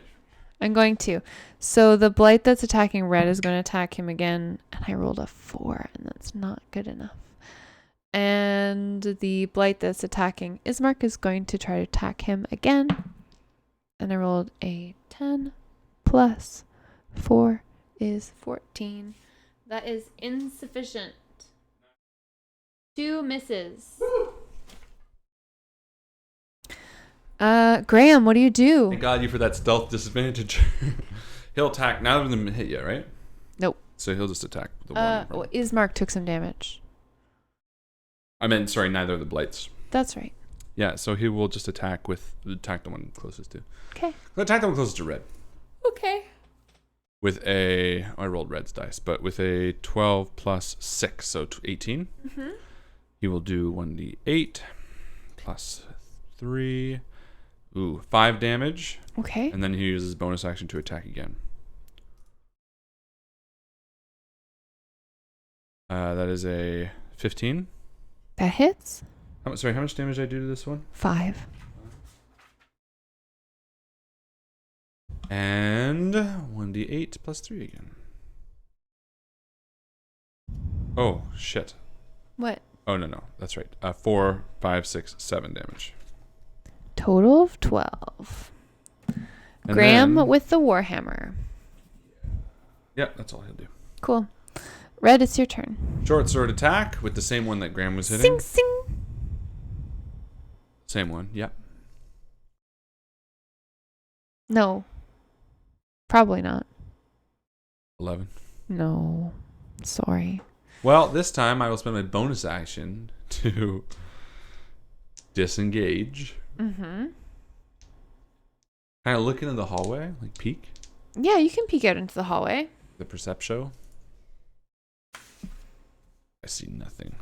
I'm going to. So the blight that's attacking Red is going to attack him again. And I rolled a 4, and that's not good enough. And the blight that's attacking Ismark is going to try to attack him again. And I rolled a 10 plus 4 is 14. That is insufficient. 2 misses. Graham, what do you do?
Thank God you for that stealth disadvantage. He'll attack. Neither of them hit yet, right?
Nope.
So he'll just attack the one.
Well, Ismark took some damage.
I meant, sorry, neither of the blights.
That's right.
Yeah, so he will just attack the one closest to.
Okay.
Attack the one closest to Red.
Okay.
With I rolled Red's dice, but with a 12 plus 6, so 18.
Mm-hmm.
He will do 1d8 plus 3. 5 damage.
Okay.
And then he uses bonus action to attack again. That is a 15.
That hits.
How much damage did I do to this one?
5.
And 1d8 plus 3 again. Oh, shit.
What?
Oh, no. That's right. 4, 5, 6, 7 damage.
Total of 12.
And
Graham
then-
with the Warhammer.
Yeah, that's all he'll do.
Cool. Red, it's your turn.
Short sword attack with the same one that Graham was hitting.
Sing, sing.
Same one, yep.
No. Probably not.
11.
No. Sorry.
Well, this time I will spend my bonus action to disengage.
Mm-hmm.
Kind of look into the hallway, like peek.
Yeah, you can peek out into the hallway.
The perception. I see nothing.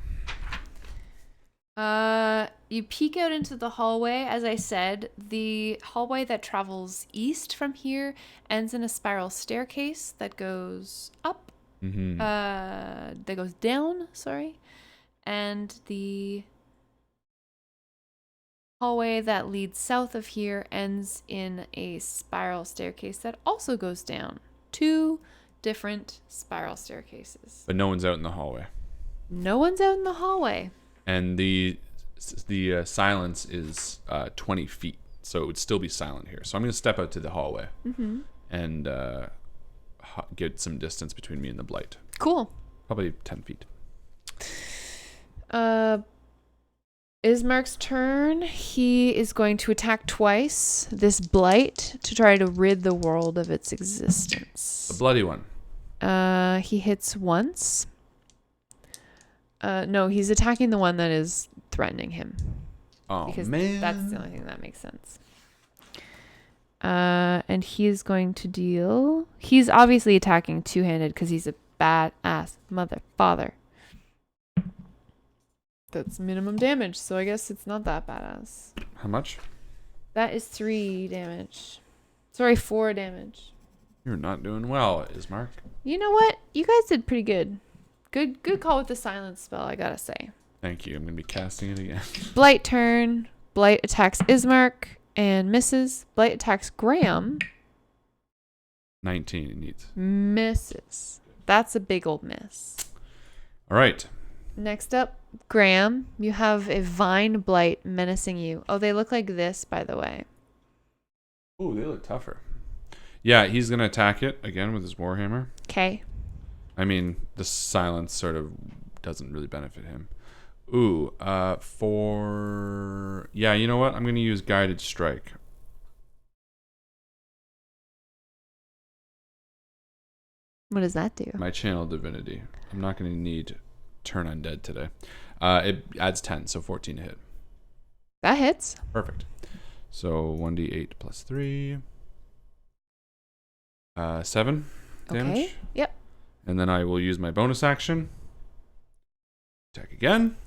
You peek out into the hallway. As I said, the hallway that travels east from here ends in a spiral staircase that goes up.
Mm-hmm.
That goes down, sorry. And the hallway that leads south of here ends in a spiral staircase that also goes down. 2 different spiral staircases.
But no one's out in the hallway.
No one's out in the hallway.
And the silence is 20 feet, so it would still be silent here. So I'm going to step out to the hallway and get some distance between me and the blight.
Cool.
Probably 10 feet.
Ismark's turn. He is going to attack twice this blight to try to rid the world of its existence.
The bloody one.
He hits once. No, he's attacking the one that is threatening him.
Oh,
Because
man.
that's the only thing that makes sense. And he is going to deal... He's obviously attacking two-handed because he's a badass father. That's minimum damage, so I guess it's not that badass.
How much?
That is 3 damage. Sorry, 4 damage.
You're not doing well, Ismark.
You know what? You guys did pretty good. Good call with the silence spell, I gotta say.
Thank you. I'm going to be casting it again.
Blight turn. Blight attacks Ismark and misses. Blight attacks Graham.
19 it needs.
Misses. That's a big old miss.
All right.
Next up, Graham. You have a vine blight menacing you. Oh, they look like this, by the way.
Ooh, they look tougher. Yeah, he's going to attack it again with his warhammer.
Okay.
I mean, the silence sort of doesn't really benefit him. Ooh, for... Yeah, you know what? I'm going to use Guided Strike.
What does that do?
My channel divinity. I'm not going to need Turn Undead today. It adds 10, so 14 to hit.
That hits.
Perfect. So 1d8 plus 3. 7 damage.
Okay. Yep.
And then I will use my bonus action. Attack again.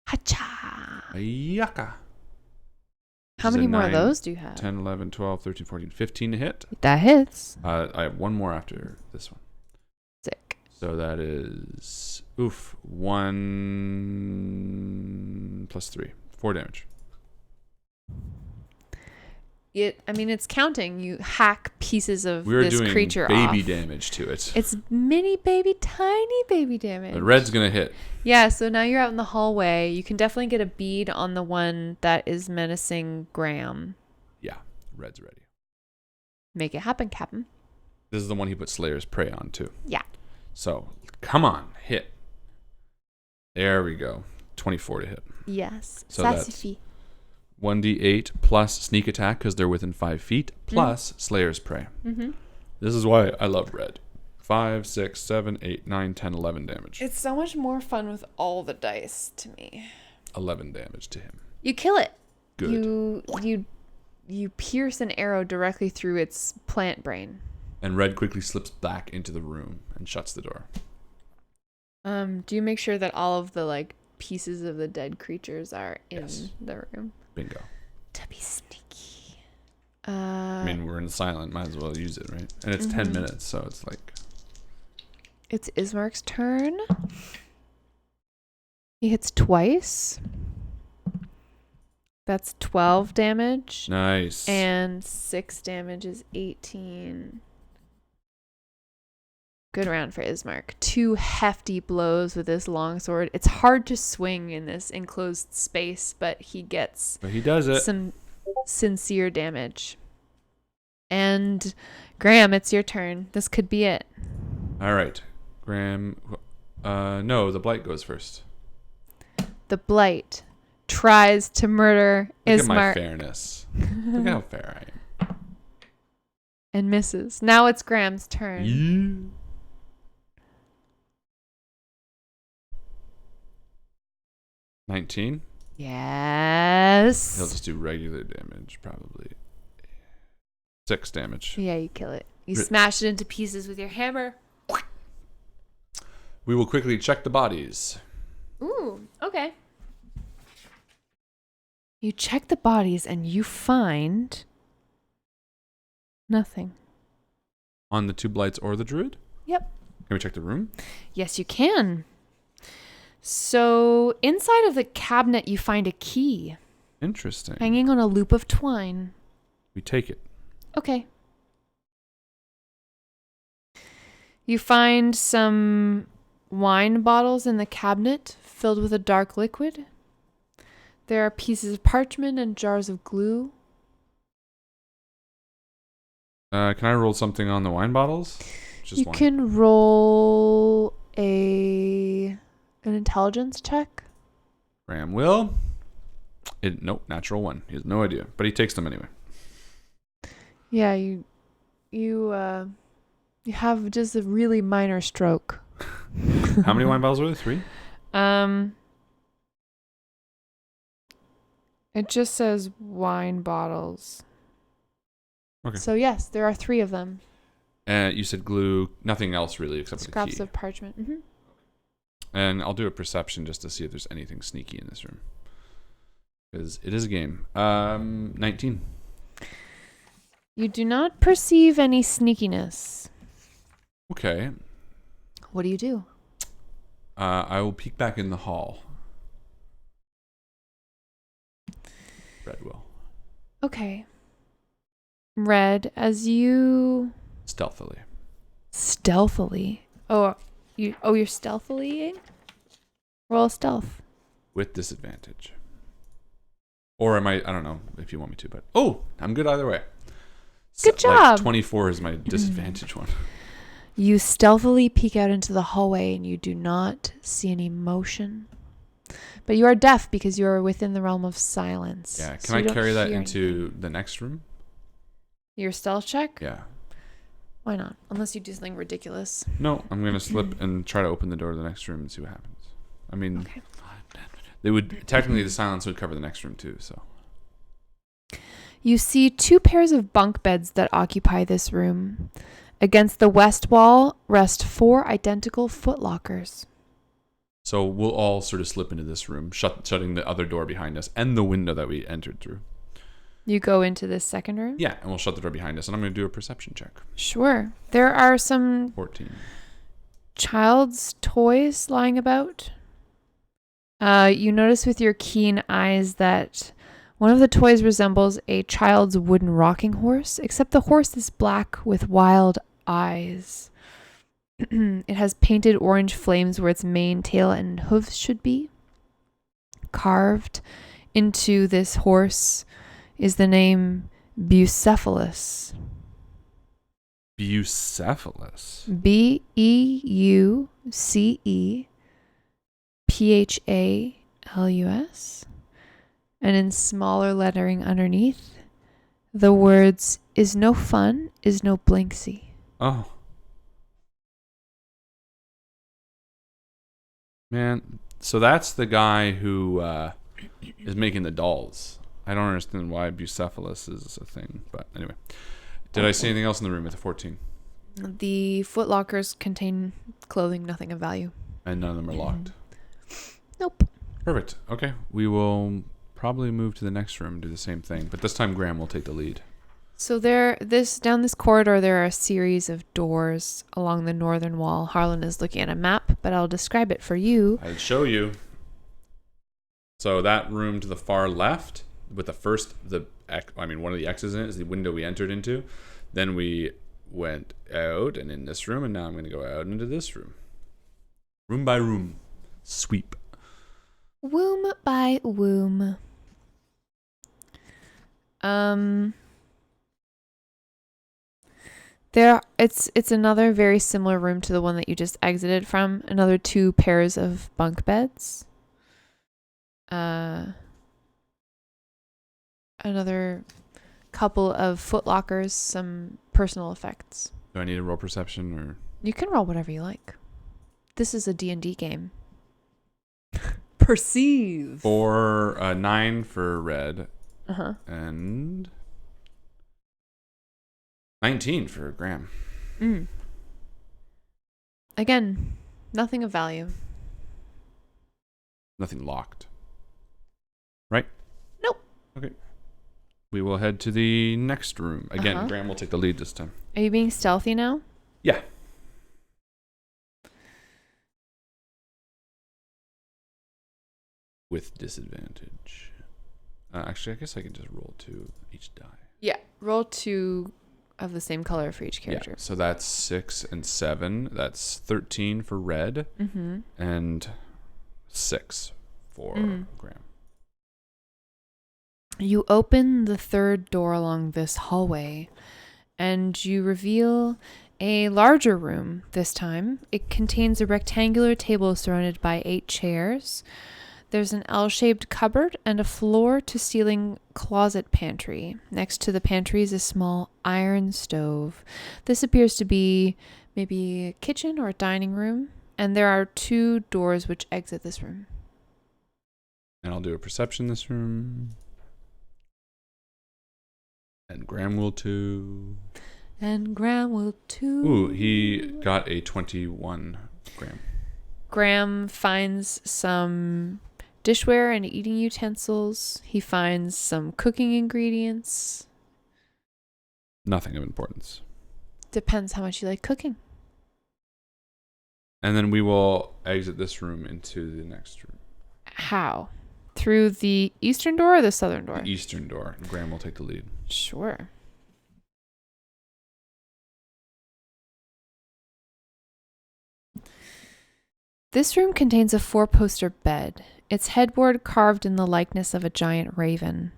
Hacha.
Ayaka.
How
This is
many
a
more of
9,
those do you have?
10, 11, 12, 13, 14, 15 to hit.
That hits.
I have one more after this one.
Sick.
So that is 1 plus 3. 4 damage.
It's counting. You hack pieces of
We were
this
doing
creature
baby
off.
damage to it.
It's tiny baby damage.
But red's going to hit.
Yeah, so now you're out in the hallway. You can definitely get a bead on the one that is menacing Graham.
Yeah, red's ready.
Make it happen, Captain.
This is the one he put Slayer's Prey on too.
Yeah.
So, come on, hit. There we go. 24 to hit.
Yes.
So that's
Sassy.
1d8 plus sneak attack because they're within 5 feet, plus Slayer's Prey.
Mm-hmm.
This is why I love red. 5, 6, 7, 8, 9, 10, 11 damage.
It's so much more fun with all the dice to me.
11 damage to him.
You kill it.
Good.
You pierce an arrow directly through its plant brain.
And red quickly slips back into the room and shuts the door.
Do you make sure that all of the pieces of the dead creatures are in
Yes.
the room?
Bingo.
To be sneaky.
I mean, we're in silent. Might as well use it, right? And it's 10 minutes, so it's like...
It's Ismark's turn. He hits twice. That's 12 damage.
Nice.
And 6 damage is 18. Good round for Ismark. 2 hefty blows with this longsword. It's hard to swing in this enclosed space, but he
does it.
Some sincere damage. And Graham, it's your turn. This could be it.
All right. Graham. No, the blight goes first.
The blight tries to murder
Look at my
Ismark
fairness. Look how fair I am.
and misses. Now it's Graham's turn.
Yeah. 19.
Yes.
He'll just do regular damage, probably. 6 damage.
Yeah, you kill it. You smash it into pieces with your hammer.
We will quickly check the bodies.
Ooh, okay. You check the bodies and you find nothing.
On the 2 blights or the druid?
Yep.
Can we check the room?
Yes, you can. So inside of the cabinet, you find a key
Interesting.
hanging on a loop of twine.
We take it.
Okay. You find some wine bottles in the cabinet filled with a dark liquid. There are pieces of parchment and jars of glue.
Can I roll something on the wine bottles? Just
You
one.
can roll an intelligence check.
Graham will. Nope, natural 1. He has no idea, but he takes them anyway.
Yeah, you have just a really minor stroke.
How many wine bottles were there? 3?
It just says wine bottles.
Okay.
So yes, there are 3 of them.
You said glue. Nothing else really except for the
Scraps
key.
of parchment. Mm-hmm.
And I'll do a perception just to see if there's anything sneaky in this room. Because it is a game. 19.
You do not perceive any sneakiness.
Okay.
What do you do?
I will peek back in the hall. Red will.
Okay. Red, as you
Stealthily.
you're stealthily? Roll stealth.
With disadvantage. Or am I don't know if you want me to, but I'm good either way.
Good job.
24 is my disadvantage one.
You stealthily peek out into the hallway and you do not see any motion. But you are deaf because you are within the realm of silence.
Yeah, can
So
I
you don't
carry that
hear
into
anything.
the next room?
Your stealth check?
Yeah.
Why not? Unless you do something ridiculous.
No, I'm going to slip and try to open the door to the next room and see what happens. I mean,
Okay.
technically the silence would cover the next room too, so.
You see 2 pairs of bunk beds that occupy this room. Against the west wall rest 4 identical footlockers.
So we'll all sort of slip into this room, shutting the other door behind us and the window that we entered through.
You go into this second room?
Yeah, and we'll shut the door behind us, and I'm going to do a perception check.
Sure. There are some
14.
child's toys lying about. You notice with your keen eyes that one of the toys resembles a child's wooden rocking horse, except the horse is black with wild eyes. It has painted orange flames where its mane, tail, and hooves should be. Carved into this horse is the name Bucephalus.
Bucephalus.
Bucephalus. And in smaller lettering underneath, the words, is no fun, is no blinksy.
Oh. Man, so that's the guy who is making the dolls. I don't understand why Bucephalus is a thing, but anyway. Did I see anything else in the room at the 14?
The footlockers contain clothing, nothing of value.
And none of them are locked?
Nope.
Perfect. Okay. We will probably move to the next room and do the same thing, but this time Graham will take the lead.
So down this corridor, there are a series of doors along the northern wall. Harlan is looking at a map, but I'll describe it for you.
I'll show you. So that room to the far left with one of the X's in it is the window we entered into. Then we went out and in this room, and now I'm going to go out into this room. Room by room. Sweep.
Womb by womb. It's another very similar room to the one that you just exited from. Another 2 pairs of bunk beds. Another couple of footlockers, some personal effects.
Do I need to roll perception or?
You can roll whatever you like. This is a D&D game. Perceive.
9 for red.
Uh-huh.
And 19 for Graham.
Again, nothing of value.
Nothing locked. Right?
Nope.
Okay. We will head to the next room. Again, Graham will take the lead this time.
Are you being stealthy now?
Yeah. With disadvantage. Actually, I guess I can just roll 2 each die.
Yeah. Roll 2 of the same color for each character.
Yeah, so that's 6 and 7. That's 13 for red.
Mm-hmm.
And 6 for Graham.
You open the 3rd door along this hallway, and you reveal a larger room this time. It contains a rectangular table surrounded by 8 chairs. There's an L-shaped cupboard and a floor-to-ceiling closet pantry. Next to the pantry is a small iron stove. This appears to be maybe a kitchen or a dining room, and there are 2 doors which exit this room.
And I'll do a perception this room. And Graham will too.
And Graham will too.
Ooh, he got a 21, Graham.
Graham finds some dishware and eating utensils. He finds some cooking ingredients.
Nothing of importance.
Depends how much you like cooking.
And then we will exit this room into the next room.
How? Through the eastern door or the southern door?
The eastern door. Graham will take the lead.
Sure. This room contains a 4-poster bed, its headboard carved in the likeness of a giant raven.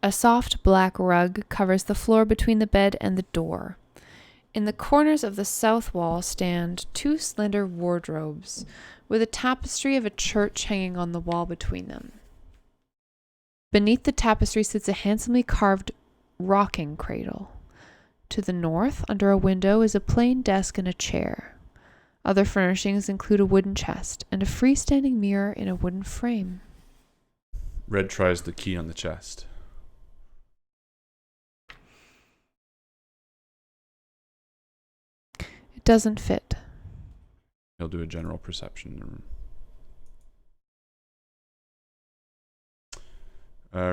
A soft black rug covers the floor between the bed and the door. In the corners of the south wall stand 2 slender wardrobes, with a tapestry of a church hanging on the wall between them. Beneath the tapestry sits a handsomely carved rocking cradle. To the north, under a window, is a plain desk and a chair. Other furnishings include a wooden chest and a freestanding mirror in a wooden frame.
Red tries the key on the chest.
It doesn't fit.
He'll do a general perception in the room.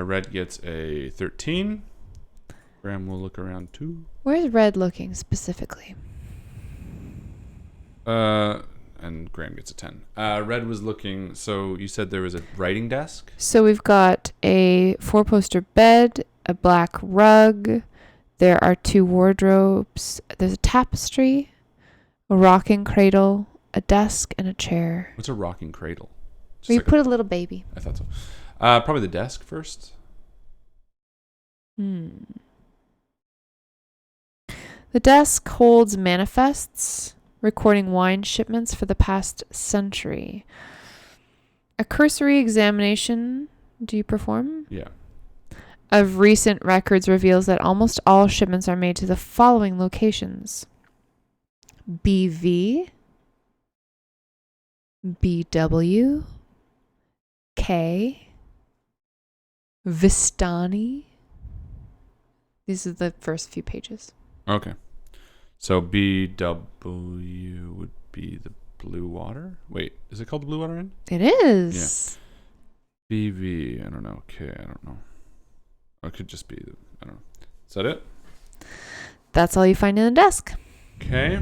Red gets a 13. Graham will look around too.
Where's Red looking specifically?
And Graham gets a 10. Red was looking, so you said there was a writing desk?
So we've got a 4-poster bed, a black rug, there are 2 wardrobes, there's a tapestry, a rocking cradle, a desk, and a chair.
What's a rocking cradle?
Where you put a little baby.
I thought so. Probably the desk first.
The desk holds manifests, recording wine shipments for the past century. A cursory examination, do you perform?
Yeah.
Of recent records reveals that almost all shipments are made to the following locations: BV, BW, K, Vistani. These are the first few pages.
Okay. So BW would be the Blue Water? Wait, is it called the Blue Water Inn?
It is.
Yeah. BV, I don't know. K, I don't know. Or it could just be, I don't know. Is that it?
That's all you find in the desk.
Okay.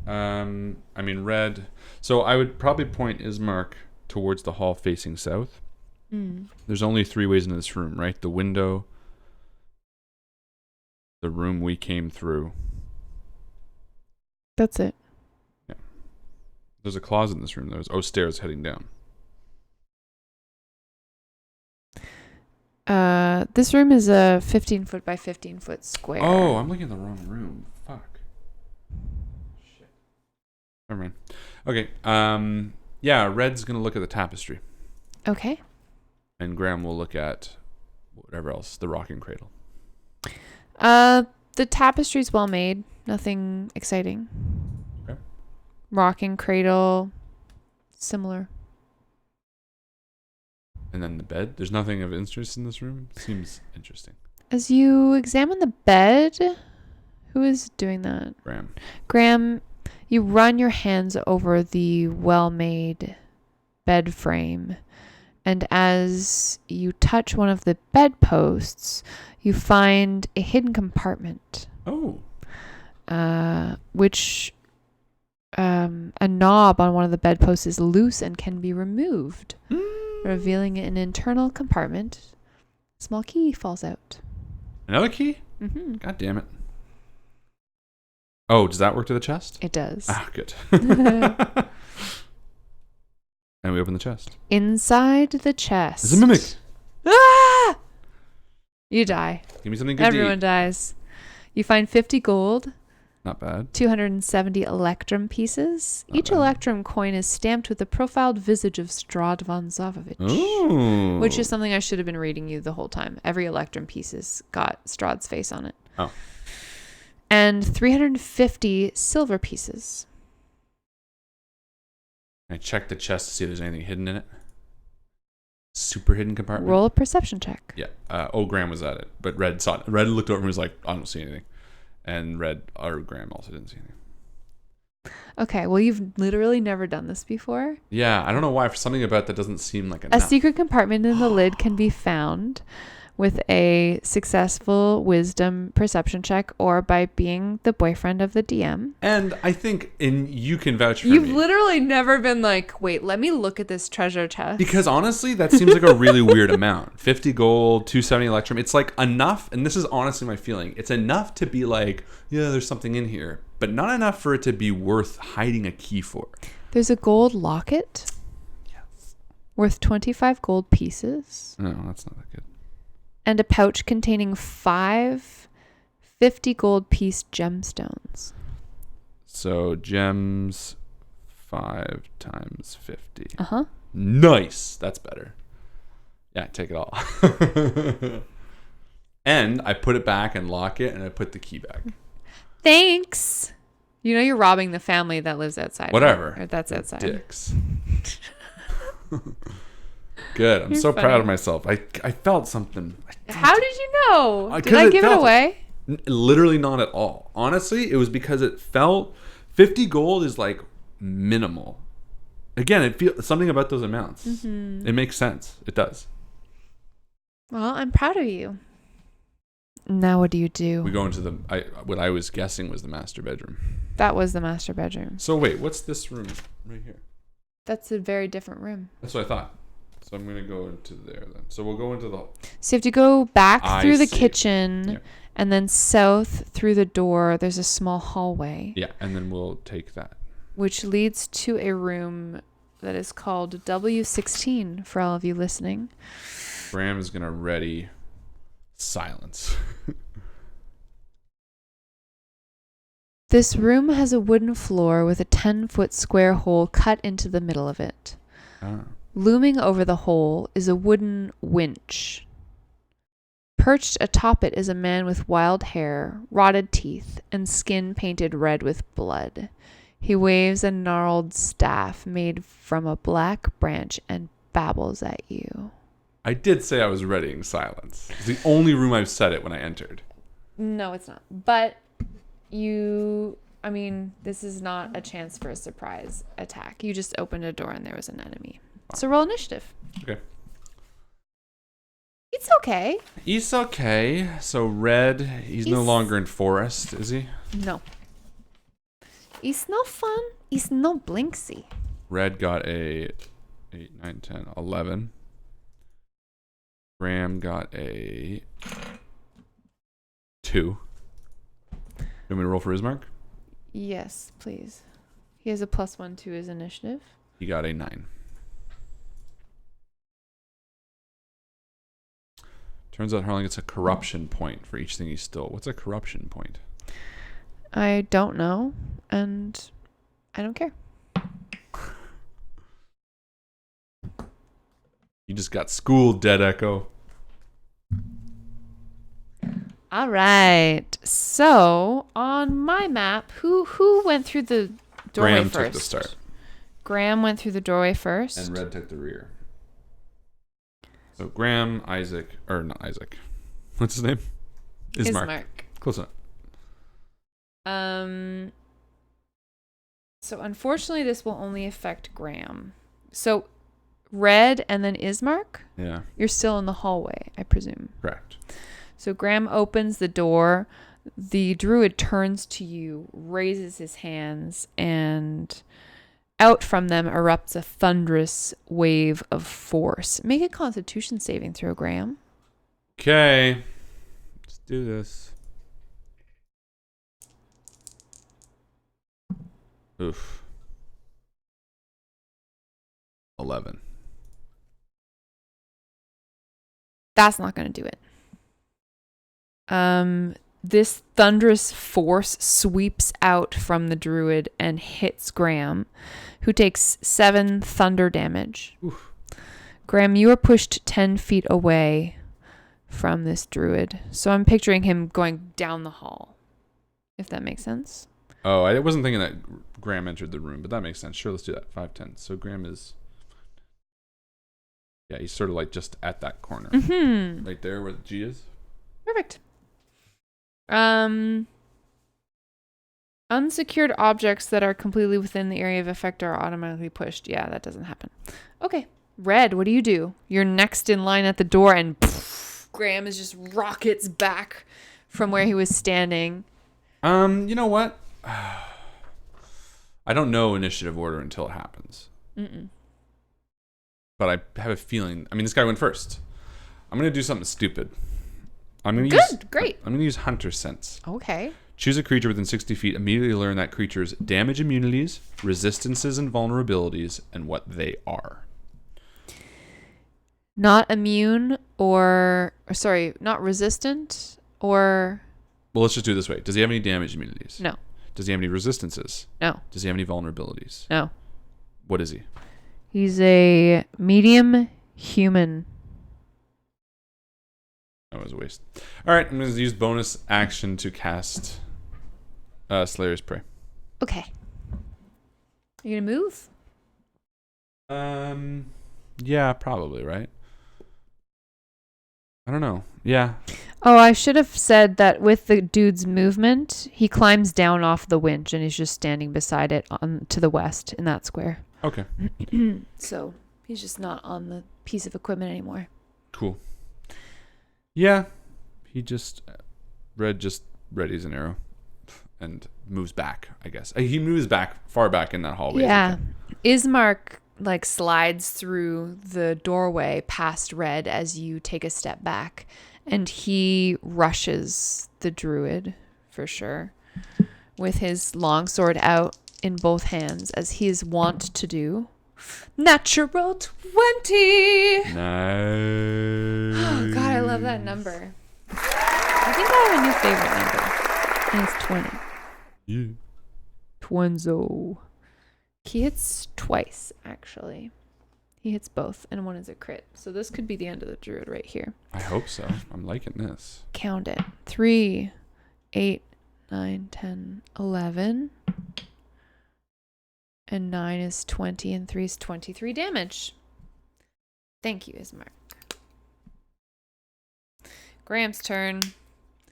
Red. So I would probably point Ismark towards the hall facing south. There's only 3 ways into this room, right? The window, the room we came through.
That's it.
Yeah. There's a closet in this room. There's stairs heading down.
This room is a 15 foot by 15 foot square.
Oh, I'm looking at the wrong room. Fuck. Shit. Never mind. Okay. Yeah, Red's gonna look at the tapestry,
Okay.
and Graham will look at whatever else. The rocking cradle.
The tapestry's well made. Nothing exciting.
Okay.
Rocking cradle, similar.
And then the bed. There's nothing of interest in this room. Seems interesting.
As you examine the bed, who is doing that?
Graham.
Graham, you run your hands over the well-made bed frame, and as you touch one of the bedposts, you find a hidden compartment.
Oh.
Which a knob on one of the bedposts is loose and can be removed, revealing an internal compartment. A small key falls out.
Another key?
Mm-hmm.
God damn it. Oh, does that work to the chest?
It does.
Ah, good. And we open the chest.
Inside the chest.
It's a mimic.
Ah! You die.
Give me something good
Everyone
to eat.
dies. You find 50 gold,
Not bad.
270 electrum pieces.
Not
Each
bad.
electrum coin is stamped with the profiled visage of Strahd von Zavovich.
Ooh.
Which is something I should have been reading you the whole time. Every electrum piece has got Strahd's face on it.
Oh.
And 350 silver pieces.
I check the chest to see if there's anything hidden in it. Super hidden compartment.
Roll a perception check.
Yeah. Graham was at it, but Red saw it. Red looked over and was like, I don't see anything. And Graham also didn't see anything.
Okay, well, you've literally never done this before.
Yeah, I don't know why. For something about that doesn't seem like
A
enough.
secret compartment in the lid can be found with a successful wisdom perception check or by being the boyfriend of the DM.
And I think, you can vouch for
You've
me.
literally never been like, wait, let me look at this treasure chest.
Because honestly, that seems like a really weird amount. 50 gold, 270 electrum. It's like enough, and this is honestly my feeling. It's enough to be like, yeah, there's something in here, but not enough for it to be worth hiding a key for.
There's a gold locket.
Yes.
Worth 25 gold pieces.
No, that's not that good.
And a pouch containing 5 50 gold piece gemstones.
So gems, 5 times 50.
Uh-huh.
Nice. That's better. Yeah, take it all. And I put it back and lock it, and I put the key back.
Thanks. You know you're robbing the family that lives outside.
Whatever.
Right? Or that's outside.
Dicks. Good. I'm
You're
so proud
funny.
of myself. I felt something.
How did you know? Did
'cause
I
it
give it
felt-
away?
Literally not at all. Honestly, it was because it felt 50 gold is like minimal. Again, it feels something about those amounts.
Mm-hmm.
It makes sense. It does.
Well, I'm proud of you. Now what do you do?
We go into what I was guessing was the master bedroom.
That was the master bedroom.
So wait, what's this room right here?
That's a very different room.
That's what I thought. So I'm gonna go into there then. So we'll go into the.
So you have to go back
I
through the
see.
kitchen
Yeah.
and then south through the door. There's a small hallway,
Yeah, and then we'll take that.
which leads to a room that is called W16 for all of you listening.
Graham is gonna ready silence.
This room has a wooden floor with a 10-foot square hole cut into the middle of it.
Ah.
Looming over the hole is a wooden winch. Perched atop it is a man with wild hair, rotted teeth, and skin painted red with blood. He waves a gnarled staff made from a black branch and babbles at you.
I did say I was readying silence. It's the only room I've said it when I entered.
No, it's not. But this is not a chance for a surprise attack. You just opened a door and there was an enemy. So roll initiative.
Okay.
It's okay.
He's okay. So Red, he's no
He's-
longer in forest, is he?
No. It's no fun. It's no blinksy.
Red got a 8, 9, 10, 11. Graham got a 2. You want me to roll for his mark?
Yes, please. He has a +1 to his initiative.
He got a 9. Turns out Harlan gets a corruption point for each thing he stole. What's a corruption point?
I don't know, and I don't care.
You just got schooled, Dead Echo.
All right. So on my map, who went through the doorway
Graham
first?
took the start.
Graham went through the doorway first.
And Red took the rear. So Graham, Isaac, or not Isaac. What's his name? Ismark. Close enough.
So unfortunately, this will only affect Graham. So Red and then Ismark?
Yeah.
You're still in the hallway, I presume.
Correct.
So Graham opens the door. The druid turns to you, raises his hands, and out from them erupts a thunderous wave of force. Make a Constitution saving throw, Graham.
Okay. Let's do this. Oof. 11.
That's not going to do it. This thunderous force sweeps out from the druid and hits Graham, who takes 7 thunder damage.
Oof.
Graham, you are pushed 10 feet away from this druid. So I'm picturing him going down the hall, if that makes sense.
Oh, I wasn't thinking that Graham entered the room, but that makes sense. Sure, let's do that. 5, 10. So Graham is... Yeah, he's sort of like just at that corner.
Mm-hmm.
Right there where the G is.
Perfect. Unsecured objects that are completely within the area of effect are automatically pushed. Yeah, that doesn't happen. Okay. Red, what do you do? You're next in line at the door and poof, Graham is just rockets back from where he was standing.
You know what? I don't know initiative order until it happens.
Mm-mm.
But I have a feeling... I mean, this guy went first. I'm going to do something stupid.
Great.
I'm going to use Hunter Sense.
Okay.
Choose a creature within 60 feet. Immediately learn that creature's damage immunities, resistances, and vulnerabilities, and what they are.
Not immune not resistant or...
Well, let's just do it this way. Does he have any damage immunities?
No.
Does he have any resistances?
No.
Does he have any vulnerabilities?
No.
What is he?
He's a medium human.
That was a waste. All right, I'm going to use bonus action to cast Slayer's Prey.
Okay. You gonna move?
Yeah, probably, right? I don't know. Yeah.
Oh, I should have said that with the dude's movement, he climbs down off the winch and he's just standing beside it to the west in that square.
Okay.
So he's just not on the piece of equipment anymore.
Cool. Yeah. He just... Red just readies an arrow and moves back, I guess. He moves back, far back in that hallway.
Yeah. Ismark slides through the doorway past Red as you take a step back, and he rushes the druid for sure with his longsword out in both hands, as he is wont to do. Natural 20.
Nice.
Oh god, I love that number. I think I have a new favorite number, and it's 20.
Yeah.
Twenzo. He hits twice, actually. He hits both, and one is a crit. So this could be the end of the druid right here.
I hope so. I'm liking this.
Count it. 3, 8, 9, 10, 11. And 9 is 20, and 3 is 23 damage. Thank you, Ismark. Graham's turn.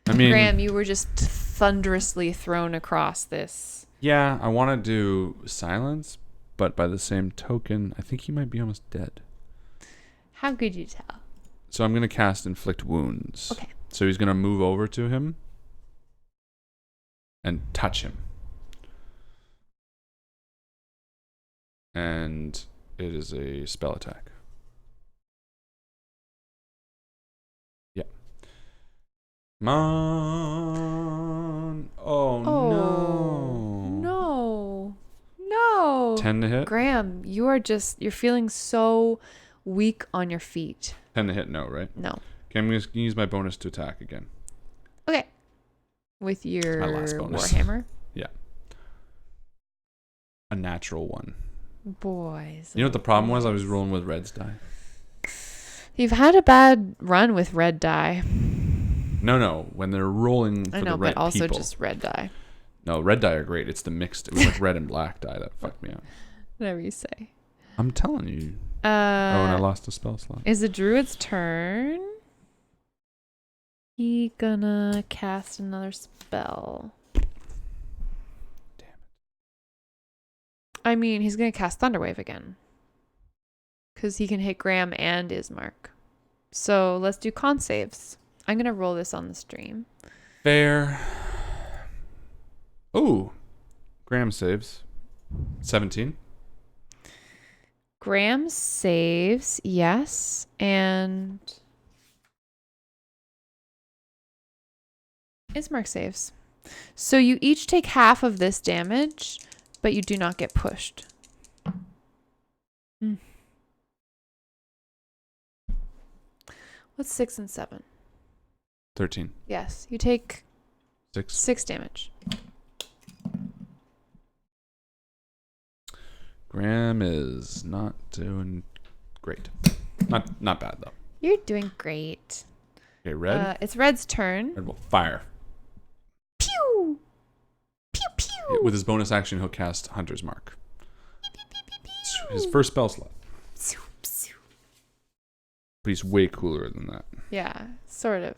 I mean...
Graham, you were just thunderously thrown across this.
Yeah, I want to do silence, but by the same token, I think he might be almost dead.
How could you tell?
So I'm going to cast Inflict Wounds.
Okay.
So he's going to move over to him and touch him. And it is a spell attack. Come on. Oh,
no. No.
10 to hit?
Graham, you're feeling so weak on your feet.
10 to hit, no, right?
No.
Okay, I'm going to use my bonus to attack again.
Okay. With your
my last bonus.
Warhammer?
Yeah. A natural 1.
Boys.
You know what the problem was? I was rolling with Red's die.
You've had a bad run with red die.
No. When they're rolling for
I know,
the right
but also
people.
just red die.
No, red die are great. It's the mixed. It was like red and black die that fucked me up.
Whatever you say.
I'm telling you. And I lost a spell slot.
Is the druid's turn? He gonna cast another spell.
Damn it.
I mean, he's gonna cast Thunderwave again. Because he can hit Graham and Ismark. So let's do con saves. I'm gonna roll this on the stream.
Fair. Oh. Graham saves. 17.
Graham saves, yes. And Ismark saves. So you each take half of this damage, but you do not get pushed. What's 6 and 7?
13.
Yes, you take
6.
6 damage.
Graham is not doing great. Not bad though.
You're doing great.
Okay, Red.
It's Red's turn.
Red will fire.
Pew! Pew pew!
With his bonus action, he'll cast Hunter's Mark. His first spell slot. But he's way cooler than that.
Yeah, sort of.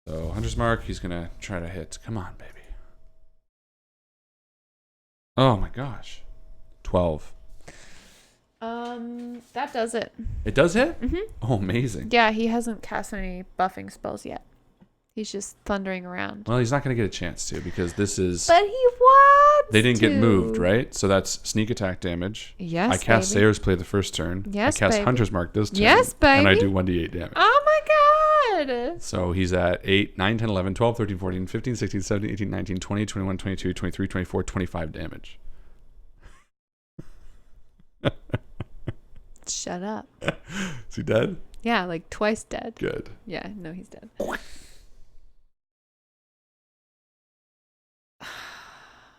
So Hunter's Mark, he's gonna try to hit. Come on, baby. Oh my gosh. 12.
That does it.
It does hit?
Mm-hmm.
Oh, amazing.
Yeah, he hasn't cast any buffing spells yet. He's just thundering around.
Well, he's not gonna get a chance to because this is.
But he wants
They didn't get
to.
moved, right? So that's sneak attack damage.
Yes,
I cast
baby.
Sayer's Play the first turn.
Yes,
I cast
baby.
Hunter's Mark this turn.
Yes, baby.
And I do 1d8 damage.
Oh my god!
So he's at 8, 9, 10, 11, 12, 13, 14, 15, 16, 17, 18, 19, 20, 21, 22, 23, 24, 25 damage.
Shut up.
Is he dead?
Yeah, like twice dead.
Good.
Yeah, no, he's dead.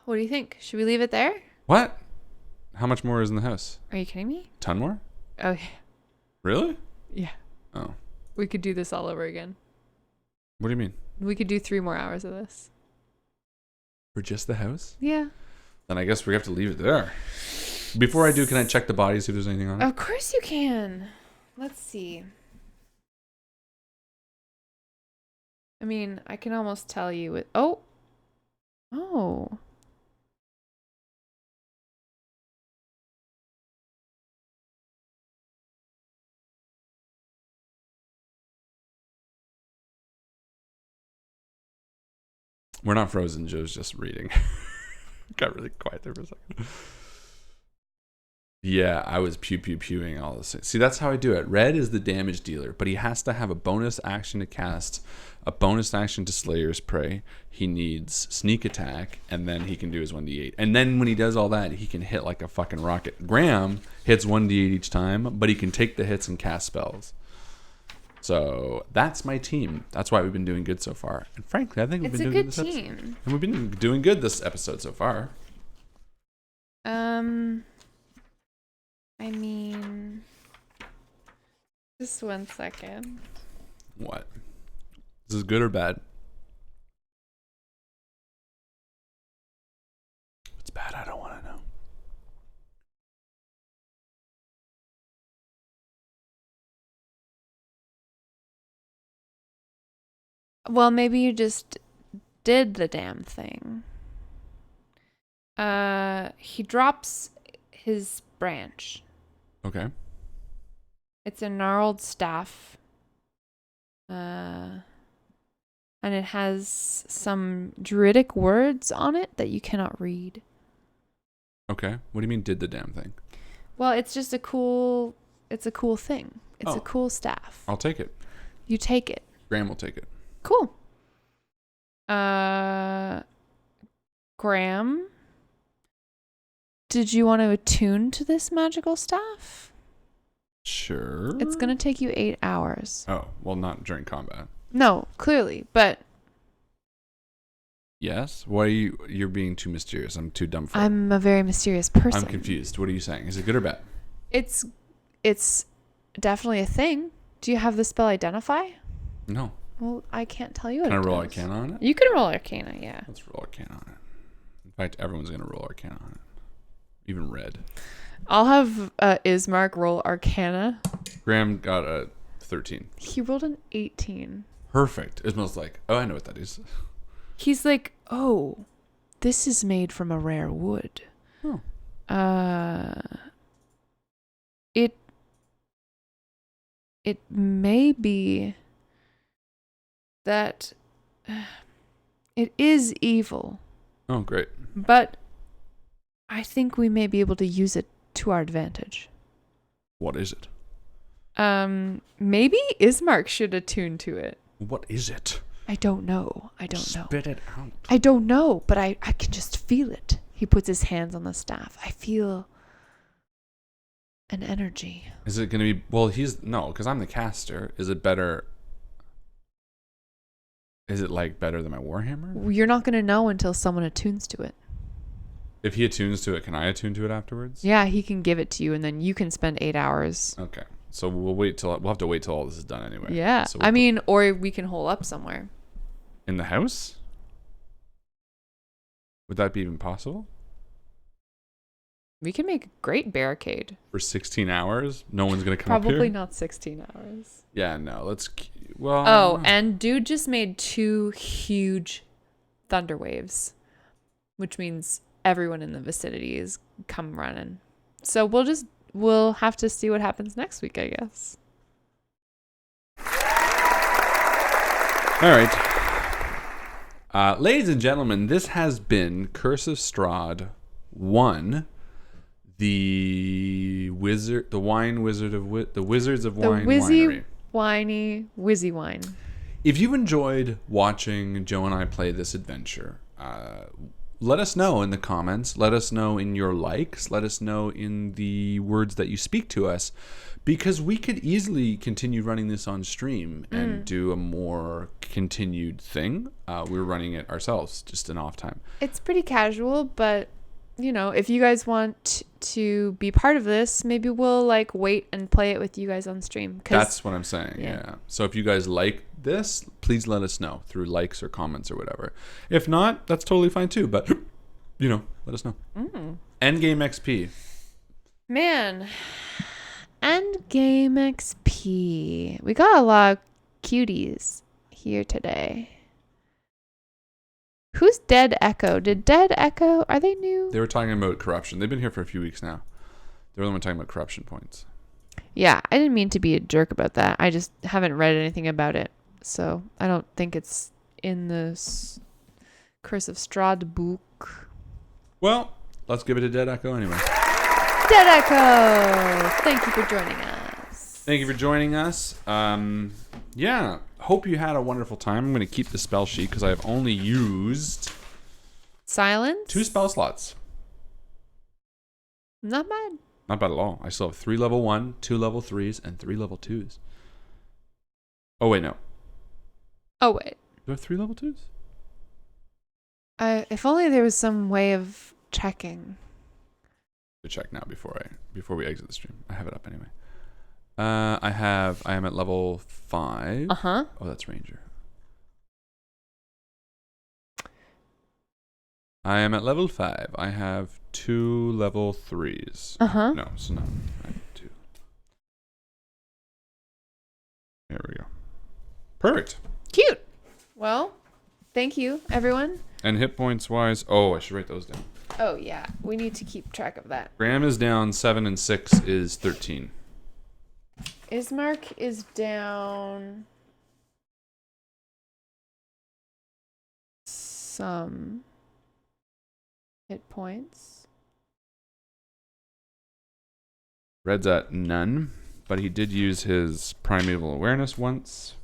What do you think? Should we leave it there?
What? How much more is in the house?
Are you kidding me?
Ton more?
Oh,
Really?
yeah.
Oh.
We could do this all over again.
What do you mean?
We could do 3 more hours of this.
For just the house?
Yeah.
Then I guess we have to leave it there. Before I do, can I check the body, see if there's anything on it?
Of course you can. Let's see. I mean, I can almost tell you it. Oh.
We're not frozen. Joe's just reading. Got really quiet there for a second. Yeah, I was pewing all this. See, that's how I do it. Red is the damage dealer, but he has to have a bonus action to cast, a bonus action to Slayer's Prey. He needs sneak attack, and then he can do his 1d8. And then when he does all that, he can hit like a fucking rocket. Graham hits 1d8 each time, but he can take the hits and cast spells. So that's my team. That's why we've been doing good so far. And frankly, I think we've
It's
been
a
doing
good
good this
team.
episode. And we've been doing good this episode so far.
I mean, just 1 second.
What? Is this good or bad? If it's bad, I don't want to know.
Well, maybe you just did the damn thing. He drops his branch.
Okay.
It's a gnarled staff. And it has some druidic words on it that you cannot read.
Okay. What do you mean did the damn thing?
Well, it's a cool thing. It's a cool staff.
I'll take it.
You take it.
Graham will take it.
Cool. Graham, did you want to attune to this magical staff?
Sure.
It's going to take you 8 hours.
Oh, well, not during combat.
No, clearly, but
Yes? Why are you're being too mysterious? I'm too dumb for it.
I'm a very mysterious person.
I'm confused. What are you saying? Is it good or bad?
It's definitely a thing. Do you have the spell Identify?
No.
Well, I can't tell you
Can I
what it
roll
does.
Arcana on it?
You can roll Arcana, yeah.
Let's roll Arcana on it. In fact, everyone's going to roll Arcana on it. Even Red.
I'll have Ismark roll Arcana.
Graham got a 13.
He rolled an 18. Perfect.
Ismail's like, oh, I know what that is.
He's like, oh, this is made from a rare wood.
Oh.
It may be that it is evil,
Oh, great.
but I think we may be able to use it to our advantage.
What is it?
Maybe Ismark should attune to it.
What is it?
I don't know. I don't know.
Spit it out.
I don't know, but I can just feel it. He puts his hands on the staff. I feel an energy.
Is it going to be... Well, no, because I'm the caster. Is it better... Is it, like, better than my Warhammer?
You're not going to know until someone attunes to it.
If he attunes to it, can I attune to it afterwards?
Yeah, he can give it to you, and then you can spend 8 hours.
Okay. So we'll have to wait till all this is done anyway.
Yeah.
So
or we can hole up somewhere.
in the house? Would that be even possible?
We can make a great barricade.
For 16 hours? No one's going to come up here?
Probably not 16 hours.
Yeah, no. Well...
Oh, and dude just made 2 huge thunder waves, which means everyone in the vicinity is come running. So we'll have to see what happens next week, I guess.
All right. Ladies and gentlemen, this has been Curse of Strahd 1, the Wizards of Wine Winery.
Whiny, whizzy wine.
If you enjoyed watching Joe and I play this adventure, let us know in the comments. Let us know in your likes. Let us know in the words that you speak to us, because we could easily continue running this on stream and do a more continued thing. We're running it ourselves, just an off time.
It's pretty casual, but if you guys want to be part of this, maybe we'll wait and play it with you guys on stream.
That's what I'm saying. Yeah. So if you guys like this, please let us know through likes or comments or whatever. If not, that's totally fine too. But let us know. Endgame XP.
Man, Endgame XP. We got a lot of cuties here today. Who's Dead Echo? Did Dead Echo, are they new?
They were talking about corruption. They've been here for a few weeks now. They're the one talking about corruption points.
Yeah, I didn't mean to be a jerk about that. I just haven't read anything about it. So I don't think it's in the Curse of Strahd book.
Well, let's give it a Dead Echo anyway.
Dead Echo! Thank you for joining us.
Thank you for joining us. Yeah, hope you had a wonderful time. I'm going to keep the spell sheet because I have only used...
Silence?
2 spell slots.
Not bad.
Not bad at all. I still have 3 level 1, 2 level 3s, and 3 level 2s. Oh, wait, no.
Oh, wait.
Do I have 3 level 2s?
If only there was some way of checking.
To check now before we exit the stream. I have it up anyway. I am at level 5.
Uh-huh.
Oh, that's Ranger. I am at level 5. I have 2 level 3s.
Uh-huh.
No, so no. I have 2. There we go. Perfect.
Cute. Well, thank you, everyone.
And hit points wise, I should write those down.
Oh, yeah. We need to keep track of that.
Graham is down 7 and 6 is 13.
Ismark is down some hit points.
Red's at none, but he did use his primeval awareness once.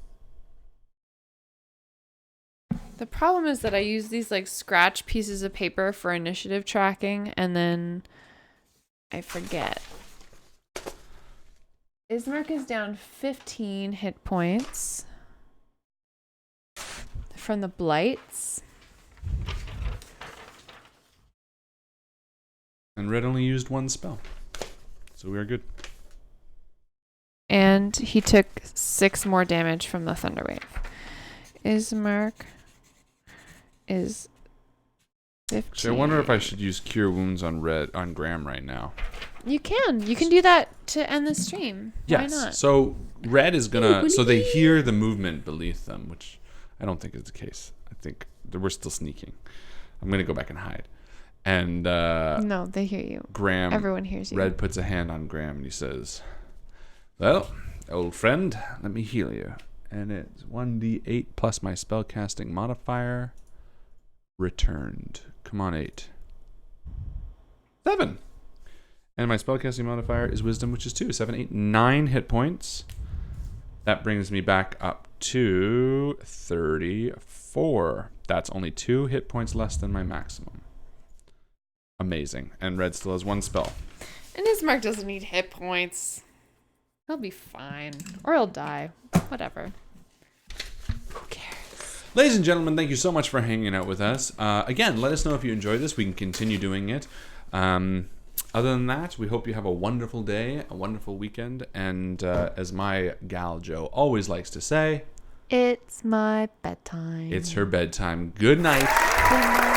The problem is that I use these like scratch pieces of paper for initiative tracking, and then I forget. Ismark is down 15 hit points from the blights.
And Red only used one spell. So we are good.
And he took 6 more damage from the Thunderwave. Ismark is 15.
So I wonder if I should use Cure Wounds on Graham right now.
You can do that to end the stream.
Yes.
Why not?
So Red is gonna. So they hear the movement beneath them, which I don't think is the case. I think that we're still sneaking. I'm gonna go back and hide. And
no, they hear you.
Graham.
Everyone hears you.
Red puts a hand on Graham and he says, "Well, old friend, let me heal you." And it's 1d8 plus my spellcasting modifier. Returned. Come on, 8. 7. And my spellcasting modifier is Wisdom, which is 2. 7, 8, 9 hit points. That brings me back up to 34. That's only 2 hit points less than my maximum. Amazing. And Red still has 1 spell.
And Ismark doesn't need hit points. He'll be fine. Or he'll die. Whatever. Who cares?
Ladies and gentlemen, thank you so much for hanging out with us. Again, let us know if you enjoyed this. We can continue doing it. Other than that, we hope you have a wonderful day, a wonderful weekend. And as my gal Jo always likes to say,
it's my bedtime.
It's her bedtime. Good night.
Good night.